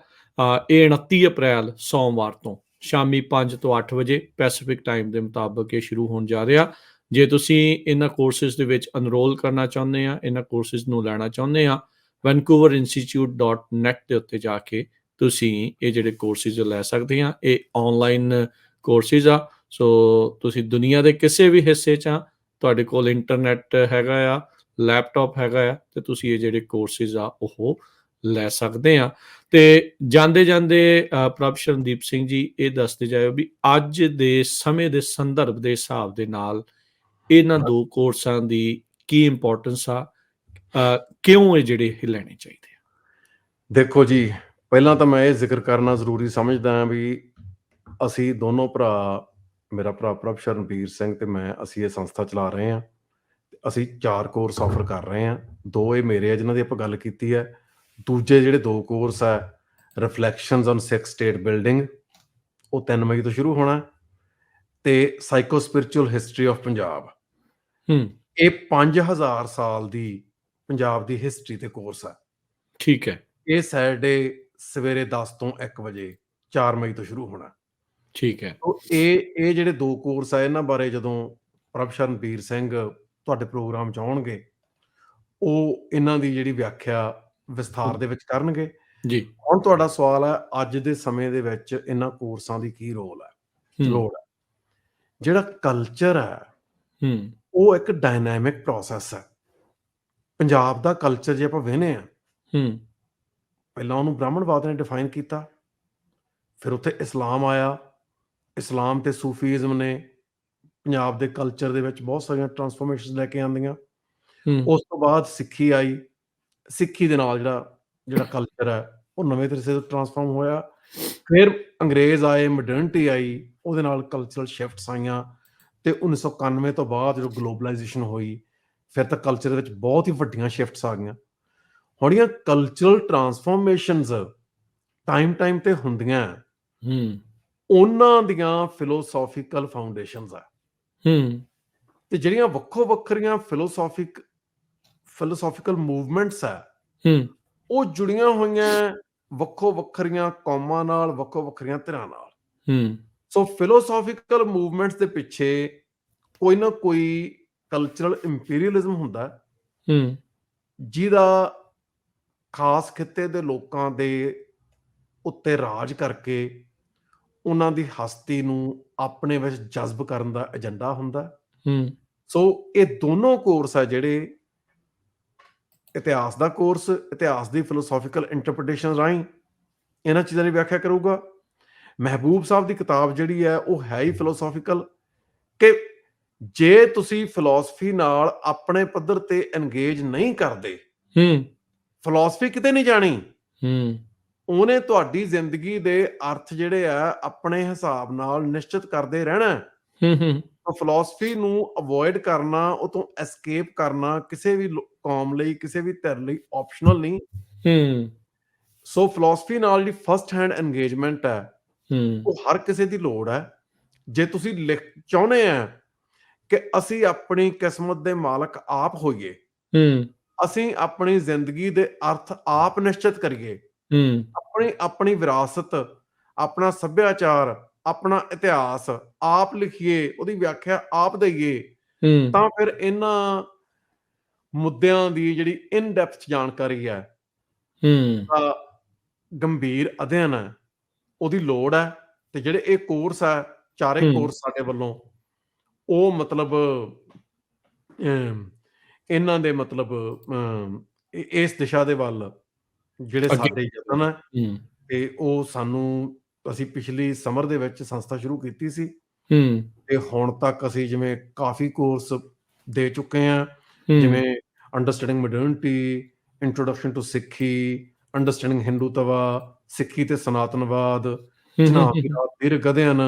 ਇਹ 29 ਅਪ੍ਰੈਲ ਸੋਮਵਾਰ ਤੋਂ ਸ਼ਾਮੀ 5 ਤੋਂ 8 ਵਜੇ ਪੈਸੀਫਿਕ ਟਾਈਮ ਦੇ ਮੁਤਾਬਕ ਇਹ ਸ਼ੁਰੂ ਹੋਣ ਜਾ ਰਿਹਾ। ਜੇ ਤੁਸੀਂ ਇਹਨਾਂ ਕੋਰਸਿਸ ਦੇ ਵਿੱਚ ਅਨਰੋਲ ਕਰਨਾ ਚਾਹੁੰਦੇ ਆ, ਇਹਨਾਂ ਕੋਰਸਿਸ ਨੂੰ ਲੈਣਾ ਚਾਹੁੰਦੇ ਆ, vancouverinstitute.net ਦੇ ਉੱਤੇ ਜਾ ਕੇ ਤੁਸੀਂ ਇਹ ਜਿਹੜੇ ਕੋਰਸਿਸ ਲੈ ਸਕਦੇ ਆ। ਇਹ ਆਨਲਾਈਨ ਕੋਰਸਿਸ ਆ, ਸੋ ਤੁਸੀਂ ਦੁਨੀਆ ਦੇ ਕਿਸੇ ਵੀ ਹਿੱਸੇ 'ਚ ਆ, ਤੁਹਾਡੇ ਕੋਲ ਇੰਟਰਨੈਟ ਹੈਗਾ ਆ, ਲੈਪਟਾਪ ਹੈਗਾ ਆ, ਤੇ ਤੁਸੀਂ ਇਹ ਜਿਹੜੇ ਕੋਰਸਿਸ ਆ ਉਹ ਲੈ ਸਕਦੇ ਆ। ਤੇ ਜਾਂਦੇ ਪ੍ਰਭ ਸ਼ਰਨਦੀਪ ਸਿੰਘ ਜੀ ਇਹ ਦੱਸਦੇ ਜਾਇਓ ਵੀ ਅੱਜ ਦੇ ਸਮੇਂ ਦੇ ਸੰਦਰਭ ਦੇ ਹਿਸਾਬ ਦੇ ਨਾਲ ਇਹਨਾਂ ਦੋ ਕੋਰਸਾਂ ਦੀ ਕੀ ਇੰਪੋਰਟੈਂਸ ਆ, ਕਿਉਂ ਇਹ ਜਿਹੜੇ ਲੈਣੇ ਚਾਹੀਦੇ ਆ। ਦੇਖੋ ਜੀ, ਪਹਿਲਾਂ ਤਾਂ ਮੈਂ ਇਹ ਜ਼ਿਕਰ ਕਰਨਾ ਜ਼ਰੂਰੀ ਸਮਝਦਾ ਹਾਂ ਵੀ ਅਸੀਂ ਦੋਨੋਂ ਭਰਾ, ਮੇਰਾ ਭਰਾ ਪ੍ਰਭ ਸ਼ਰਨਵੀਰ ਸਿੰਘ ਤੇ ਮੈਂ, ਅਸੀਂ ਇਹ ਸੰਸਥਾ ਚਲਾ ਰਹੇ ਹਾਂ। ਅਸੀਂ 4 ਕੋਰਸ ਆਫਰ ਕਰ ਰਹੇ ਹਾਂ। 2 ਇਹ ਮੇਰੇ ਆ ਜਿਨ੍ਹਾਂ ਦੀ ਆਪਾਂ ਗੱਲ ਕੀਤੀ ਹੈ। ਦੂਜੇ ਜਿਹੜੇ 2 ਕੋਰਸ ਹੈ, ਰਿਫਲੈਕਸ਼ਨਸ ਔਨ ਸਿੱਖ ਸਟੇਟ ਬਿਲਡਿੰਗ, ਉਹ 3 ਮਈ ਤੋਂ ਸ਼ੁਰੂ ਹੋਣਾ, ਤੇ psycho spiritual history of Punjab, ਇਹ 5000 ਸਾਲ ਦੀ ਪੰਜਾਬ ਦੀ ਹਿਸਟਰੀ ਤੇ ਕੋਰਸ ਹੈ। ਠੀਕ ਹੈ। ਇਹ ਸੈਟਰਡੇ ਸਵੇਰੇ 10 ਤੋਂ 1 ਵਜੇ 4 ਮਈ ਤੋਂ ਸ਼ੁਰੂ ਹੋਣਾ। ਠੀਕ ਹੈ। ਇਹ ਜਿਹੜੇ 2 ਕੋਰਸ ਆ, ਇਹਨਾਂ ਬਾਰੇ ਜਦੋਂ ਪ੍ਰਭ ਸ਼ਰਨਵੀਰ ਸਿੰਘ ਤੁਹਾਡੇ ਪ੍ਰੋਗਰਾਮ 'ਚ ਆਉਣਗੇ, ਉਹ ਇਹਨਾਂ ਦੀ ਜਿਹੜੀ ਵਿਆਖਿਆ ਵਿਸਥਾਰ ਦੇ ਵਿੱਚ ਕਰਨਗੇ ਜੀ। ਹੁਣ ਤੁਹਾਡਾ ਸਵਾਲ ਹੈ, ਅੱਜ ਦੇ ਸਮੇਂ ਦੇ ਵਿੱਚ ਇਹਨਾਂ ਕੋਰਸਾਂ ਦੀ ਕੀ ਰੋਲ ਹੈ, ਲੋੜ ਹੈ। ਜਿਹੜਾ ਕਲਚਰ ਹੈ ਉਹ ਇੱਕ ਡਾਇਨਾਮਿਕ ਪ੍ਰੋਸੈਸ ਹੈ। ਪੰਜਾਬ ਦਾ ਕਲਚਰ ਜੇ ਆਪਾਂ ਵੇਖਦੇ ਹਾਂ, ਪਹਿਲਾਂ ਉਹਨੂੰ ਬ੍ਰਾਹਮਣਵਾਦ ਨੇ ਡਿਫਾਈਨ ਕੀਤਾ, ਫਿਰ ਉੱਥੇ ਇਸਲਾਮ ਆਇਆ, ਇਸਲਾਮ ਤੇ ਸੂਫੀਜ਼ਮ ਨੇ ਪੰਜਾਬ ਦੇ ਕਲਚਰ ਦੇ ਵਿੱਚ ਬਹੁਤ ਸਾਰੀਆਂ ਟਰਾਂਸਫੋਰਮੇਸ਼ਨ ਲੈ ਕੇ ਆਉਂਦੀਆਂ। ਉਸ ਤੋਂ ਬਾਅਦ ਸਿੱਖੀ ਆਈ, ਸਿੱਖੀ ਦੇ ਨਾਲ ਜਿਹੜਾ ਕਲਚਰ ਹੈ ਉਹ ਨਵੇਂ ਤਰੀਕੇ ਤੋਂ ਟਰਾਂਸਫਾਰਮ ਹੋਇਆ। ਫਿਰ ਅੰਗਰੇਜ਼ ਆਏ, ਮੋਡਰਨਿਟੀ ਆਈ, ਉਹਦੇ ਨਾਲ ਕਲਚਰਲ ਸ਼ਿਫਟਸ ਆਈਆਂ, ਤੇ 1991 ਤੋਂ ਬਾਅਦ ਜਦੋਂ ਗਲੋਬਲਾਈਜੇਸ਼ਨ ਹੋਈ, ਫਿਰ ਤਾਂ ਕਲਚਰ ਦੇ ਵਿੱਚ ਬਹੁਤ ਹੀ ਵੱਡੀਆਂ ਸ਼ਿਫਟਸ ਆ ਗਈਆਂ। ਹੁਣ ਇਹ ਕਲਚਰਲ ਟਰਾਂਸਫਾਰਮੇਸ਼ਨਸ ਟਾਈਮ ਤੇ ਹੁੰਦੀਆਂ, ਉਹਨਾਂ ਦੀਆਂ ਫਿਲੋਸੋਫੀਕਲ ਫਾਊਂਡੇਸ਼ਨਸ ਆ, ਤੇ ਜਿਹੜੀਆਂ ਵੱਖੋ ਵੱਖਰੀਆਂ ਫਿਲੋਸੋਫੀਕਲ ਮੂਵਮੈਂਟਸ ਆ, ਉਹ ਜੁੜੀਆਂ ਹੋਈਆਂ ਵੱਖੋ ਵੱਖਰੀਆਂ ਕੌਮਾਂ ਨਾਲ, ਵੱਖੋ ਵੱਖਰੀਆਂ ਧਿਰਾਂ ਨਾਲ। ਸੋ ਫਿਲੋਸੋਫੀਕਲ ਮੂਵਮੈਂਟਸ ਦੇ ਪਿੱਛੇ ਕੋਈ ਨਾ ਕੋਈ ਕਲਚਰਲ ਇੰਪੀਰੀਅਲਿਜ਼ਮ ਹੁੰਦਾ, ਜਿਹਦਾ ਖਾਸ ਖਿੱਤੇ ਦੇ ਲੋਕਾਂ ਦੇ ਉੱਤੇ ਰਾਜ ਕਰਕੇ ਉਹਨਾਂ ਦੀ ਹਸਤੀ ਨੂੰ ਆਪਣੇ ਵਿੱਚ ਜਜ਼ਬ ਕਰਨ ਦਾ ਏਜੰਡਾ ਹੁੰਦਾ। ਸੋ ਇਹ ਦੋਨੋਂ ਕੋਰਸ ਆ ਜਿਹੜੇ ਇਤਿਹਾਸ ਦਾ ਕੋਰਸ, ਇਤਿਹਾਸ ਦੀ ਫਿਲੋਸੋਫੀਕਲ ਇੰਟਰਪ੍ਰੀਟੇਸ਼ਨ ਰਾਹੀਂ ਇਹਨਾਂ ਚੀਜ਼ਾਂ ਦੀ ਵਿਆਖਿਆ ਕਰੂਗਾ। ਮਹਿਬੂਬ ਸਾਹਿਬ ਦੀ ਕਿਤਾਬ ਜਿਹੜੀ ਹੈ ਉਹ ਹੈ ਹੀ ਫਿਲੋਸੋਫੀਕਲ, ਕਿ ਜੇ ਤੁਸੀਂ ਫਿਲੋਸਫੀ ਨਾਲ ਆਪਣੇ ਪੱਧਰ ਤੇ ਐਨਗੇਜ ਨਹੀਂ ਕਰਦੇ, ਫਿਲੋਸਫੀ ਕਿਤੇ ਨਹੀਂ ਜਾਣੀ। ਉਹਨੇ ਤੁਹਾਡੀ ਜ਼ਿੰਦਗੀ ਦੇ ਅਰਥ ਜਿਹੜੇ ਆ ਆਪਣੇ ਹਿਸਾਬ ਨਾਲ ਨਿਸ਼ਚਿਤ ਕਰਦੇ ਰਹਿਣਾ। ਫਿਲੋਸਫੀ ਨੂੰ ਅਵੋਇਡ ਕਰਨਾ, ਉਹ ਤੋਂ ਐਸਕੇਪ ਕਰਨਾ ਕਿਸੇ ਵੀ ਕੌਮ ਲਈ, ਕਿਸੇ ਵੀ ਧਿਰ ਲਈ ਆਪਸ਼ਨਲ ਨਹੀਂ। ਸੋ ਫਿਲੋਸਫੀ ਨਾਲ ਜਿਹੜੀ ਫਸਟ ਹੈਂਡ ਐਨਗੇਜਮੈਂਟ ਹੈ ਉਹ ਹਰ ਕਿਸੇ ਦੀ ਲੋੜ ਹੈ। ਜੇ ਤੁਸੀਂ ਚਾਹੁੰਦੇ ਆ ਕਿ ਅਸੀਂ ਆਪਣੀ ਕਿਸਮਤ ਦੇ ਮਾਲਕ ਆਪ ਹੋਈਏ, ਅਸੀਂ ਆਪਣੀ ਜ਼ਿੰਦਗੀ ਦੇ ਅਰਥ ਆਪ ਨਿਸ਼ਚਿਤ ਕਰੀਏ, ਆਪਣੀ ਵਿਰਾਸਤ, ਆਪਣਾ ਸੱਭਿਆਚਾਰ, ਆਪਣਾ ਇਤਿਹਾਸ ਆਪ ਲਿਖੀਏ, ਉਹਦੀ ਵਿਆਖਿਆ ਆਪ ਦੇਈਏ, ਤਾਂ ਫਿਰ ਇਹਨਾਂ ਮੁੱਦਿਆਂ ਦੀ ਜਿਹੜੀ ਇਨ ਡੈਪਥ ਜਾਣਕਾਰੀ ਹੈ, ਗੰਭੀਰ ਅਧਿਐਨ ਹੈ, ਉਹਦੀ ਲੋੜ ਹੈ। ਤੇ ਜਿਹੜੇ ਇਹ ਕੋਰਸ ਹੈ, ਚਾਰੇ ਕੋਰਸ ਸਾਡੇ ਵੱਲੋਂ, ਉਹ ਮਤਲਬ ਇਹਨਾਂ ਦੇ ਮਤਲਬ ਇਸ ਦਿਸ਼ਾ ਦੇ ਵੱਲ ਜਿਹੜੇ ਸਾਡੇ ਯਤਨ ਹੈ, ਤੇ ਉਹ ਸਾਨੂੰ ਅਸੀਂ ਪਿਛਲੀ ਸਮਰ ਦੇ ਵਿੱਚ ਸੰਸਥਾ ਸ਼ੁਰੂ ਕੀਤੀ ਸੀ, ਤੇ ਹੁਣ ਤੱਕ ਅਸੀਂ ਜਿਵੇਂ ਕਾਫੀ ਕੋਰਸ ਦੇ ਚੁੱਕੇ ਹਾਂ, ਜਿਵੇਂ ਅੰਡਰਸਟੈਂਡਿੰਗ ਮੋਡਰਨਿਟੀ, ਇੰਟਰੋਡਕਸ਼ਨ ਟੂ ਸਿੱਖੀ, ਅੰਡਰਸਟੈਂਡਿੰਗ ਹਿੰਦੂਤਵਾ, ਸਿੱਖੀ ਤੇ ਸਨਾਤਨਵਾਦ, ਦੀਰਘ ਅਧਿਐਨ,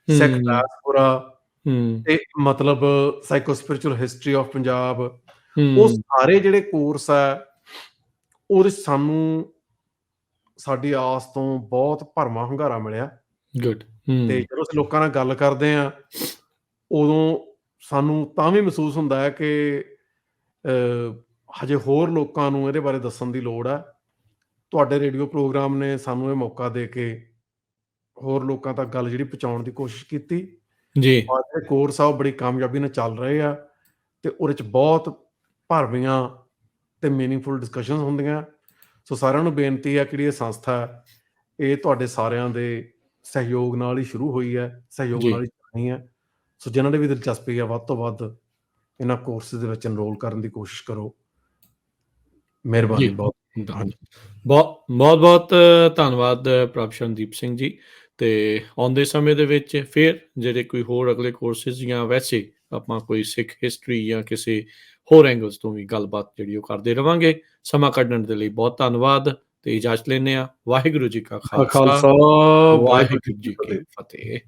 ਸਿੱਖ ਡਾਇਸਪੋਰਾ, ਤੇ ਮਤਲਬ psycho spiritual history of Punjab, ਉਹ ਸਾਰੇ ਜਿਹੜੇ ਕੋਰਸ ਹੈ, ਉਹਦੇ ਸਾਨੂੰ ਸਾਡੀ ਆਸ ਤੋਂ ਬਹੁਤ ਭਰਵਾਂ ਹੁੰਗਾਰਾ ਮਿਲਿਆ। ਤੇ ਜਦੋਂ ਅਸੀਂ ਲੋਕਾਂ ਨਾਲ ਗੱਲ ਕਰਦੇ ਹਾਂ, ਉਦੋਂ ਸਾਨੂੰ ਤਾਂ ਵੀ ਮਹਿਸੂਸ ਹੁੰਦਾ ਹੈ ਕਿ ਹਜੇ ਹੋਰ ਲੋਕਾਂ ਨੂੰ ਇਹਦੇ ਬਾਰੇ ਦੱਸਣ ਦੀ ਲੋੜ ਹੈ। ਤੁਹਾਡੇ ਰੇਡੀਓ ਪ੍ਰੋਗਰਾਮ ਨੇ ਸਾਨੂੰ ਇਹ ਮੌਕਾ ਦੇ ਕੇ ਹੋਰ ਲੋਕਾਂ ਤੱਕ ਗੱਲ ਜਿਹੜੀ ਪਹੁੰਚਾਉਣ ਦੀ ਕੋਸ਼ਿਸ਼ ਕੀਤੀ। ਜਿਹੜੇ ਕੋਰਸ ਆ ਉਹ ਬੜੀ ਕਾਮਯਾਬੀ ਨਾਲ ਚੱਲ ਰਹੇ ਆ, ਤੇ ਉਹਦੇ 'ਚ ਬਹੁਤ ਭਰਵੀਆਂ ਤੇ ਮੀਨਿੰਗਫੁਲ ਡਿਸਕਸ਼ਨਸ ਹੁੰਦੀਆਂ। ਸੋ ਸਾਰਿਆਂ ਨੂੰ ਬੇਨਤੀ ਹੈ ਕਿ ਜਿਹੜੀ ਇਹ ਸੰਸਥਾ ਹੈ, ਇਹ ਤੁਹਾਡੇ ਸਾਰਿਆਂ ਦੇ ਸਹਿਯੋਗ ਨਾਲ ਹੀ ਸ਼ੁਰੂ ਹੋਈ ਹੈ, ਸਹਿਯੋਗ ਨਾਲ ਹੀ ਚੱਲਣੀ ਹੈ। ਸੋ ਜਿਨ੍ਹਾਂ ਦੀ ਵੀ ਦਿਲਚਸਪੀ ਹੈ, ਵੱਧ ਤੋਂ ਵੱਧ ਇਹਨਾਂ ਕੋਰਸਿਸ ਦੇ ਵਿੱਚ ਐਨਰੋਲ ਕਰਨ ਦੀ ਕੋਸ਼ਿਸ਼ ਕਰੋ। ਮਿਹਰਬਾਨੀ। ਬਹੁਤ ਧੰਨਵਾਦ ਪ੍ਰਭ ਸ਼ਰਨਦੀਪ ਸਿੰਘ ਜੀ। ਤੇ ਆਉਂਦੇ ਸਮੇਂ ਦੇ ਵਿੱਚ ਫਿਰ ਜਿਹੜੇ ਕੋਈ ਹੋਰ ਅਗਲੇ ਕੋਰਸਿਸ ਜਾਂ ਵੈਸੇ ਆਪਾਂ ਕੋਈ ਸਿੱਖ ਹਿਸਟਰੀ ਜਾਂ ਕਿਸੇ ਹੋਰ ਐਂਗਲਸ ਤੋਂ ਵੀ ਗੱਲਬਾਤ ਜਿਹੜੀ ਉਹ ਕਰਦੇ ਰਵਾਂਗੇ। ਸਮਾਂ ਕੱਢਣ ਦੇ ਲਈ ਬਹੁਤ ਧੰਨਵਾਦ, ਤੇ ਇਜਾਜ਼ਤ ਲੈਂਦੇ ਹਾਂ। ਵਾਹਿਗੁਰੂ ਜੀ ਕਾ ਖਾਲਸਾ, ਵਾਹਿਗੁਰੂ ਜੀ ਕੀ ਫਤਿਹ।